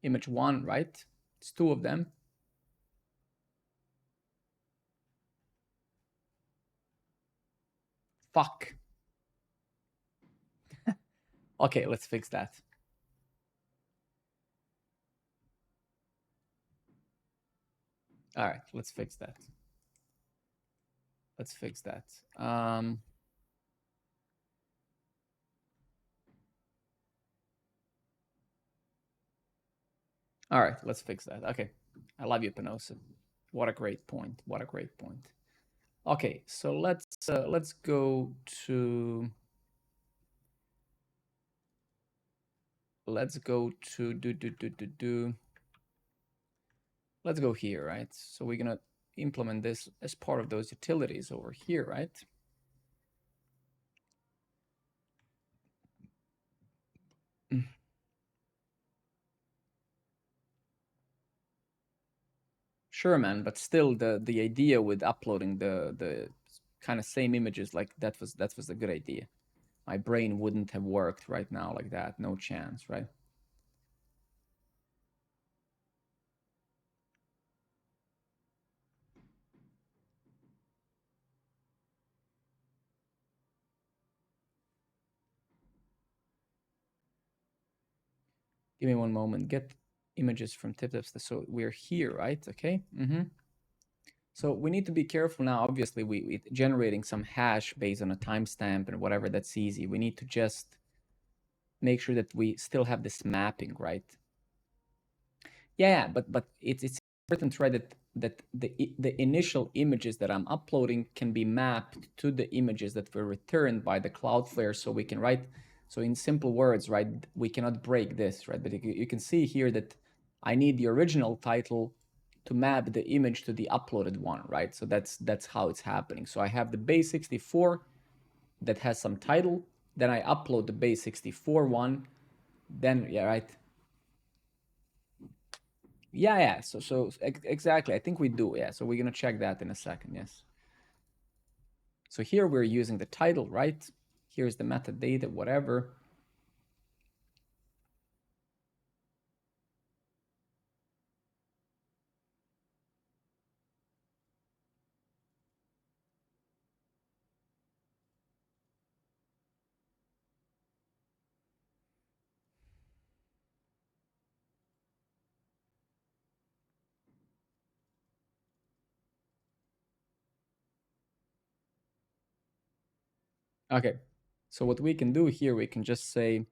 Speaker 1: Image one, right? It's two of them. Fuck. Okay, let's fix that. All right, let's fix that. Let's fix that. All right, let's fix that. Okay, I love you, Penosa. What a great point. What a great point. Okay, so let's go to do. Let's go here, right? So we're gonna implement this as part of those utilities over here, right? Sure, man, but still the idea with uploading the kind of same images, like that was a good idea. My brain wouldn't have worked right now like that. No chance, right? Give me one moment. Get images from TipTips. So we're here, right? Okay. So we need to be careful now. Obviously, we generating some hash based on a timestamp and whatever. That's easy. We need to just make sure that we still have this mapping, right? Yeah, but it's important, right? That the initial images that I'm uploading can be mapped to the images that were returned by the Cloudflare, so we can write. So in simple words, right, we cannot break this, right? But you can see here that I need the original title to map the image to the uploaded one, right? So that's how it's happening. So I have the base 64 that has some title, then I upload the base 64 one, then yeah, right. Yeah. So exactly. I think we do. Yeah. So we're gonna check that in a second. Yes. So here we're using the title, right? Here's the metadata, whatever. Okay, so what we can do here, we can just say,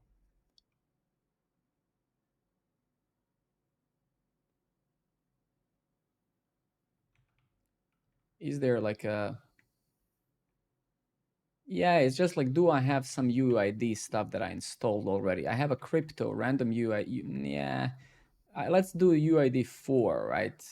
Speaker 1: is there like a, yeah, it's just like, do I have some UUID stuff that I installed already? I have a crypto random UI, yeah, let's do UID 4, right?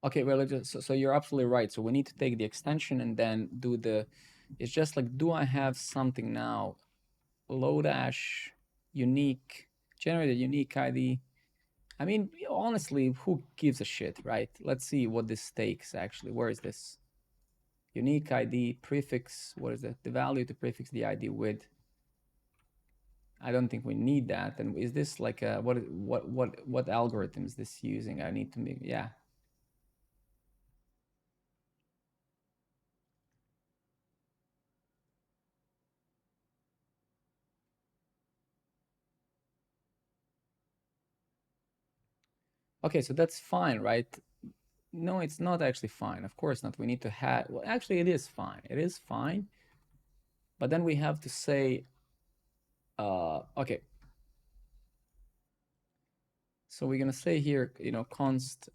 Speaker 1: Okay, well, so you're absolutely right. So we need to take the extension and then do the, it's just like, do I have something now? Lodash, unique, generate a unique ID. I mean, honestly, who gives a shit, right? Let's see what this takes actually. Where is this? Unique ID, prefix, what is it? The value to prefix the ID with. I don't think we need that. And is this like a, what algorithm is this using? I need to make, yeah. Okay, so that's fine, right? No, it's not actually fine. Of course not. We need to have, well, actually it is fine. It is fine. But then we have to say, okay. So we're gonna say here, const,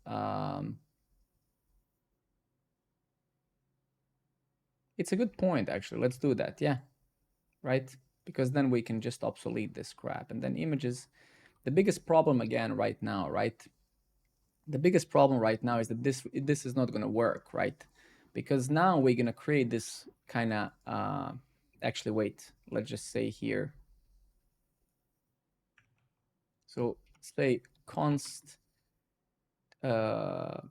Speaker 1: it's a good point actually. Let's do that. Yeah, right? Because then we can just obsolete this crap. And then images, the biggest problem again right now, right? The biggest problem right now is that this is not gonna work, right? Because now we're gonna create this kind of, actually wait, let's just say here. So say const, title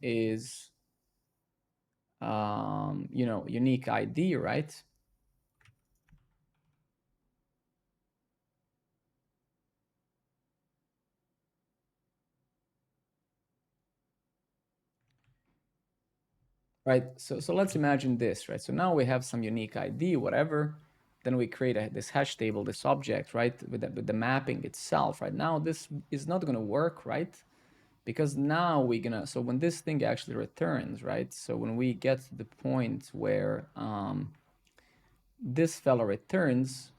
Speaker 1: is, unique ID, right? Right. So let's imagine this, right? So now we have some unique ID, whatever. Then we create this hash table, this object, right, with the mapping itself. Right now, this is not going to work, right? Because now we're gonna. So when this thing actually returns, right? So when we get to the point where this fella returns,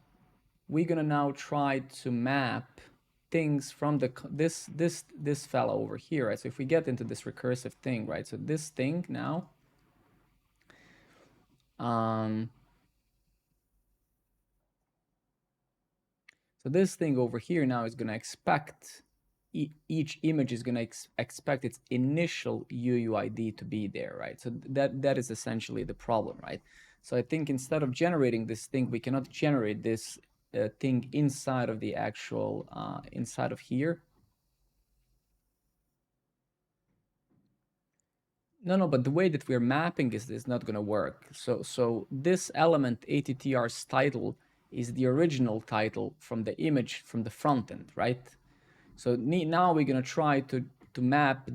Speaker 1: we're gonna now try to map things from this fella over here, right? So if we get into this recursive thing, right? So this thing now, um, so this thing over here now is gonna expect each image is gonna expect its initial UUID to be there, right? So that is essentially the problem, right? So I think instead of generating this thing, we cannot generate this thing inside of the actual inside of here. No, but the way that we're mapping is not going to work. So this element ATTR's title is the original title from the image from the front end, right? So now we're going to try to map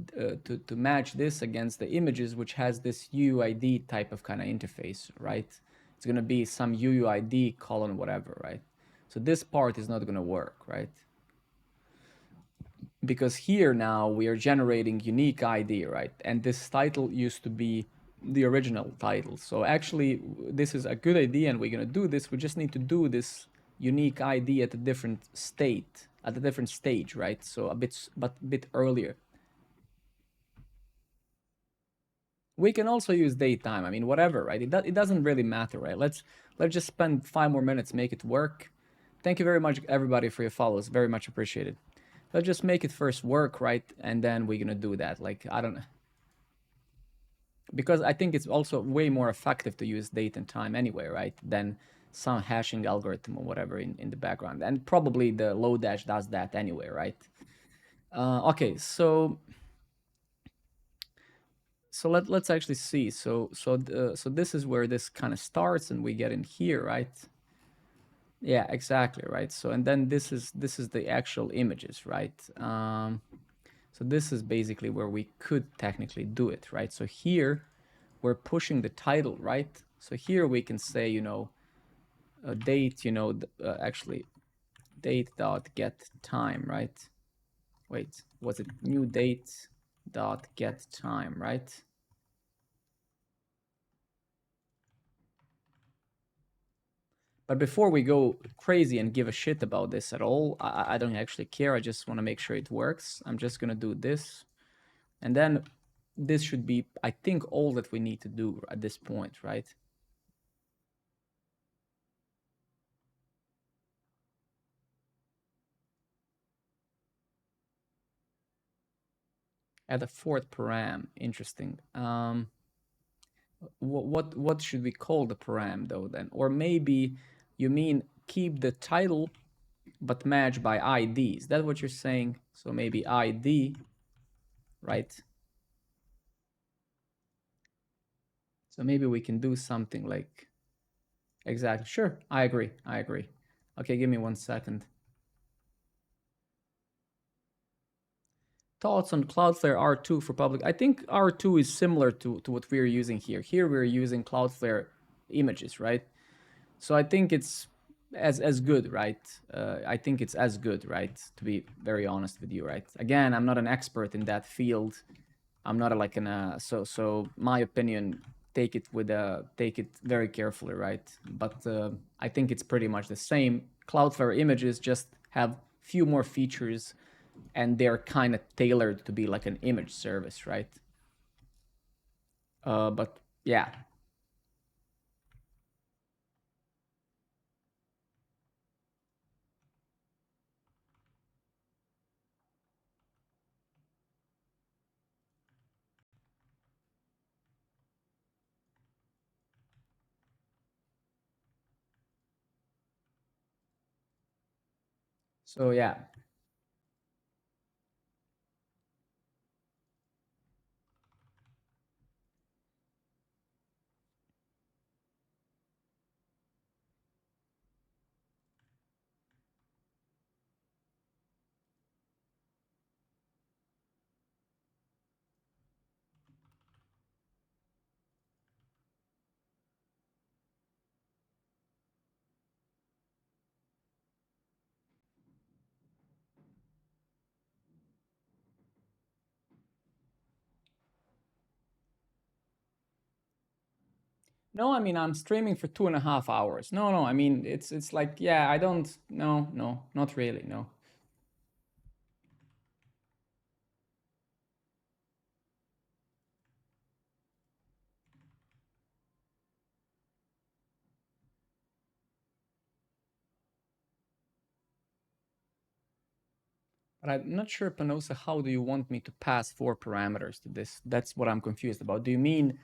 Speaker 1: to match this against the images which has this UUID type of kind of interface, right? It's going to be some UUID colon whatever, right? So this part is not going to work, right? Because here now we are generating unique ID, right? And this title used to be the original title. So actually, this is a good idea, and we're gonna do this. We just need to do this unique ID at a different state, at a different stage, right? So a bit earlier. We can also use datetime. I mean, whatever, right? It doesn't really matter, right? Let's just spend 5 more minutes, make it work. Thank you very much, everybody, for your follows. Very much appreciated. Let's just make it first work, right? And then we're gonna do that. Like, I don't know. Because I think it's also way more effective to use date and time anyway, right? Than some hashing algorithm or whatever in the background. And probably the Lodash does that anyway, right? Okay, so let's actually see. So this is where this kind of starts, and we get in here, right? Yeah, exactly, right. So and then this is the actual images, right? So this is basically where we could technically do it, right? So here we're pushing the title, right? So here we can say, date, you know, actually date dot get time, right? Wait, was it new date dot get time, right? But before we go crazy and give a shit about this at all, I don't actually care. I just want to make sure it works. I'm just going to do this. And then this should be, I think, all that we need to do at this point, right? Add a fourth param. Interesting. What should we call the param though then? Or maybe you mean keep the title but match by ID. Is that what you're saying? So maybe ID, right? So maybe we can do something like, exactly. Sure, I agree. I agree. Okay, give me 1 second. Thoughts on Cloudflare R2 for public? I think R2 is similar to what we're using here. Here we're using Cloudflare images, right? So I think it's as good, right? I think it's as good, right? To be very honest with you, right? Again, I'm not an expert in that field. I'm not like so my opinion, take it very carefully, right? But I think it's pretty much the same. Cloudflare images just have few more features, and they're kind of tailored to be like an image service, right? But yeah. So yeah. No, I mean I'm streaming for 2.5 hours. No, I mean it's like, yeah, I don't. No, not really. No. But I'm not sure, Panosa, how do you want me to pass 4 parameters to this? That's what I'm confused about. Do you mean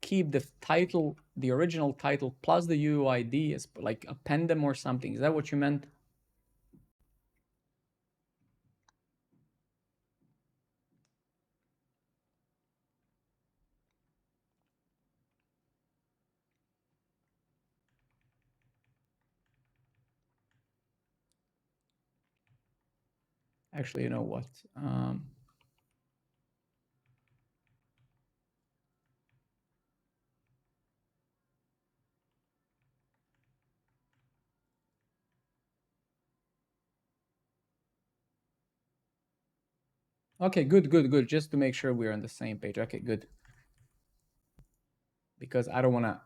Speaker 1: keep the title, the original title, plus the UUID as like append them or something? Is that what you meant? Actually, you know what? Okay, good. Just to make sure we're on the same page. Okay, good. Because I don't wanna.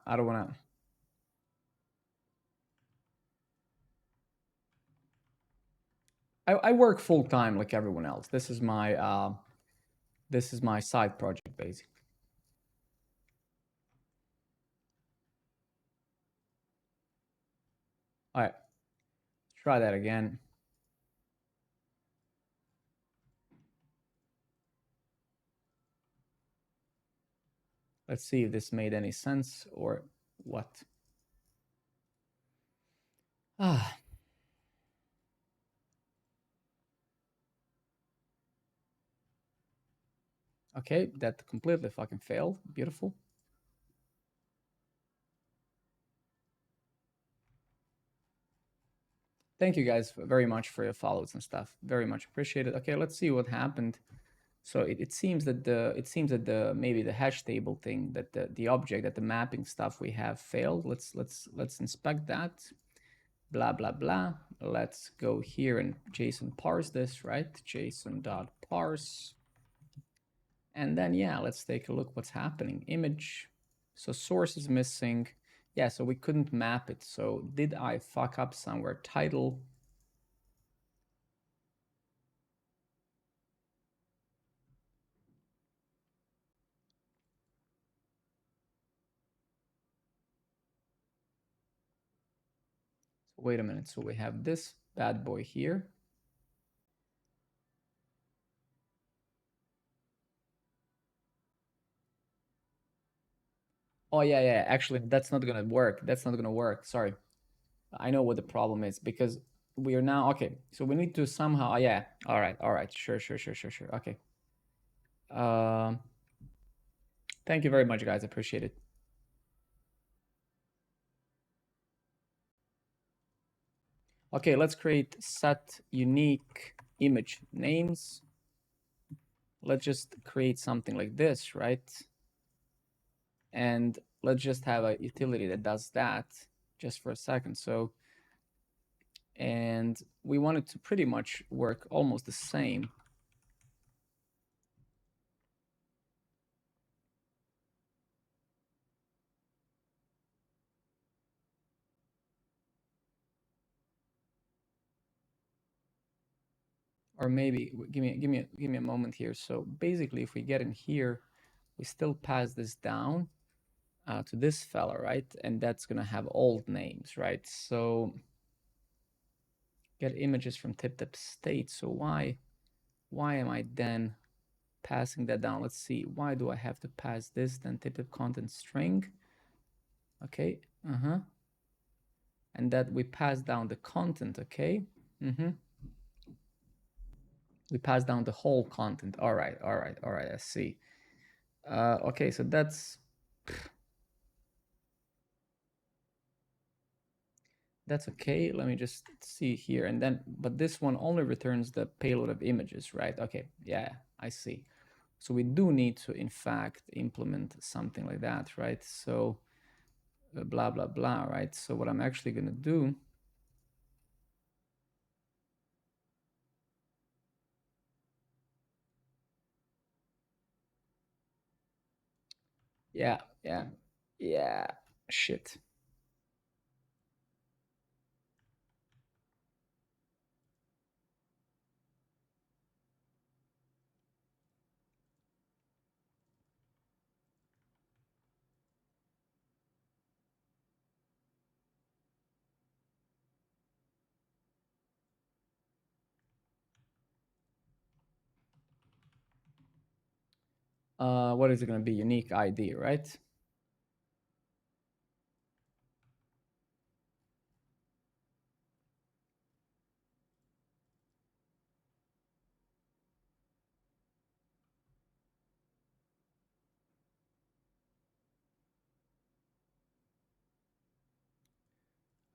Speaker 1: I work full time like everyone else. This is my side project basically. All right, try that again. Let's see if this made any sense or what. Ah. Okay, that completely fucking failed. Beautiful. Thank you guys very much for your follows and stuff. Very much appreciated. Okay, let's see what happened. So it seems that the maybe the hash table thing, that the object, that the mapping stuff we have failed. Let's inspect that. blah, blah, blah. Let's go here and JSON parse this, right? JSON.parse. And then, yeah, let's take a look what's happening. Image. So source is missing. Yeah, so we couldn't map it. So did I fuck up somewhere? Title. So wait a minute. So we have this bad boy here. Oh, yeah, yeah. Actually, that's not going to work. That's not going to work. Sorry. I know what the problem is because we are now, okay. So we need to somehow, yeah. All right. All right. Sure, sure, sure, sure, sure. Okay. Thank you very much, guys. I appreciate it. Okay, let's create set unique image names. Let's just create something like this, right? And let's just have a utility that does that just for a second. So, and we want it to pretty much work almost the same. Or maybe give me a moment here. So basically, if we get in here, we still pass this down to this fella, right? And that's gonna have old names, right? So get images from tip state. So why am I then passing that down? Let's see. Why do I have to pass this then tip content string? Okay. And that we pass down the content. Okay. We pass down the whole content. All right. All right. All right. I see. Okay. So that's okay. Let me just see here. And then, but this one only returns the payload of images, right? Okay. Yeah, I see. So we do need to, in fact, implement something like that, right? So blah, blah, blah, right? So what I'm actually going to do, yeah, shit. What is it going to be? Unique ID, right?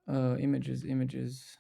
Speaker 1: Images.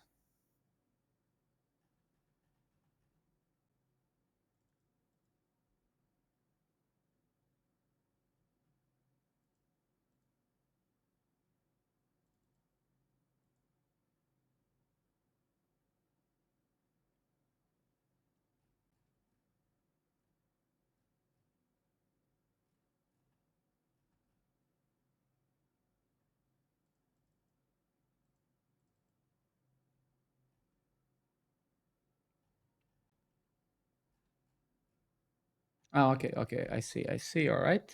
Speaker 1: Oh, okay, okay, I see, all right.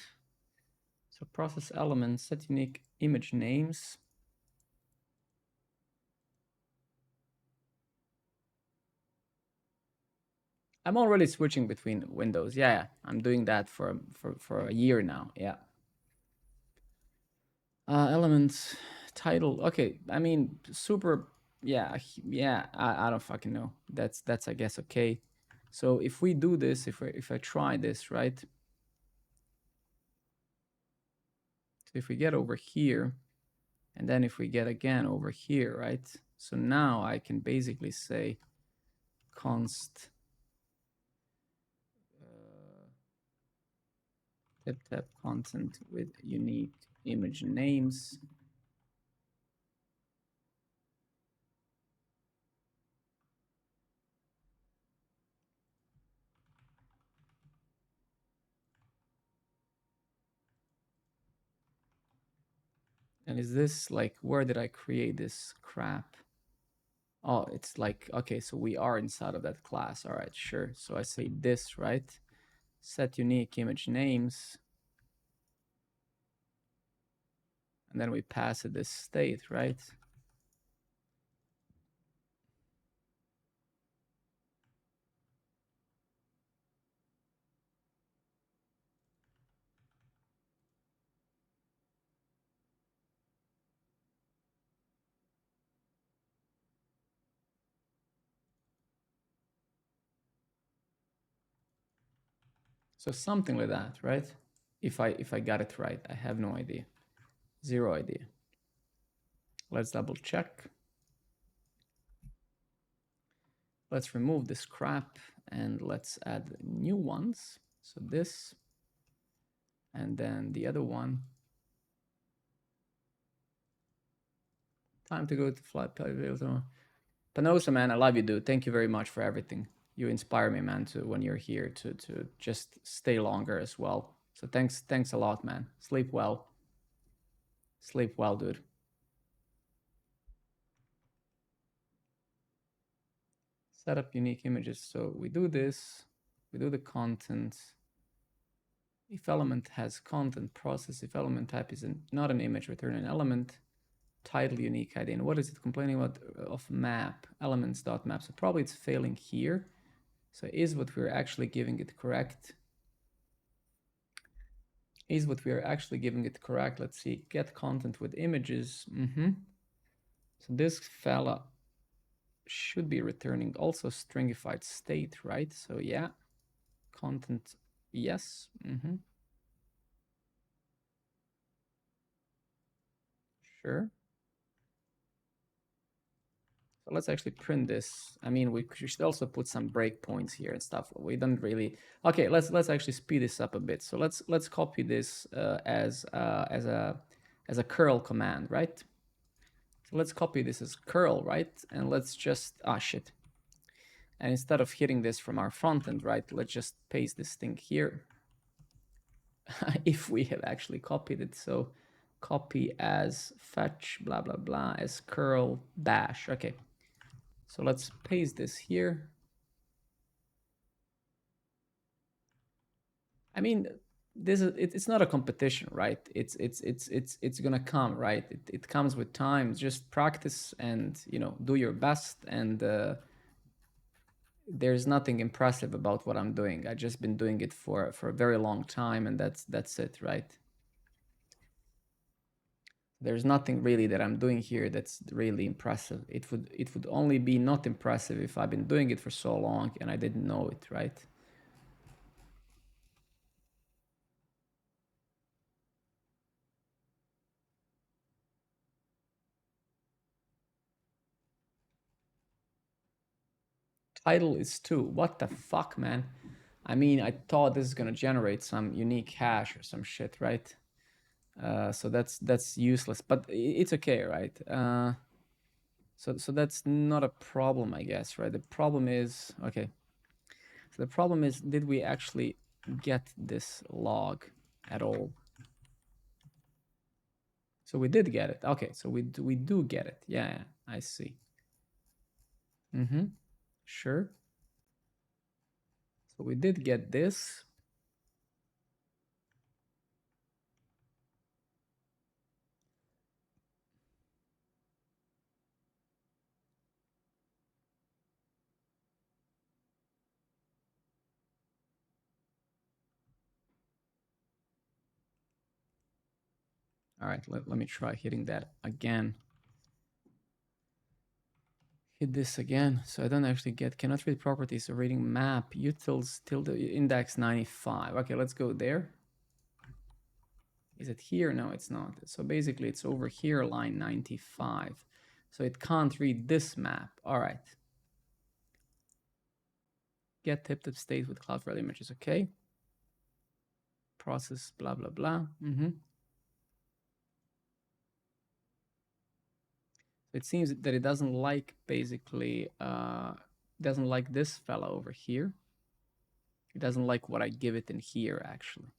Speaker 1: So process elements, set unique image names. I'm already switching between windows. Yeah, I'm doing that for a year now. Yeah. Elements, title. Okay, I mean, super. Yeah, yeah. I don't fucking know. That's I guess okay. So if we do this, if I try this, right? So if we get over here, and then if we get again over here, right? So now I can basically say const tip content with unique image names. And is this like, where did I create this crap? Oh, it's like, okay, so we are inside of that class. All right, sure. So I say this, right? Set unique image names. And then we pass it this state, right? So something like that, right? If I got it right, I have no idea. Zero idea. Let's double check. Let's remove this crap and let's add new ones. So this, and then the other one. Time to go to flight. Panosa, man, I love you, dude. Thank you very much for everything. You inspire me, man, to when you're here to just stay longer as well. So thanks a lot, man. Sleep well. Sleep well, dude. Set up unique images. So we do this, we do the content. If element has content, process. If element type is not an image, return an element. Title unique ID. And what is it complaining about of map? Elements.map. So probably it's failing here. So is what we're actually giving it correct? Is what we are actually giving it correct? Let's see. Get content with images. So this fella should be returning also stringified state, right? So yeah, content, yes. Sure. So let's actually print this. I mean, we should also put some breakpoints here and stuff. We don't really. Okay, let's actually speed this up a bit. So let's copy this as a curl command, right? So let's copy this as curl, right? And let's just shit. And instead of hitting this from our front end, right, let's just paste this thing here. If we have actually copied it. So copy as fetch blah blah blah as curl bash. Okay. So let's paste this here. I mean, this is it's not a competition, right? It's gonna come, right? It comes with time. Just practice and do your best. And there's nothing impressive about what I'm doing. I've just been doing it for a very long time, and that's it, right? There's nothing really that I'm doing here that's really impressive. It would only be not impressive if I've been doing it for so long and I didn't know it, right? Title is 2. What the fuck, man? I mean, I thought this is gonna generate some unique hash or some shit, right? So that's useless, but it's okay, right? So that's not a problem, I guess, right? The problem is, okay. So the problem is, did we actually get this log at all? So we did get it. Okay, so we do get it. Yeah, I see. Sure. So we did get this. All right, let me try hitting that again. Hit this again. So I don't actually get, cannot read properties of reading map utils tilde index 95. Okay, let's go there. Is it here? No, it's not. So basically it's over here, line 95. So it can't read this map. All right. Get tip state with Cloudflare images. Okay. Process blah, blah, blah. It seems that it doesn't like basically, doesn't like this fella over here. It doesn't like what I give it in here actually.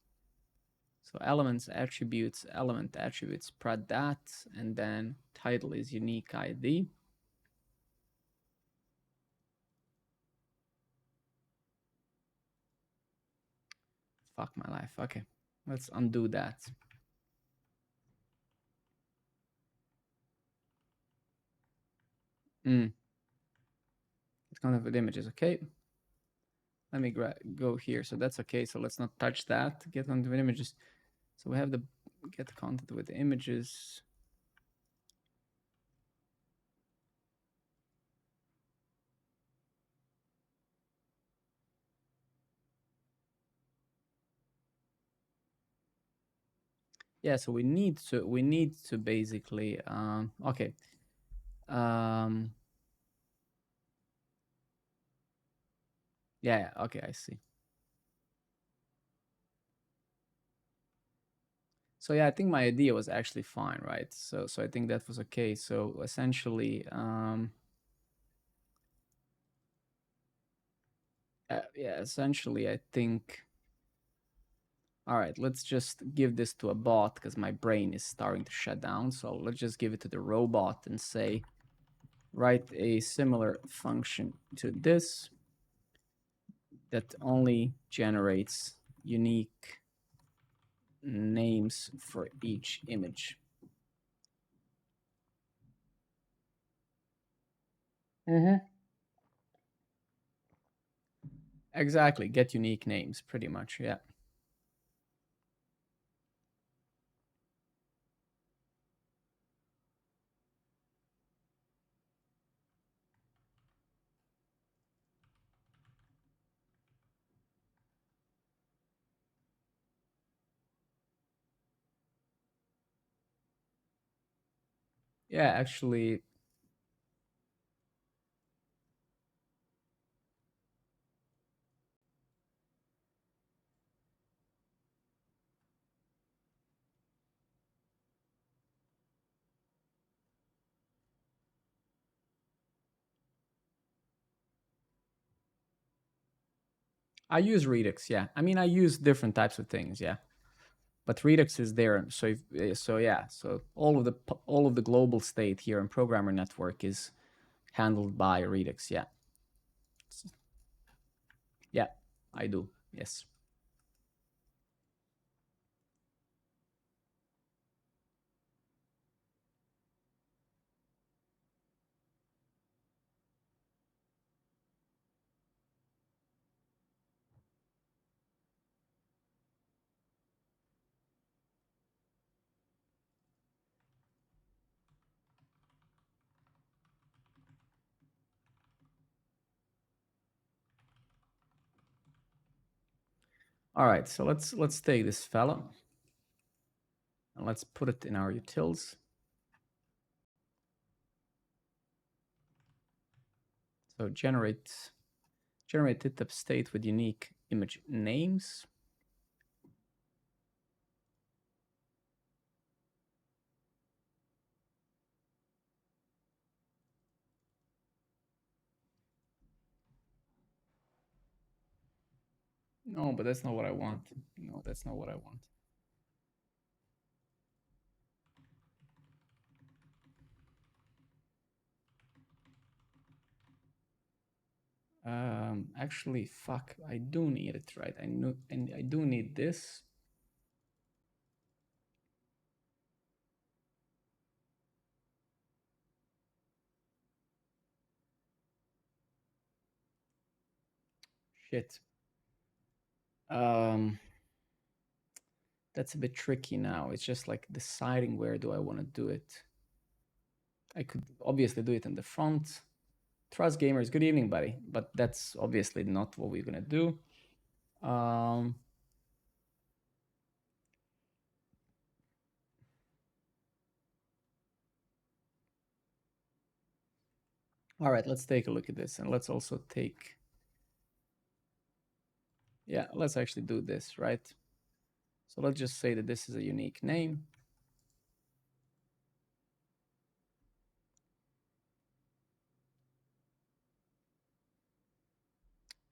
Speaker 1: So elements, attributes, element attributes, spread that, and then title is unique ID. Fuck my life. Okay, let's undo that. It's content with images. Okay. Let me go here. So that's okay. So let's not touch that. Get content with images. So we have the get content with images. Yeah, so we need to basically okay. Yeah, okay, I see. So yeah, I think my idea was actually fine, right? So I think that was okay. So essentially yeah, essentially I think all right, let's just give this to a bot because my brain is starting to shut down. So let's just give it to the robot and say write a similar function to this that only generates unique names for each image. Exactly, get unique names, pretty much, yeah. Yeah, actually, I use Redux, yeah. I mean, I use different types of things, yeah. But Redux is there, so so yeah, so all of the global state here in Programmer Network is handled by Redux, yeah. Yeah, I do, yes. All right, so let's take this fella and let's put it in our utils. So generate type state with unique image names. No, but that's not what I want. No, that's not what I want. Actually, fuck, I do need it, right? I know, and I do need this. Shit. Um, that's a bit tricky now. It's just like deciding where do I want to do it. I could obviously do it in the front. Trust gamers, good evening, buddy. But that's obviously not what we're gonna do. Um, all right, let's take a look at this, and let's also take. Yeah, let's actually do this, right? So let's just say that this is a unique name.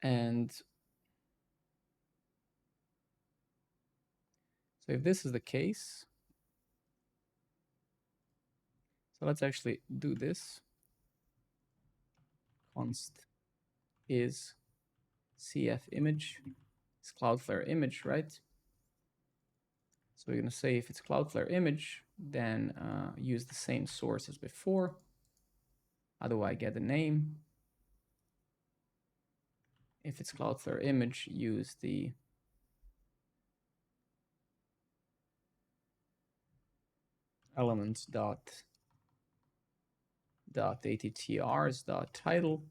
Speaker 1: And So if this is the case, so let's actually do this. Const is cf image. It's Cloudflare image, right? So we're going to say if it's Cloudflare image, then use the same source as before. Otherwise, get the name. If it's Cloudflare image, use the elements attrs.title.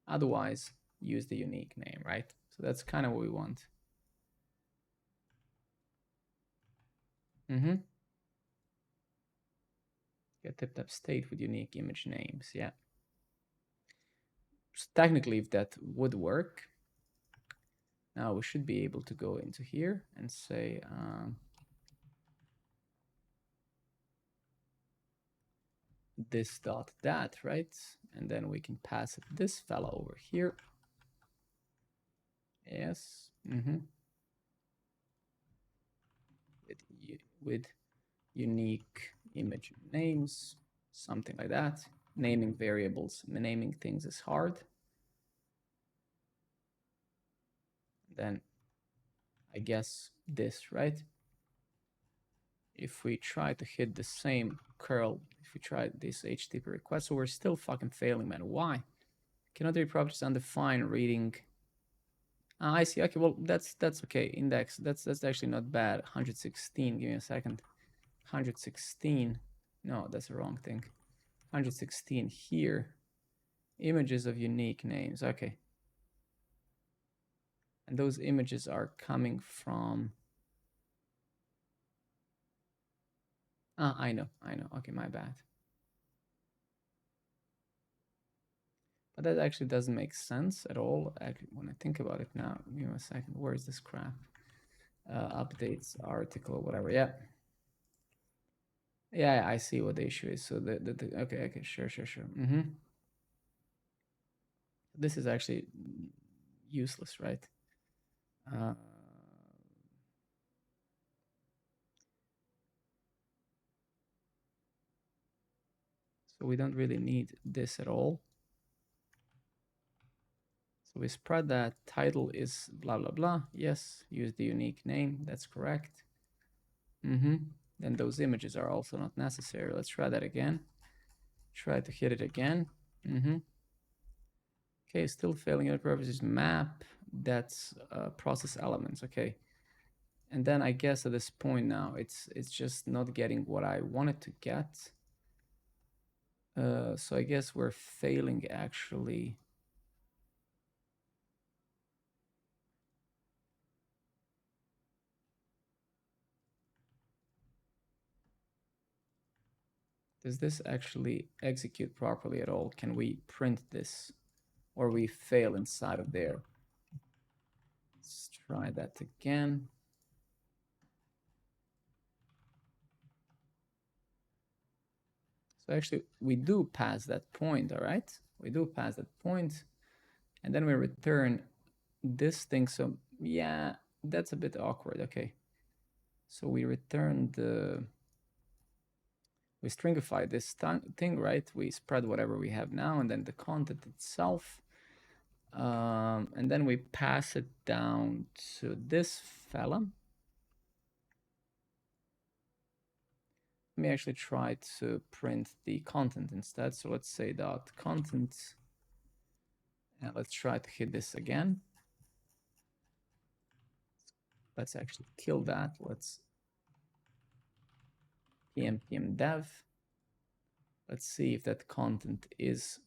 Speaker 1: Otherwise, use the unique name, right? So that's kind of what we want. Get tip-tap state with unique image names, yeah. So technically, if that would work, now we should be able to go into here and say this dot that, right? And then we can pass it this fella over here. Yes. With unique image names, something like that. Naming variables, naming things is hard. Then I guess this, right? If we try to hit the same curl, if we try this HTTP request, so we're still fucking failing, man. Why? Cannot read properties undefined reading. I see. Okay, well that's okay. Index. That's actually not bad. 116. Give me a second. 116. No, that's the wrong thing. 116 here. Images of unique names. Okay. And those images are coming from. I know. Okay, my bad. But that actually doesn't make sense at all. Actually, when I think about it now, give me a second. Where is this crap? Updates, article, whatever. Yeah. Yeah, I see what the issue is. So okay, sure. This is actually useless, right? So we don't really need this at all. So we spread that. Title is blah, blah, blah. Yes, use the unique name. That's correct. Then those images are also not necessary. Let's try that again. Try to hit it again. Okay, still failing. Other purposes map. That's process elements. Okay. And then I guess at this point now, it's just not getting what I wanted to get. So I guess we're failing actually. Does this actually execute properly at all? Can we print this? Or we fail inside of there? Let's try that again. So actually, we do pass that point, all right? We do pass that point, and then we return this thing. So yeah, that's a bit awkward. Okay. So we return we stringify this thing, right? We spread whatever we have now, and then the content itself. And then we pass it down to this fella. Let me actually try to print the content instead. So let's say dot content. And let's try to hit this again. Let's actually kill that. Let's pm dev. Let's see if that content is.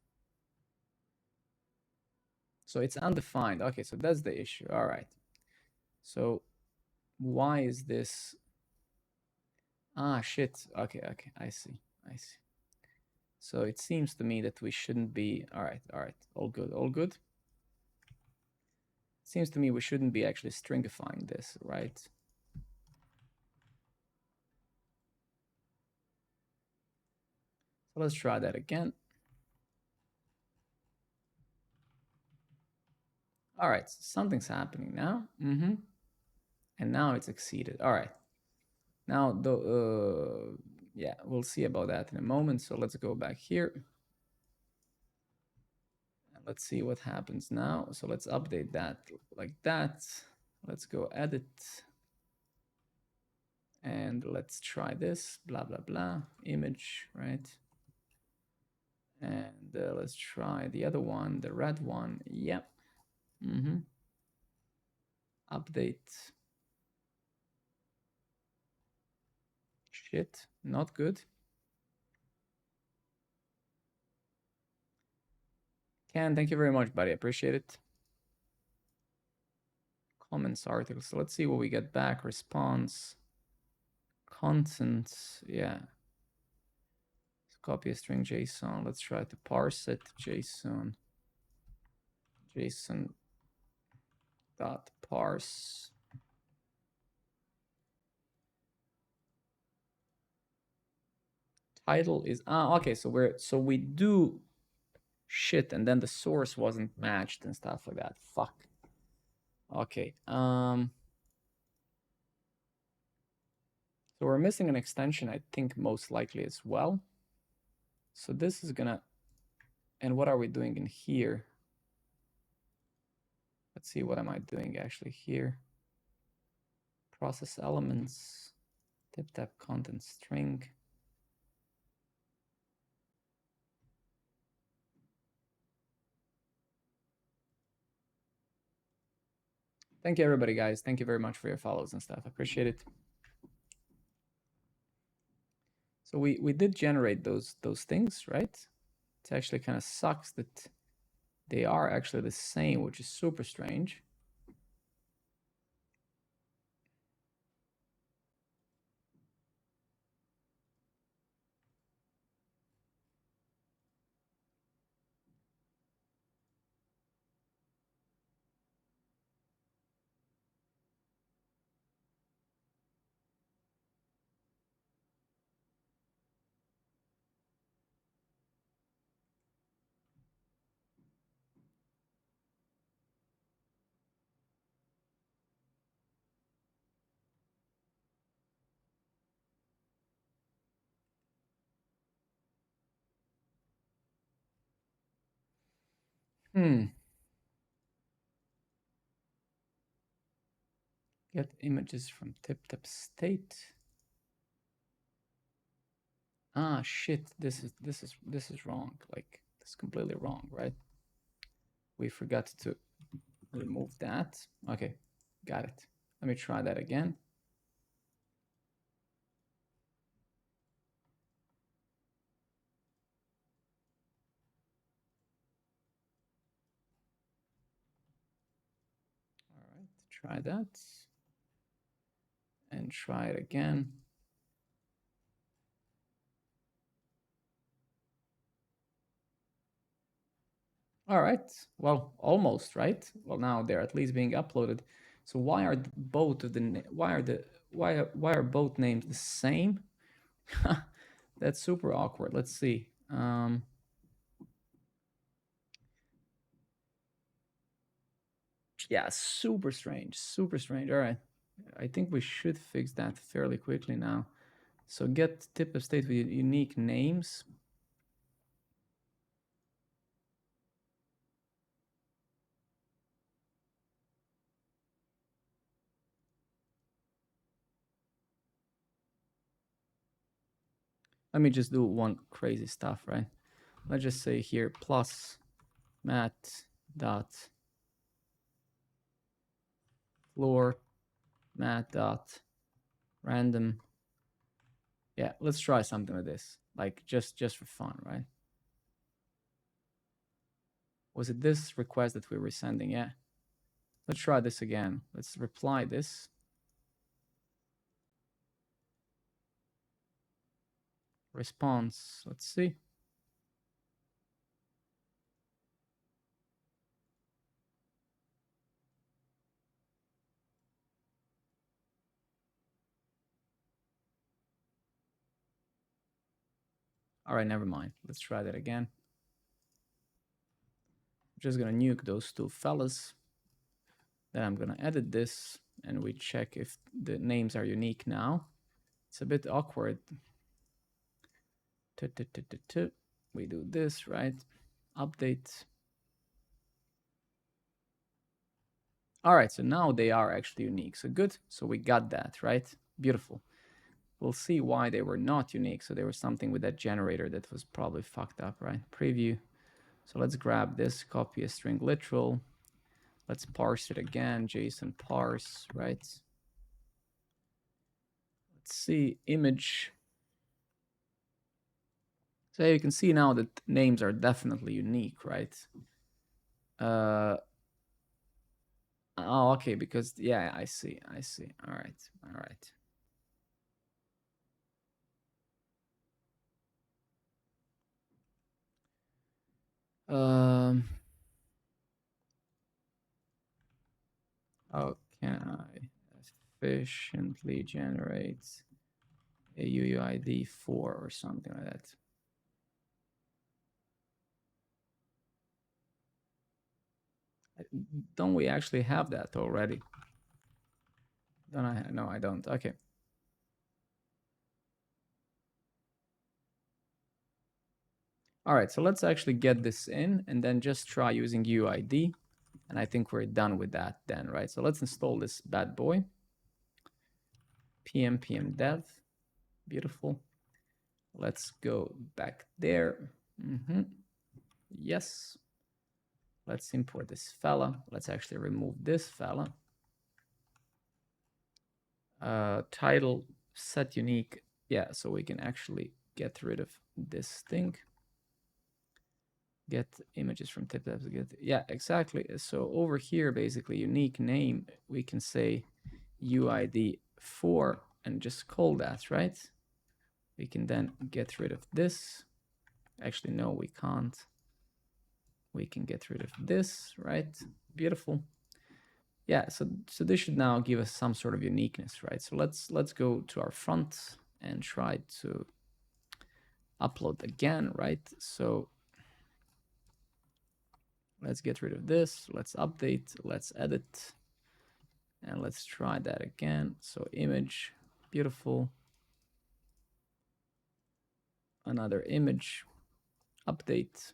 Speaker 1: So it's undefined. Okay, so that's the issue. All right. So why is this? Shit. Okay, I see. So it seems to me that we shouldn't be. All right. All good. Seems to me we shouldn't be actually stringifying this, right? So let's try that again. All right, something's happening now. and now it's exceeded. All right. Now, yeah, we'll see about that in a moment. So let's go back here. And let's see what happens now. So let's update that like that. Let's go edit. And let's try this, blah, blah, blah, image, right? And let's try the other one, the red one. Yep. Update. Shit, not good. Ken, thank you very much, buddy. Appreciate it. Comments, articles. So let's see what we get back. Response. Content. Yeah. Let's copy a string JSON. Let's try to parse it. JSON. JSON dot parse. Title is okay. So we do shit, and then the source wasn't matched and stuff like that. Fuck. Okay. So we're missing an extension, I think, most likely as well. So this is gonna, and what are we doing in here? Let's see, what am I doing actually here? Process elements, tip tap content string. Thank you, everybody, guys. Thank you very much for your follows and stuff. I appreciate it. So we did generate those things, right? It actually kind of sucks that they are actually the same, which is super strange. Get images from tip state. Ah, shit, this is wrong. Like, it's completely wrong, right? We forgot to remove that. Okay, got it. Let me try that again. All right, try that. And try it again. All right, well, almost, right? Well, now they're at least being uploaded. So why are both of the why are both names the same? That's super awkward. Let's see. Yeah, super strange, super strange. All right, I think we should fix that fairly quickly now. So get tip of state with unique names. Let me just do one crazy stuff, right? Let's just say here plus mat dot floor mat dot random. Yeah, let's try something with this, like just for fun, right? Was it this request that we were sending? Yeah. Let's try this again. Let's reply this. Response. Let's see. All right, never mind. Let's try that again. I'm just gonna nuke those two fellas. Then I'm gonna edit this and we check if the names are unique now. It's a bit awkward. We do this, right? Update. All right, so now they are actually unique. So good. So we got that, right? Beautiful. We'll see why they were not unique. So there was something with that generator that was probably fucked up, right? Preview. So let's grab this, copy a string literal. Let's parse it again, JSON parse, right? Let's see, image. So you can see now that names are definitely unique, right? Oh, okay, because, yeah, I see. All right. How can I efficiently generate a UUID 4 or something like that? Don't we actually have that already? Don't I? No, I don't. Okay. All right, so let's actually get this in and then just try using UUID. And I think we're done with that then, right? So let's install this bad boy. pm dev. Beautiful. Let's go back there. Yes. Let's import this fella. Let's actually remove this fella. Title set unique. Yeah, so we can actually get rid of this thing. Get images from tip tabs. Yeah, exactly. So over here, basically, unique name, we can say UID 4 and just call that, right? We can then get rid of this. Actually, no, we can't. We can get rid of this, right? Beautiful. Yeah, so this should now give us some sort of uniqueness, right? So let's go to our front and try to upload again, right? So let's get rid of this. Let's update. Let's edit. And let's try that again. So image, beautiful. Another image, update.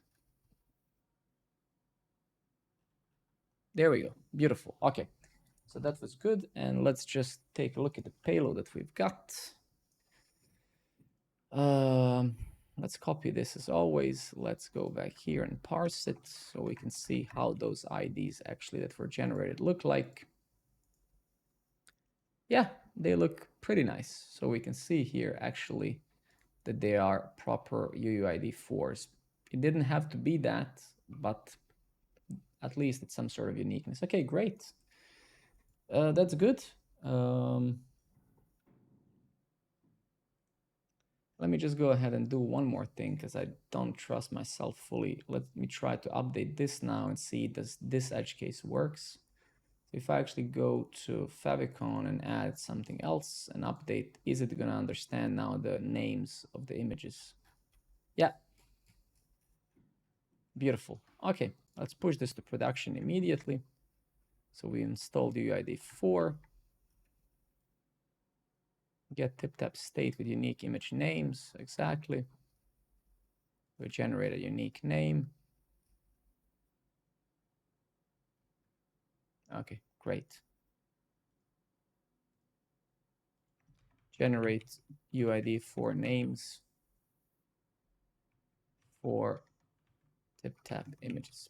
Speaker 1: There we go. Beautiful. Okay. So that was good. And let's just take a look at the payload that we've got. Let's copy this as always. Let's go back here and parse it so we can see how those IDs actually that were generated look like. Yeah, they look pretty nice. So we can see here actually that they are proper UUID 4s. It didn't have to be that, but at least it's some sort of uniqueness. Okay, great. That's good. Let me just go ahead and do one more thing because I don't trust myself fully. Let me try to update this now and see does this edge case works. So if I actually go to favicon and add something else and update, is it going to understand now the names of the images? Yeah. Beautiful. Okay, let's push this to production immediately. So we installed UID 4. Get tip-tap state with unique image names. Exactly. We generate a unique name. Okay, great. Generate UID 4 names for tip-tap images.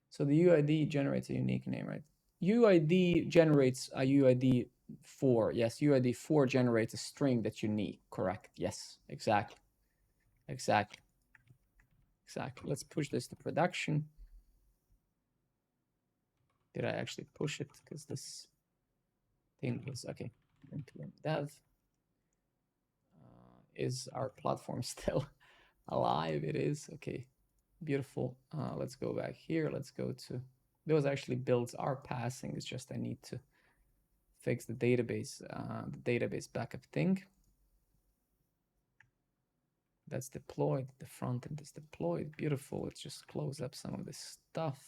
Speaker 1: So the UID generates a unique name, right? UID generates a UID 4. Yes, UID 4 generates a string that's unique. Correct. Yes, exactly. Exactly. Let's push this to production. Did I actually push it? Because this thing was okay. Dev. Is our platform still alive? It is. Okay, beautiful. Let's go back here. Let's go to those actually builds are passing. It's just I need to fix the database backup thing. That's deployed. The front end is deployed. Beautiful. Let's just close up some of this stuff.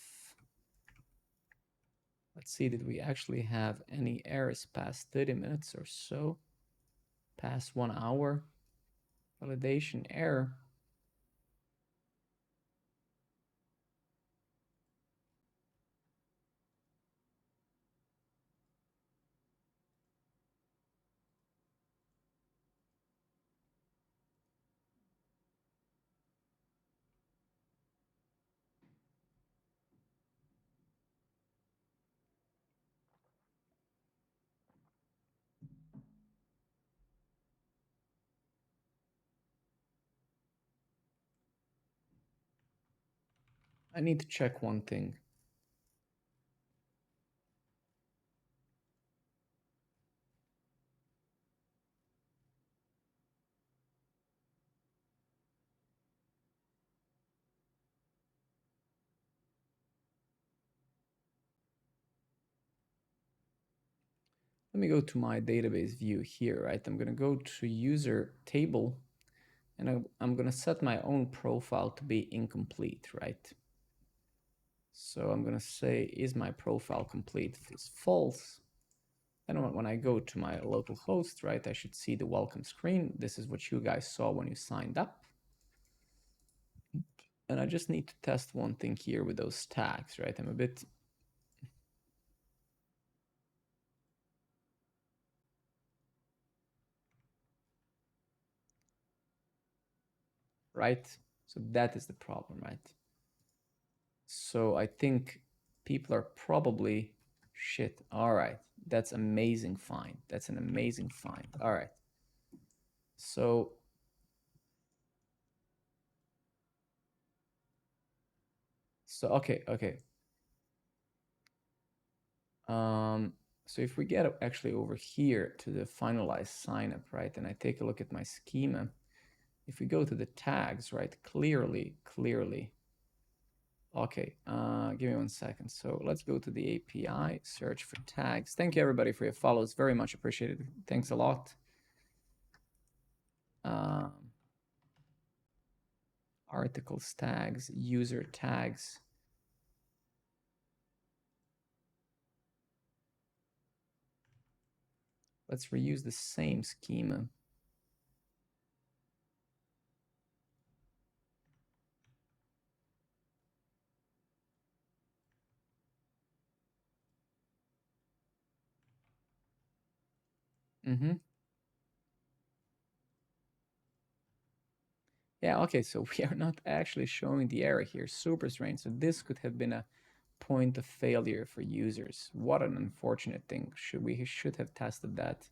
Speaker 1: Let's see, did we actually have any errors past 30 minutes or so? Past 1 hour? Validation error. I need to check one thing. Let me go to my database view here, right? I'm going to go to user table, and I'm going to set my own profile to be incomplete, right? So I'm going to say, is my profile complete? If it's false, then when I go to my local host, right, I should see the welcome screen. This is what you guys saw when you signed up. And I just need to test one thing here with those tags, right? I'm a bit... Right? So that is the problem, right? So I think people are probably... Shit, all right. That's amazing find. That's an amazing find. All right. So... okay. So if we get actually over here to the finalized sign up, right, and I take a look at my schema, if we go to the tags, right, clearly, okay, give me 1 second. So let's go to the API, search for tags. Thank you everybody for your follows, very much appreciated. Thanks a lot. Articles tags, user tags. Let's reuse the same schema. Yeah, okay, so we are not actually showing the error here. Super strange. So this could have been a point of failure for users. What an unfortunate thing. We should have tested that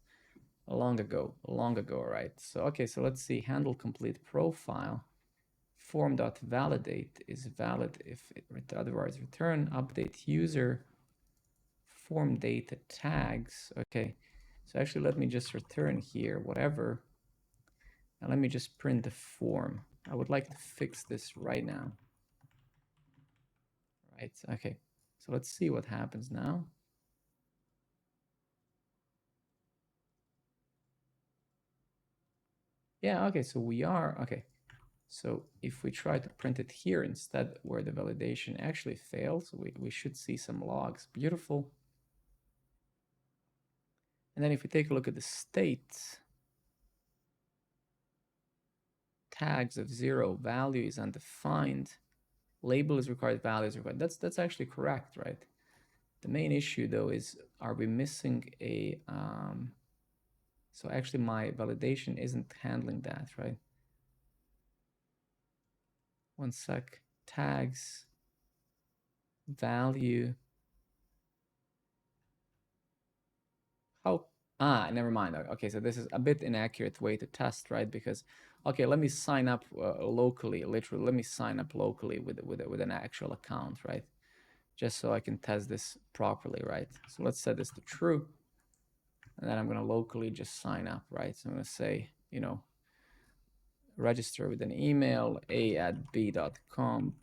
Speaker 1: long ago, right? So, okay, so let's see, handle complete profile. Form.validate is valid if it otherwise return update user form data tags. Okay, so actually let me just return here, whatever. And let me just print the form. I would like to fix this right now. Right, okay. So let's see what happens now. Yeah, okay, so we are, okay. So if we try to print it here instead where the validation actually fails, we should see some logs. Beautiful. And then if we take a look at the state, tags of 0, value is undefined, label is required, value is required. That's actually correct, right? The main issue though is, are we missing a, so actually my validation isn't handling that, right? 1 sec, tags, value. How, never mind. Okay, so this is a bit inaccurate way to test, right? Because, okay, let me sign up locally, literally, let me sign up locally with an actual account, right? Just so I can test this properly, right? So let's set this to true. And then I'm going to locally just sign up, right? So I'm going to say, you know, register with an email, a@b.com,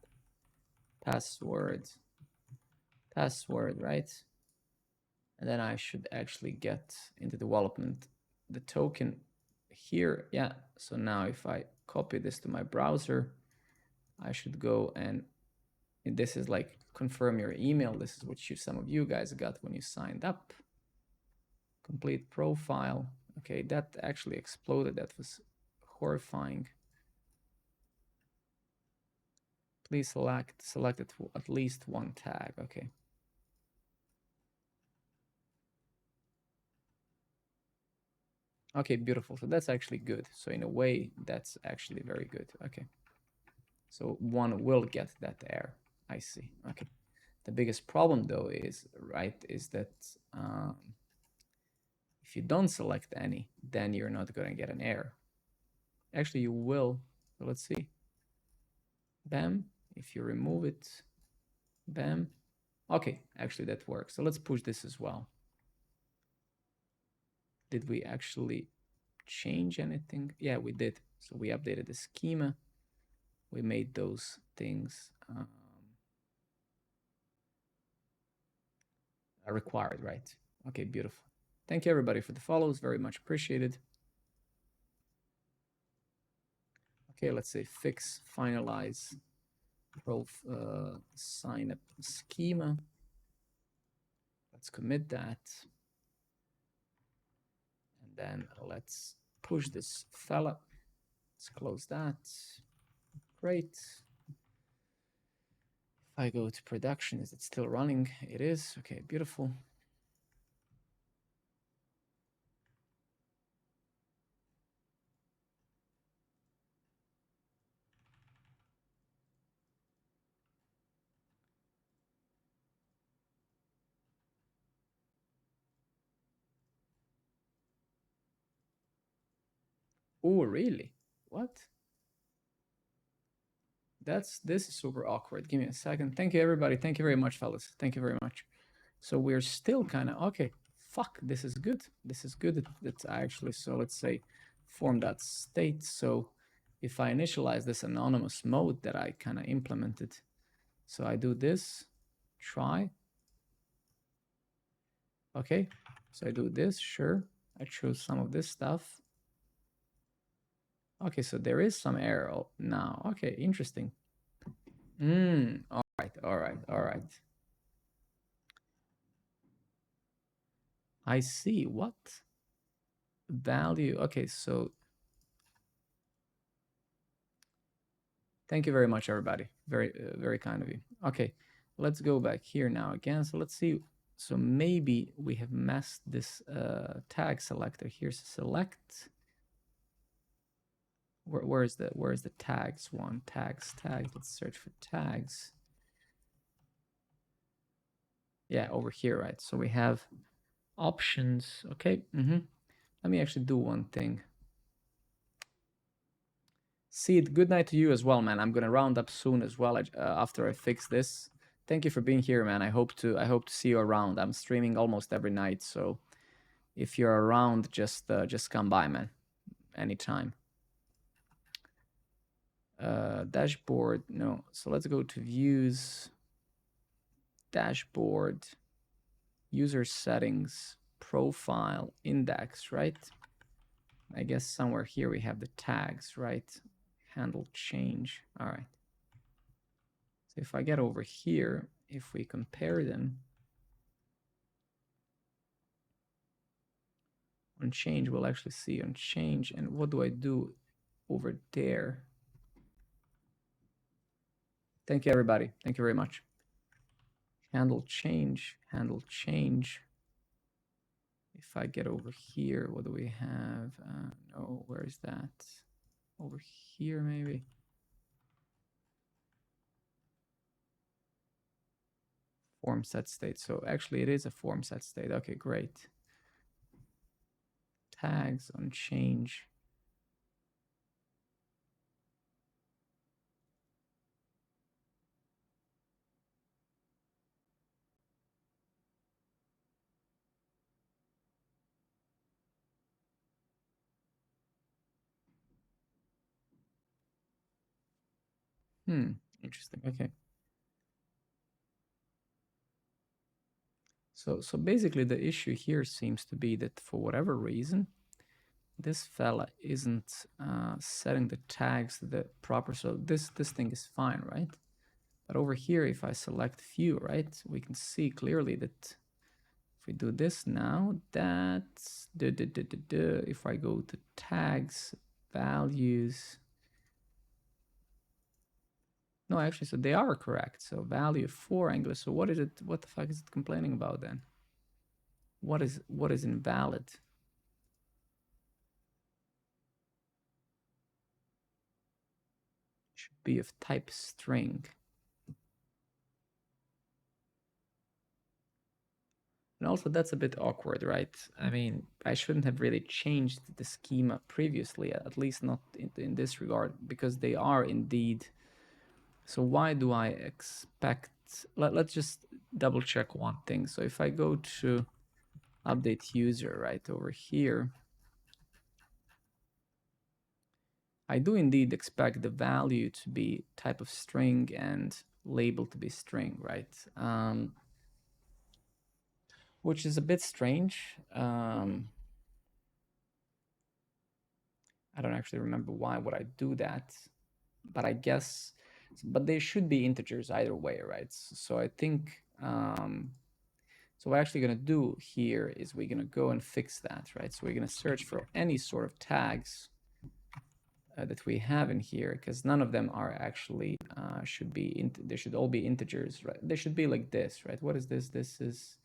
Speaker 1: password, right? And then I should actually get into development the token here. Yeah, so now if I copy this to my browser, I should go and This is like confirm your email. This is what some of you guys got when you signed up. Complete profile. Okay, that actually exploded. That was horrifying. Please select at least one tag. Okay. Okay, beautiful. So that's actually good. So in a way, that's actually very good. Okay. So one will get that error. I see. Okay. The biggest problem though is, right, is that if you don't select any, then you're not going to get an error. Actually, you will. So let's see. Bam. If you remove it, bam. Okay, actually that works. So let's push this as well. Did we actually change anything? Yeah, we did. So we updated the schema. We made those things required, right? Okay, beautiful. Thank you everybody for the follows. Very much appreciated. Okay, let's say fix, finalize, sign up schema. Let's commit that. And then let's push this fella. Let's close that. Great. If I go to production, is it still running? It is. Okay, beautiful. Oh, really? What? This is super awkward. Give me a second. Thank you, everybody. Thank you very much, fellas. Thank you very much. So we're still kind of okay. Fuck, this is good. This is good. That's actually, so let's say form.state. So if I initialize this anonymous mode that I kind of implemented, so I do this, try. Okay, so I do this, sure. I choose some of this stuff. Okay, so there is some error now. Okay, interesting. All right, all right, all right. I see. What value? Okay, so thank you very much, everybody. Very, very kind of you. Okay, let's go back here now again. So let's see. So maybe we have messed this tag selector. Here's select. Where's the tags one? Tags. Let's search for tags. Yeah, over here, right? So we have options. Okay. Let me actually do one thing. Seed, good night to you as well, man. I'm gonna round up soon as well after I fix this. Thank you for being here, man. I hope to see you around. I'm streaming almost every night, so if you're around, just come by, man. Anytime. Dashboard, no. So let's go to views, dashboard, user settings, profile, index, right? I guess somewhere here we have the tags, right? Handle change. All right. So if I get over here, if we compare them, on change, we'll actually see on change. And what do I do over there? Thank you, everybody. Thank you very much. Handle change, handle change. If I get over here, what do we have? No, where is that? Over here, maybe. Form set state. So actually it is a form set state. Okay, great. Tags on change. Interesting. Okay. So basically the issue here seems to be that for whatever reason, this fella isn't setting the tags to the proper, so this thing is fine, right? But over here, if I select view, right, we can see clearly that if we do this now, that's if I go to tags, values, no, actually, so they are correct. So value for Angular. So what is it? What the fuck is it complaining about then? What is invalid? Should be of type string. And also that's a bit awkward, right? I mean, I shouldn't have really changed the schema previously, at least not in this regard, because they are indeed. So why do I expect, let's just double check one thing. So if I go to update user right over here, I do indeed expect the value to be type of string and label to be string, right? Which is a bit strange. I don't actually remember why would I do that, but I guess, but they should be integers either way, right? So I think, so what we're actually gonna do here is we're gonna go and fix that, right? So we're gonna search for any sort of tags that we have in here, because none of them are actually, should be, they should all be integers, right? They should be like this, right? What is this? This is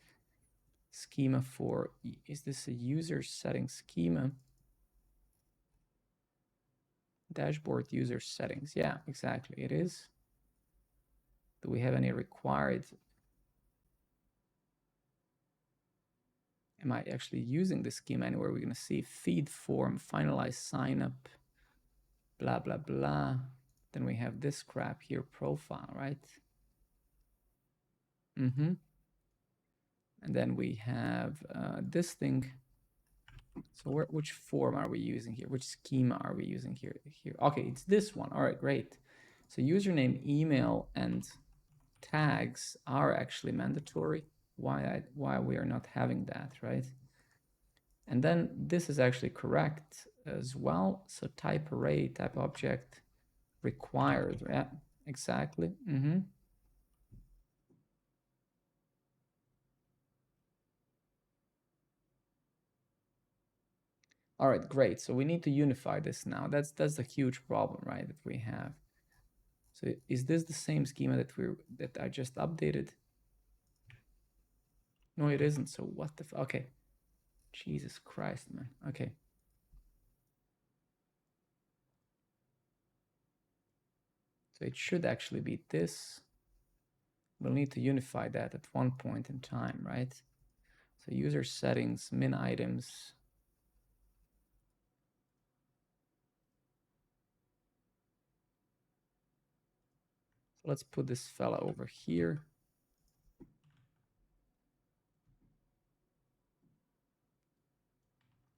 Speaker 1: schema for, is this a user setting schema? Dashboard user settings. Yeah, exactly. It is. Do we have any required? Am I actually using the schema anywhere? We're going to see feed form, finalize sign up, blah, blah, blah. Then we have this crap here, profile, right? And then we have this thing. So which form are we using here? Which schema are we using here? Okay, it's this one. All right, great. So username, email, and tags are actually mandatory. Why we are not having that, right? And then this is actually correct as well. So type array, type object required. Yeah, exactly. All right, great. So we need to unify this now. That's the huge problem, right, that we have. So is this the same schema that I just updated? No, it isn't. So what the okay. Jesus Christ, man. Okay. So it should actually be this. We'll need to unify that at one point in time, right? So user settings, min items. So let's put this fella over here.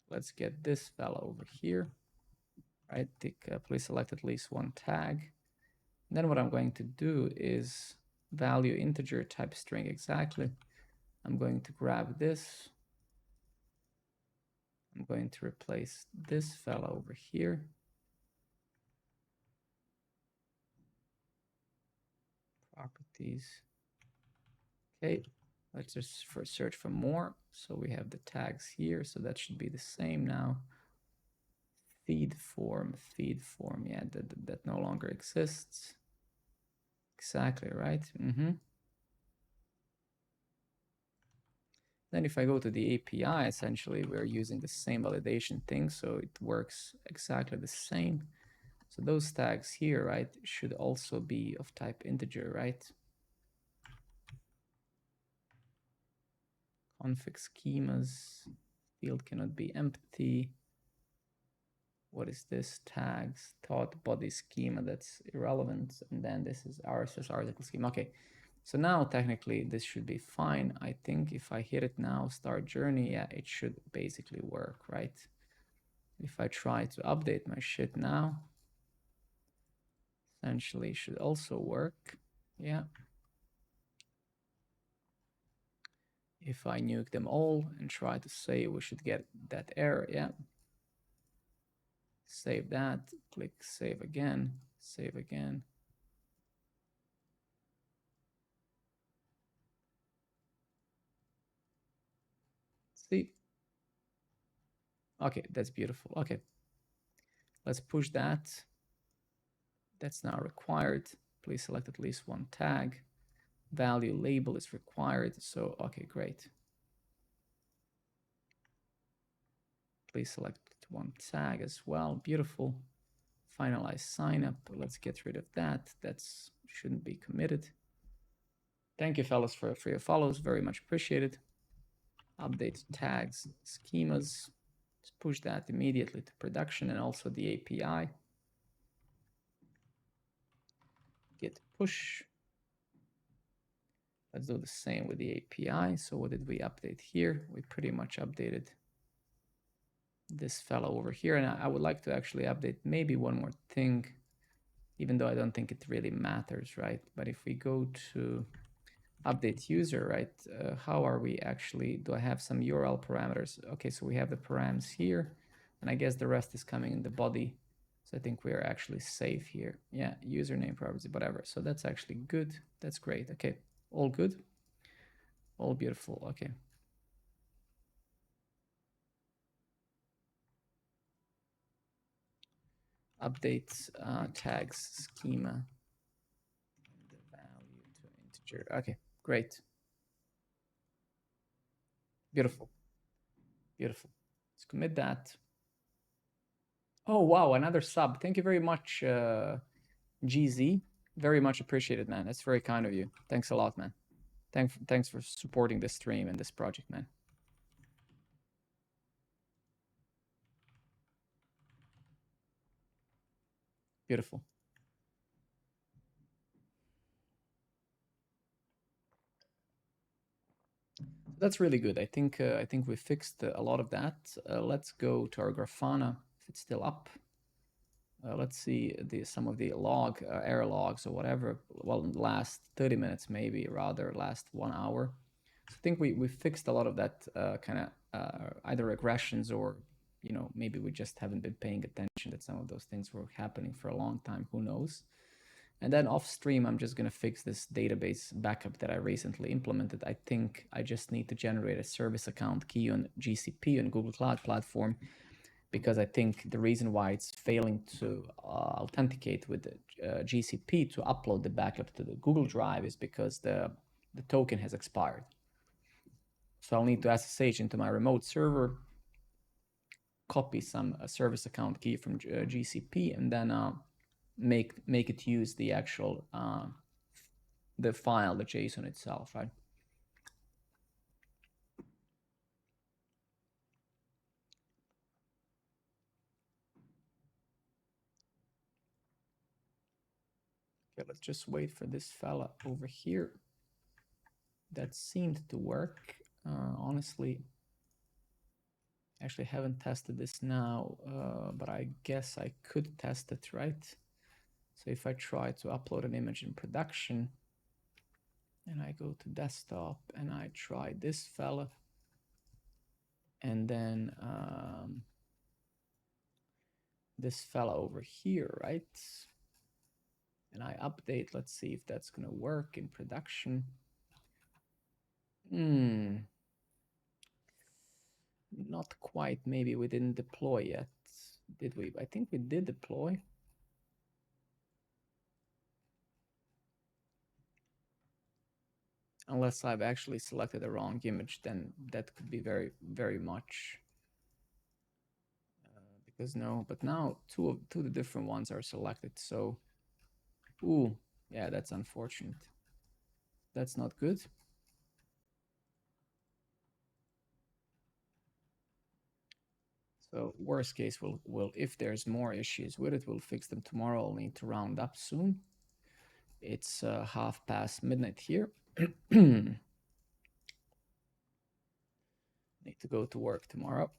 Speaker 1: Let's get this fella over here, right? Please select at least one tag. And then what I'm going to do is value integer type string exactly. I'm going to grab this. I'm going to replace this fella over here. Properties. Okay, let's just search for more. So we have the tags here, so that should be the same now. Feed form, yeah, that no longer exists. Exactly, right? Then if I go to the API, essentially we're using the same validation thing, so it works exactly the same. So those tags here, right, should also be of type integer, right? Config schemas, field cannot be empty. What is this? Tags, thought body schema, that's irrelevant. And then this is RSS article schema. Okay, so now technically this should be fine. I think if I hit it now, start journey, yeah, it should basically work, right? If I try to update my shit now, essentially should also work. Yeah. If I nuke them all and try to save, we should get that error. Yeah. Save that, click save again, save again. see. Okay, that's beautiful. Okay, let's push that. That's now required. Please select at least one tag. Value label is required. So, okay, great. Please select one tag as well. Beautiful. Finalize sign up. Let's get rid of that. That's shouldn't be committed. Thank you, fellas, for your follows. Very much appreciated. Update tags, schemas. Let's push that immediately to production and also the API. Git push. Let's do the same with the API. So what did we update here? We pretty much updated this fellow over here. And I would like to actually update maybe one more thing, even though I don't think it really matters, right? But if we go to update user, right? How are we actually, do I have some URL parameters? Okay, so we have the params here, and I guess the rest is coming in the body. So I think we are actually safe here. Yeah, username, privacy, whatever. So that's actually good. That's great. Okay, all good. All beautiful. Okay. Update tags schema. The value to integer. Okay, great. Beautiful. Beautiful. Let's commit that. Oh, wow, another sub. Thank you very much, GZ. Very much appreciated, man. That's very kind of you. Thanks a lot, man. Thanks for supporting this stream and this project, man. Beautiful. That's really good. I think we fixed a lot of that. Let's go to our Grafana if it's still up. Let's see some of the error logs or whatever. Well, last 30 minutes maybe, rather last 1 hour. So I think we fixed a lot of that kind of either regressions or maybe we just haven't been paying attention that some of those things were happening for a long time. Who knows? And then off stream, I'm just going to fix this database backup that I recently implemented. I think I just need to generate a service account key on GCP and Google Cloud Platform, because I think the reason why it's failing to authenticate with the GCP to upload the backup to the Google Drive is because the token has expired. So I'll need to SSH into my remote server, copy some service account key from GCP, and then make it use the actual the file, the JSON itself, right? Okay, let's just wait for this fella over here. That seemed to work. Honestly, actually haven't tested this now, but I guess I could test it, right? So if I try to upload an image in production and I go to desktop and I try this fella, and then this fella over here, right? And I update, let's see if that's gonna work in production. Not quite, maybe we didn't deploy yet. Did we? I think we did deploy. Unless I've actually selected the wrong image, then that could be very, very much. Because no, but now two of the different ones are selected. So, ooh, yeah, that's unfortunate. That's not good. So worst case, we'll if there's more issues with it, we'll fix them tomorrow. I'll need to round up soon. It's midnight here. Need to go to work tomorrow.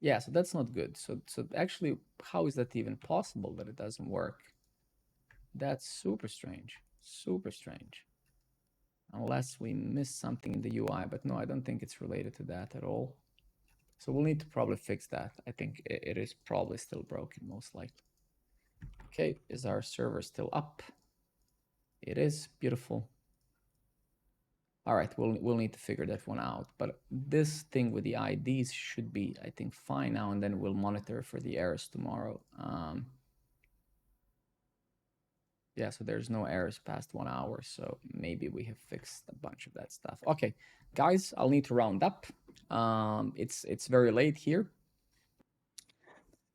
Speaker 1: Yeah, so that's not good. So actually, how is that even possible that it doesn't work? That's super strange. Super strange. Unless we missed something in the UI, but no, I don't think it's related to that at all. So we'll need to probably fix that. I think it is probably still broken, most likely. Okay, is our server still up? It is. Beautiful. All right, we'll need to figure that one out. But this thing with the IDs should be, I think, fine now, and then we'll monitor for the errors tomorrow. Yeah, so there's no errors past 1 hour, so maybe we have fixed a bunch of that stuff. Okay, guys, I'll need to round up. It's very late here.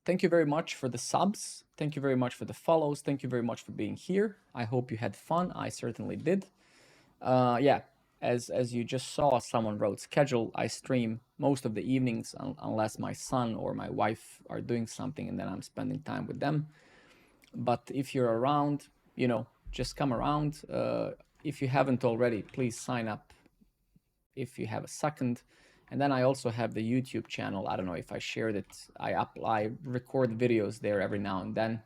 Speaker 1: Thank you very much for the subs. Thank you very much for the follows. Thank you very much for being here. I hope you had fun. I certainly did. Yeah, as you just saw, someone wrote schedule. I stream most of the evenings unless my son or my wife are doing something, and then I'm spending time with them. But if you're around, you know, just come around. If you haven't already, please sign up if you have a second. And then I also have the YouTube channel. I don't know if I shared it. I record videos there every now and then,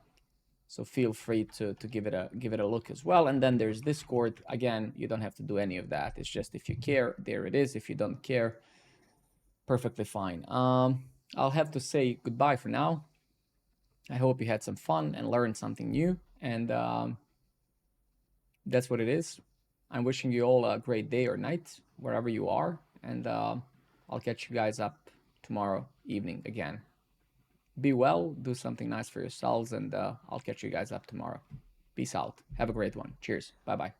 Speaker 1: so feel free to give it a look as well. And then there's Discord. Again, you don't have to do any of that. It's just if you care, there it is. If you don't care, perfectly fine. I'll have to say goodbye for now. I hope you had some fun and learned something new. And that's what it is. I'm wishing you all a great day or night, wherever you are. And I'll catch you guys up tomorrow evening again. Be well, do something nice for yourselves, and I'll catch you guys up tomorrow. Peace out. Have a great one. Cheers. Bye-bye.